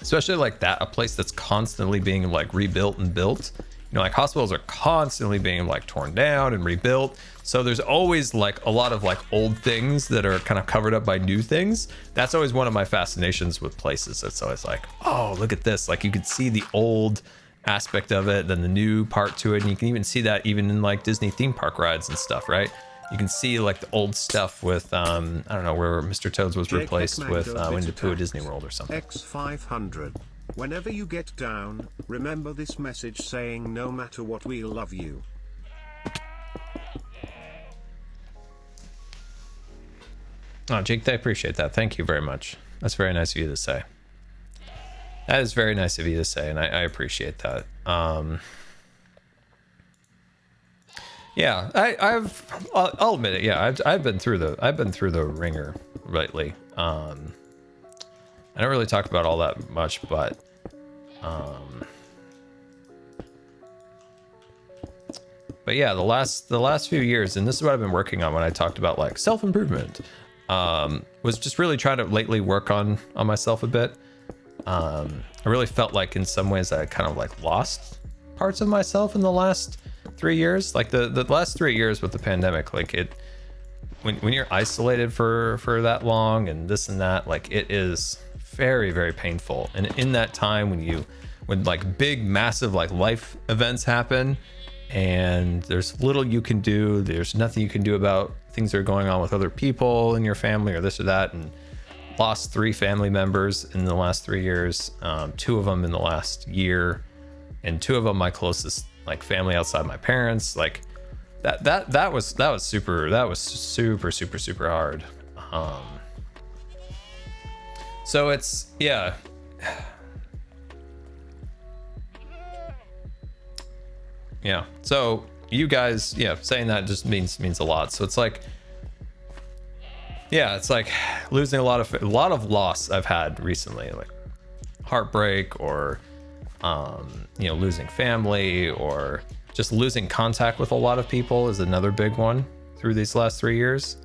Especially like that, a place that's constantly being like rebuilt and built. You know, like hospitals are constantly being like torn down and rebuilt. So there's always like a lot of like old things that are kind of covered up by new things. That's always one of my fascinations with places. It's always like, oh, look at this. Like you could see the old aspect of it, then the new part to it. And you can even see that even in like Disney theme park rides and stuff, right? You can see like the old stuff with, I don't know, where Mr. Toads was replaced with Winnie the Pooh at Disney World or something. X500. Whenever you get down, remember this message saying, no matter what, we'll love you. Oh, Jake, I appreciate that. Thank you very much. That's very nice of you to say. That is very nice of you to say, and I appreciate that. Yeah, I'll admit it. Yeah, I've been through the ringer lately. I don't really talk about all that much, but yeah, the last few years, and this is what I've been working on when I talked about like self-improvement, was just really trying to lately work on myself a bit. I really felt like in some ways I kind of like lost parts of myself in the last 3 years. Like the last 3 years with the pandemic, like when you're isolated for that long and this and that, like it is very, very painful. And in that time when like big massive like life events happen and there's little you can do, there's nothing you can do about things that are going on with other people in your family or this or that, and lost 3 family members in the last 3 years, 2 of them in the last year, and 2 of them my closest like family outside my parents. Like that was super hard. So it's, yeah. Yeah. So you guys, yeah, saying that just means a lot. So it's like, yeah, it's like losing a lot of loss I've had recently, like heartbreak or, losing family or just losing contact with a lot of people is another big one through these last 3 years.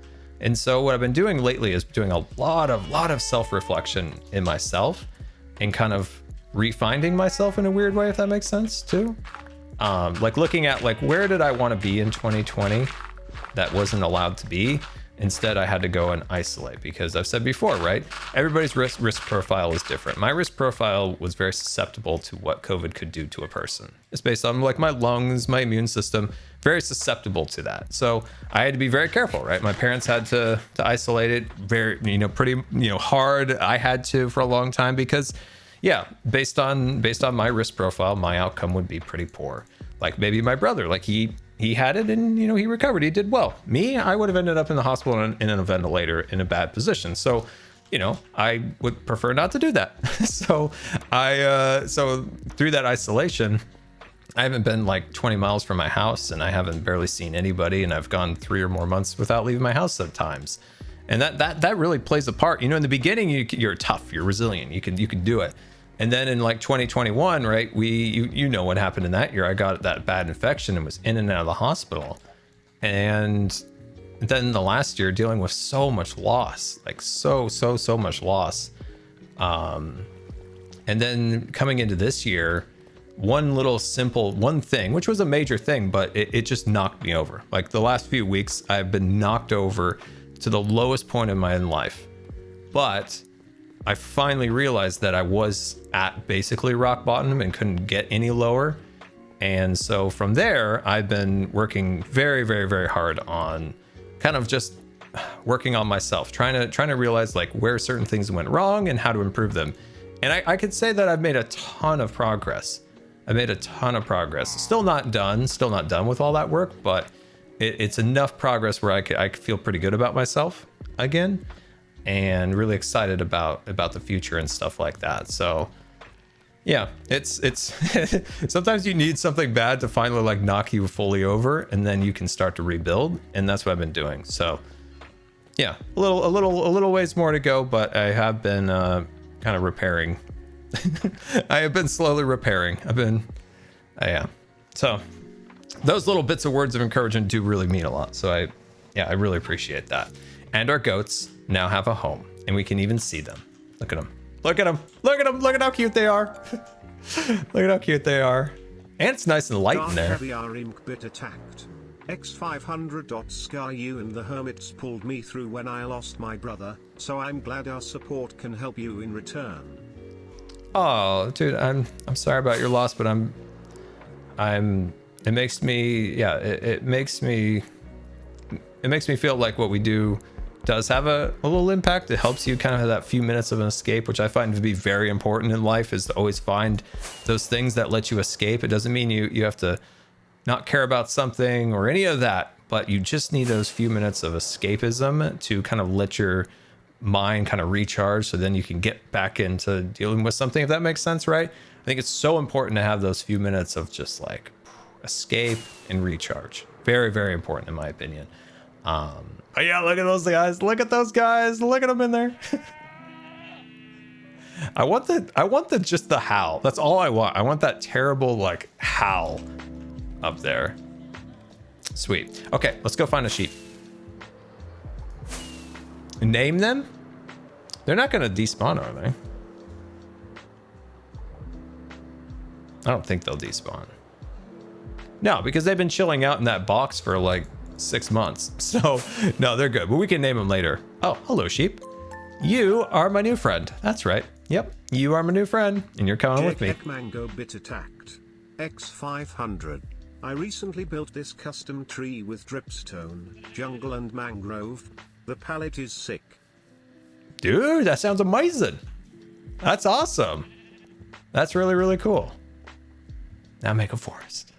And so what I've been doing lately is doing a lot of self-reflection in myself and kind of refinding myself in a weird way, if that makes sense too. Like looking at like, where did I want to be in 2020 that wasn't allowed to be? Instead, I had to go and isolate because I've said before, right? Everybody's risk profile is different. My risk profile was very susceptible to what COVID could do to a person. It's based on like my lungs, my immune system, very susceptible to that. So I had to be very careful, right? My parents had to isolate it very, pretty, hard. I had to for a long time because, yeah, based on my risk profile, my outcome would be pretty poor. Like maybe my brother, like he had it and, he recovered. He did well. Me, I would have ended up in the hospital in a ventilator in a bad position. So, I would prefer not to do that. So so through that isolation, I haven't been like 20 miles from my house and I haven't barely seen anybody. And I've gone 3 or more months without leaving my house sometimes. And that really plays a part. In the beginning, you're tough, you're resilient, you can do it. And then in like 2021, right, you know what happened in that year. I got that bad infection and was in and out of the hospital. And then the last year dealing with so much loss, like so much loss. And then coming into this year, one thing, which was a major thing, but it just knocked me over. Like the last few weeks, I've been knocked over to the lowest point in my life. But I finally realized that I was at basically rock bottom and couldn't get any lower. And so from there, I've been working very, very, very hard on kind of just working on myself, trying to realize like where certain things went wrong and how to improve them. And I could say that I've made a ton of progress. Still not done with all that work, but it's enough progress where I feel pretty good about myself again, and really excited about the future and stuff like that. So yeah, it's sometimes you need something bad to finally like knock you fully over, and then you can start to rebuild, and that's what I've been doing. So yeah, a little ways more to go, but I have been kind of repairing. I have been slowly repairing. Yeah. So those little bits of words of encouragement do really mean a lot. So I really appreciate that. And our goats now have a home, and we can even see them. Look at them. Look at them. Look at them. Look at how cute they are. Look at how cute they are. And it's nice and light in there. Caviar Imp bit attacked. X500.Scar, you and the hermits pulled me through when I lost my brother, so I'm glad our support can help you in return. Oh, dude, I'm sorry about your loss, but it makes me, yeah, it makes me feel like what we do does have a little impact. It helps you kind of have that few minutes of an escape, which I find to be very important in life, is to always find those things that let you escape. It doesn't mean you have to not care about something or any of that, but you just need those few minutes of escapism to kind of let your mind kind of recharge, so then you can get back into dealing with something, if that makes sense, right? I think it's so important to have those few minutes of just like escape and recharge. Very, very important in my opinion. Oh yeah, look at those guys. Look at those guys. Look at them in there. I want the just the howl. That's all I want. I want that terrible like howl up there. Sweet. Okay, let's go find a sheep. Name them? They're not gonna despawn, are they? I don't think they'll despawn. No, because they've been chilling out in that box for like 6 months. So no, they're good, but we can name them later. Oh, hello sheep. You are my new friend. That's right. Yep, you are my new friend, and you're coming with me. Mango bit attacked. X500. I recently built this custom tree with dripstone, jungle and mangrove. The palette is sick. Dude, that sounds amazing. That's awesome. That's really, really cool. Now make a forest.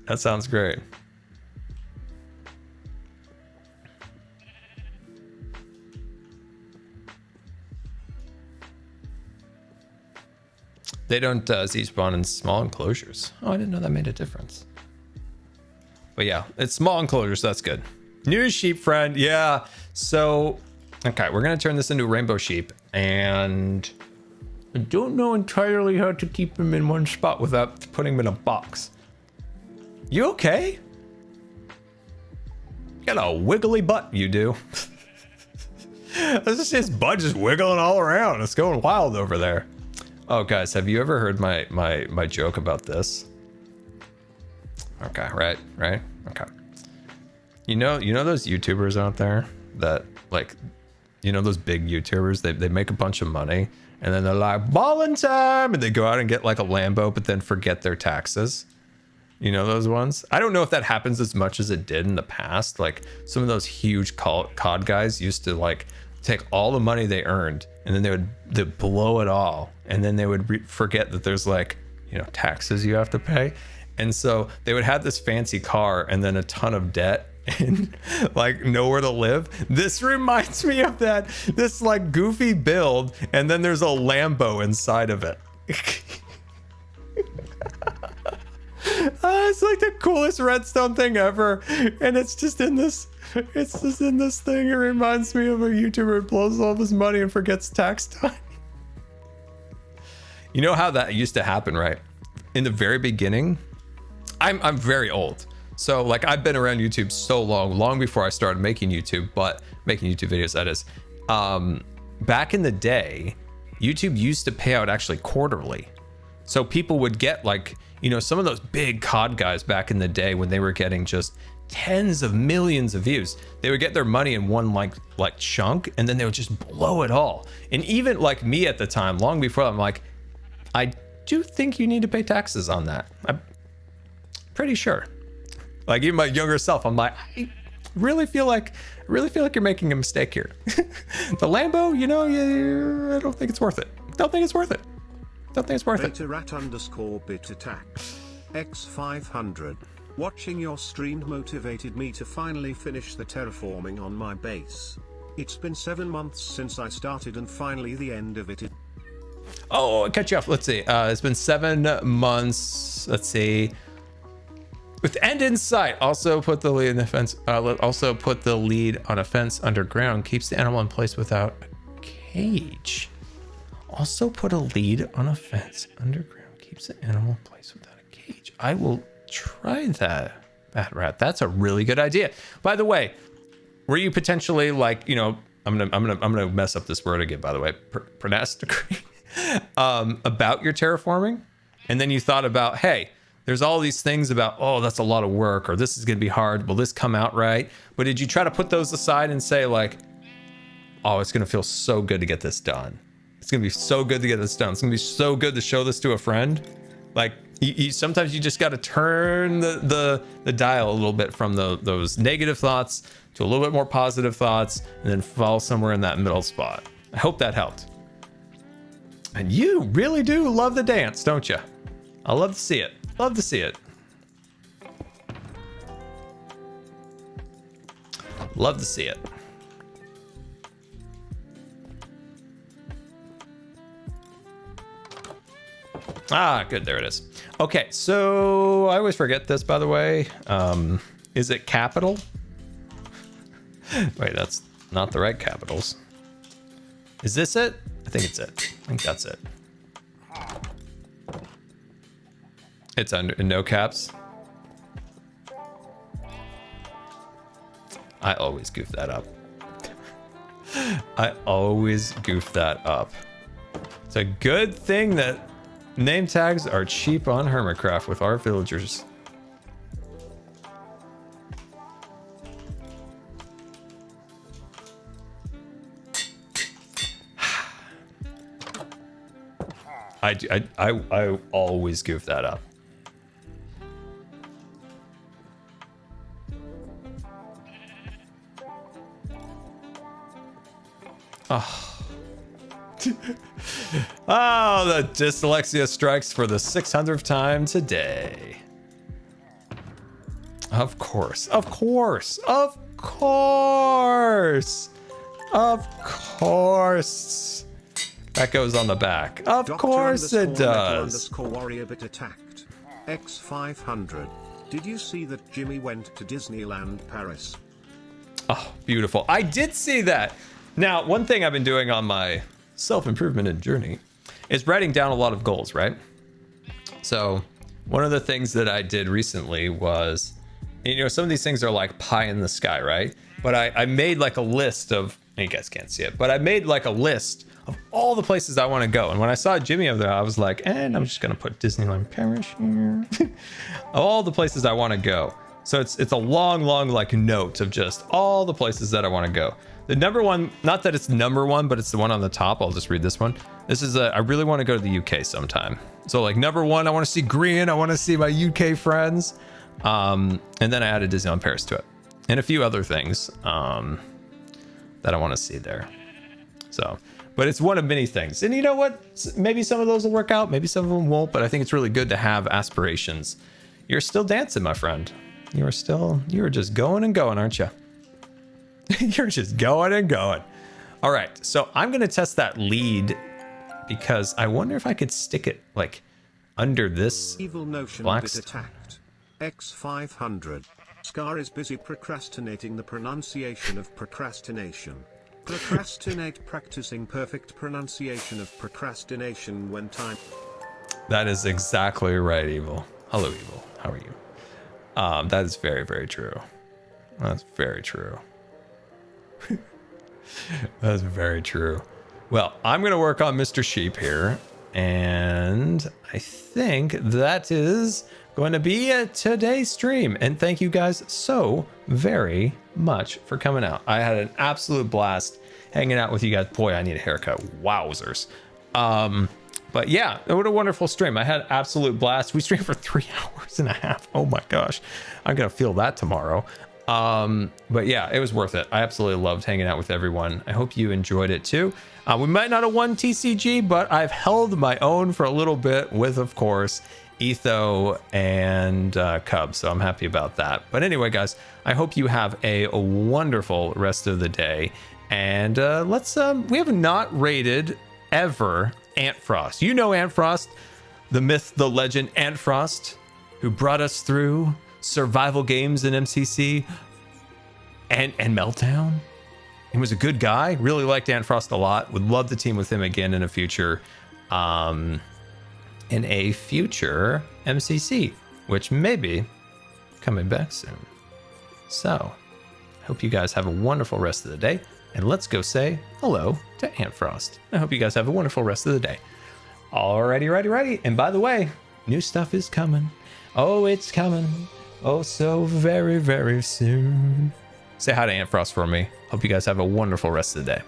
That sounds great. They don't Z-spawn in small enclosures. Oh, I didn't know that made a difference. But yeah, it's small enclosures, so that's good. New sheep friend, yeah. So, okay, we're gonna turn this into a rainbow sheep, and I don't know entirely how to keep him in one spot without putting him in a box. You okay? You got a wiggly butt, you do. This is his butt just wiggling all around. It's going wild over there. Oh, guys, have you ever heard my joke about this? Okay, right. Okay. You know those YouTubers out there that like, those big YouTubers, they make a bunch of money and then they're like, ballin' time, and they go out and get like a Lambo, but then forget their taxes. You know those ones? I don't know if that happens as much as it did in the past. Like some of those huge COD guys used to like take all the money they earned and then they'd blow it all, and then they would forget that there's like, taxes you have to pay. And so they would have this fancy car and then a ton of debt and like nowhere to live. This reminds me of that, this like goofy build, and then there's a Lambo inside of it. It's like the coolest redstone thing ever, and it's just in this thing. It reminds me of a YouTuber who blows all of his money and forgets tax time. You know how that used to happen, right? In the very beginning, I'm very old, so like I've been around YouTube so long before I started making YouTube videos, that is. Back in the day, YouTube used to pay out actually quarterly, so people would get like, some of those big COD guys back in the day when they were getting just tens of millions of views. They would get their money in one like chunk, and then they would just blow it all. And even like me at the time, long before, I'm like, I do think you need to pay taxes on that. I'm pretty sure. Like even my younger self, I'm like, I really feel like you're making a mistake here. The Lambo, you know, I don't think it's worth it. Don't think it's worth it. Beta rat _ bit attack. X500. Watching your stream motivated me to finally finish the terraforming on my base. It's been 7 months since I started, and finally the end of it. Oh, cut you off. Let's see. It's been 7 months. Let's see. With end in sight, also put the lead in the fence. Also put the lead on a fence underground. Keeps the animal in place without a cage. Also put a lead on a fence underground. Keeps the animal in place without a cage. I will try that, Bat Rat. That's a really good idea. By the way, were you potentially like, you know, I'm gonna mess up this word again, by the way, pronasticate about your terraforming, and then you thought about, hey, there's all these things about, oh, that's a lot of work, or this is gonna be hard, will this come out right? But did you try to put those aside and say like, oh, it's gonna feel so good to get this done. It's gonna be so good to get this done. It's gonna be so good to show this to a friend. Like you sometimes you just gotta turn the dial a little bit from those negative thoughts to a little bit more positive thoughts, and then fall somewhere in that middle spot. I hope that helped. And you really do love the dance, don't you? I love to see it. Love to see it. Love to see it. Ah, good. There it is. Okay, so I always forget this, by the way. Is it capital? Wait, that's not the right capitals. Is this it? I think it's it. I think that's it. It's under no caps. I always goof that up. I always goof that up. It's a good thing that name tags are cheap on Hermitcraft with our villagers. I always goof that up. Oh. Oh, the dyslexia strikes for the 600th time today. Of course, of course, of course, of course. That goes on the back. Of course it does. _warrior bit attacked. X500. Did you see that Jimmy went to Disneyland Paris? Oh, beautiful. I did see that. Now, one thing I've been doing on my self-improvement and journey is writing down a lot of goals, right? So one of the things that I did recently was, you know, some of these things are like pie in the sky, right? But I made like a list of, you guys can't see it, but I made like a list of all the places I want to go. And when I saw Jimmy over there, I was like, and I'm just going to put Disneyland Paris here. All the places I want to go. So it's a long like note of just all the places that I want to go. The number one, not that it's number one, but it's the one on the top. I'll just read this one. This is I really want to go to the UK sometime. So like number one, I want to see Green. I want to see my UK friends. And then I added Disneyland Paris to it. And a few other things that I want to see there. So, but it's one of many things. And you know what? Maybe some of those will work out. Maybe some of them won't. But I think it's really good to have aspirations. You're still dancing, my friend. You're just going and going, aren't you? You're just going and going. All right. So I'm going to test that lead because I wonder if I could stick it like under this evil notion black bit attacked. X500. Scar is busy procrastinating the pronunciation of procrastination. Procrastinate practicing perfect pronunciation of procrastination when time. That is exactly right, Evil. Hello, Evil. How are you? That is very, very true. That's very true. That's very true. Well, I'm going to work on Mr. Sheep here. And I think that is going to be today's stream. And thank you guys so very much for coming out. I had an absolute blast hanging out with you guys. Boy, I need a haircut. Wowzers. But yeah, what a wonderful stream. I had absolute blast. We streamed for 3 hours and a half. Oh my gosh. I'm going to feel that tomorrow. But yeah, it was worth it. I absolutely loved hanging out with everyone. I hope you enjoyed it too. We might not have won TCG, but I've held my own for a little bit with, of course, Etho and Cub. So I'm happy about that. But anyway, guys, I hope you have a wonderful rest of the day. And we have not rated ever Ant Frost. You know Ant Frost, the myth, the legend, Ant Frost, who brought us through survival games in MCC and Meltdown. He was a good guy. Really liked Ant Frost a lot. Would love to team with him again in a future MCC, which may be coming back soon. So I hope you guys have a wonderful rest of the day. And let's go say hello to Ant Frost. I hope you guys have a wonderful rest of the day. Alrighty, righty. And by the way, new stuff is coming. Oh, it's coming. Oh, so very, very soon. Say hi to Ant Frost for me. Hope you guys have a wonderful rest of the day.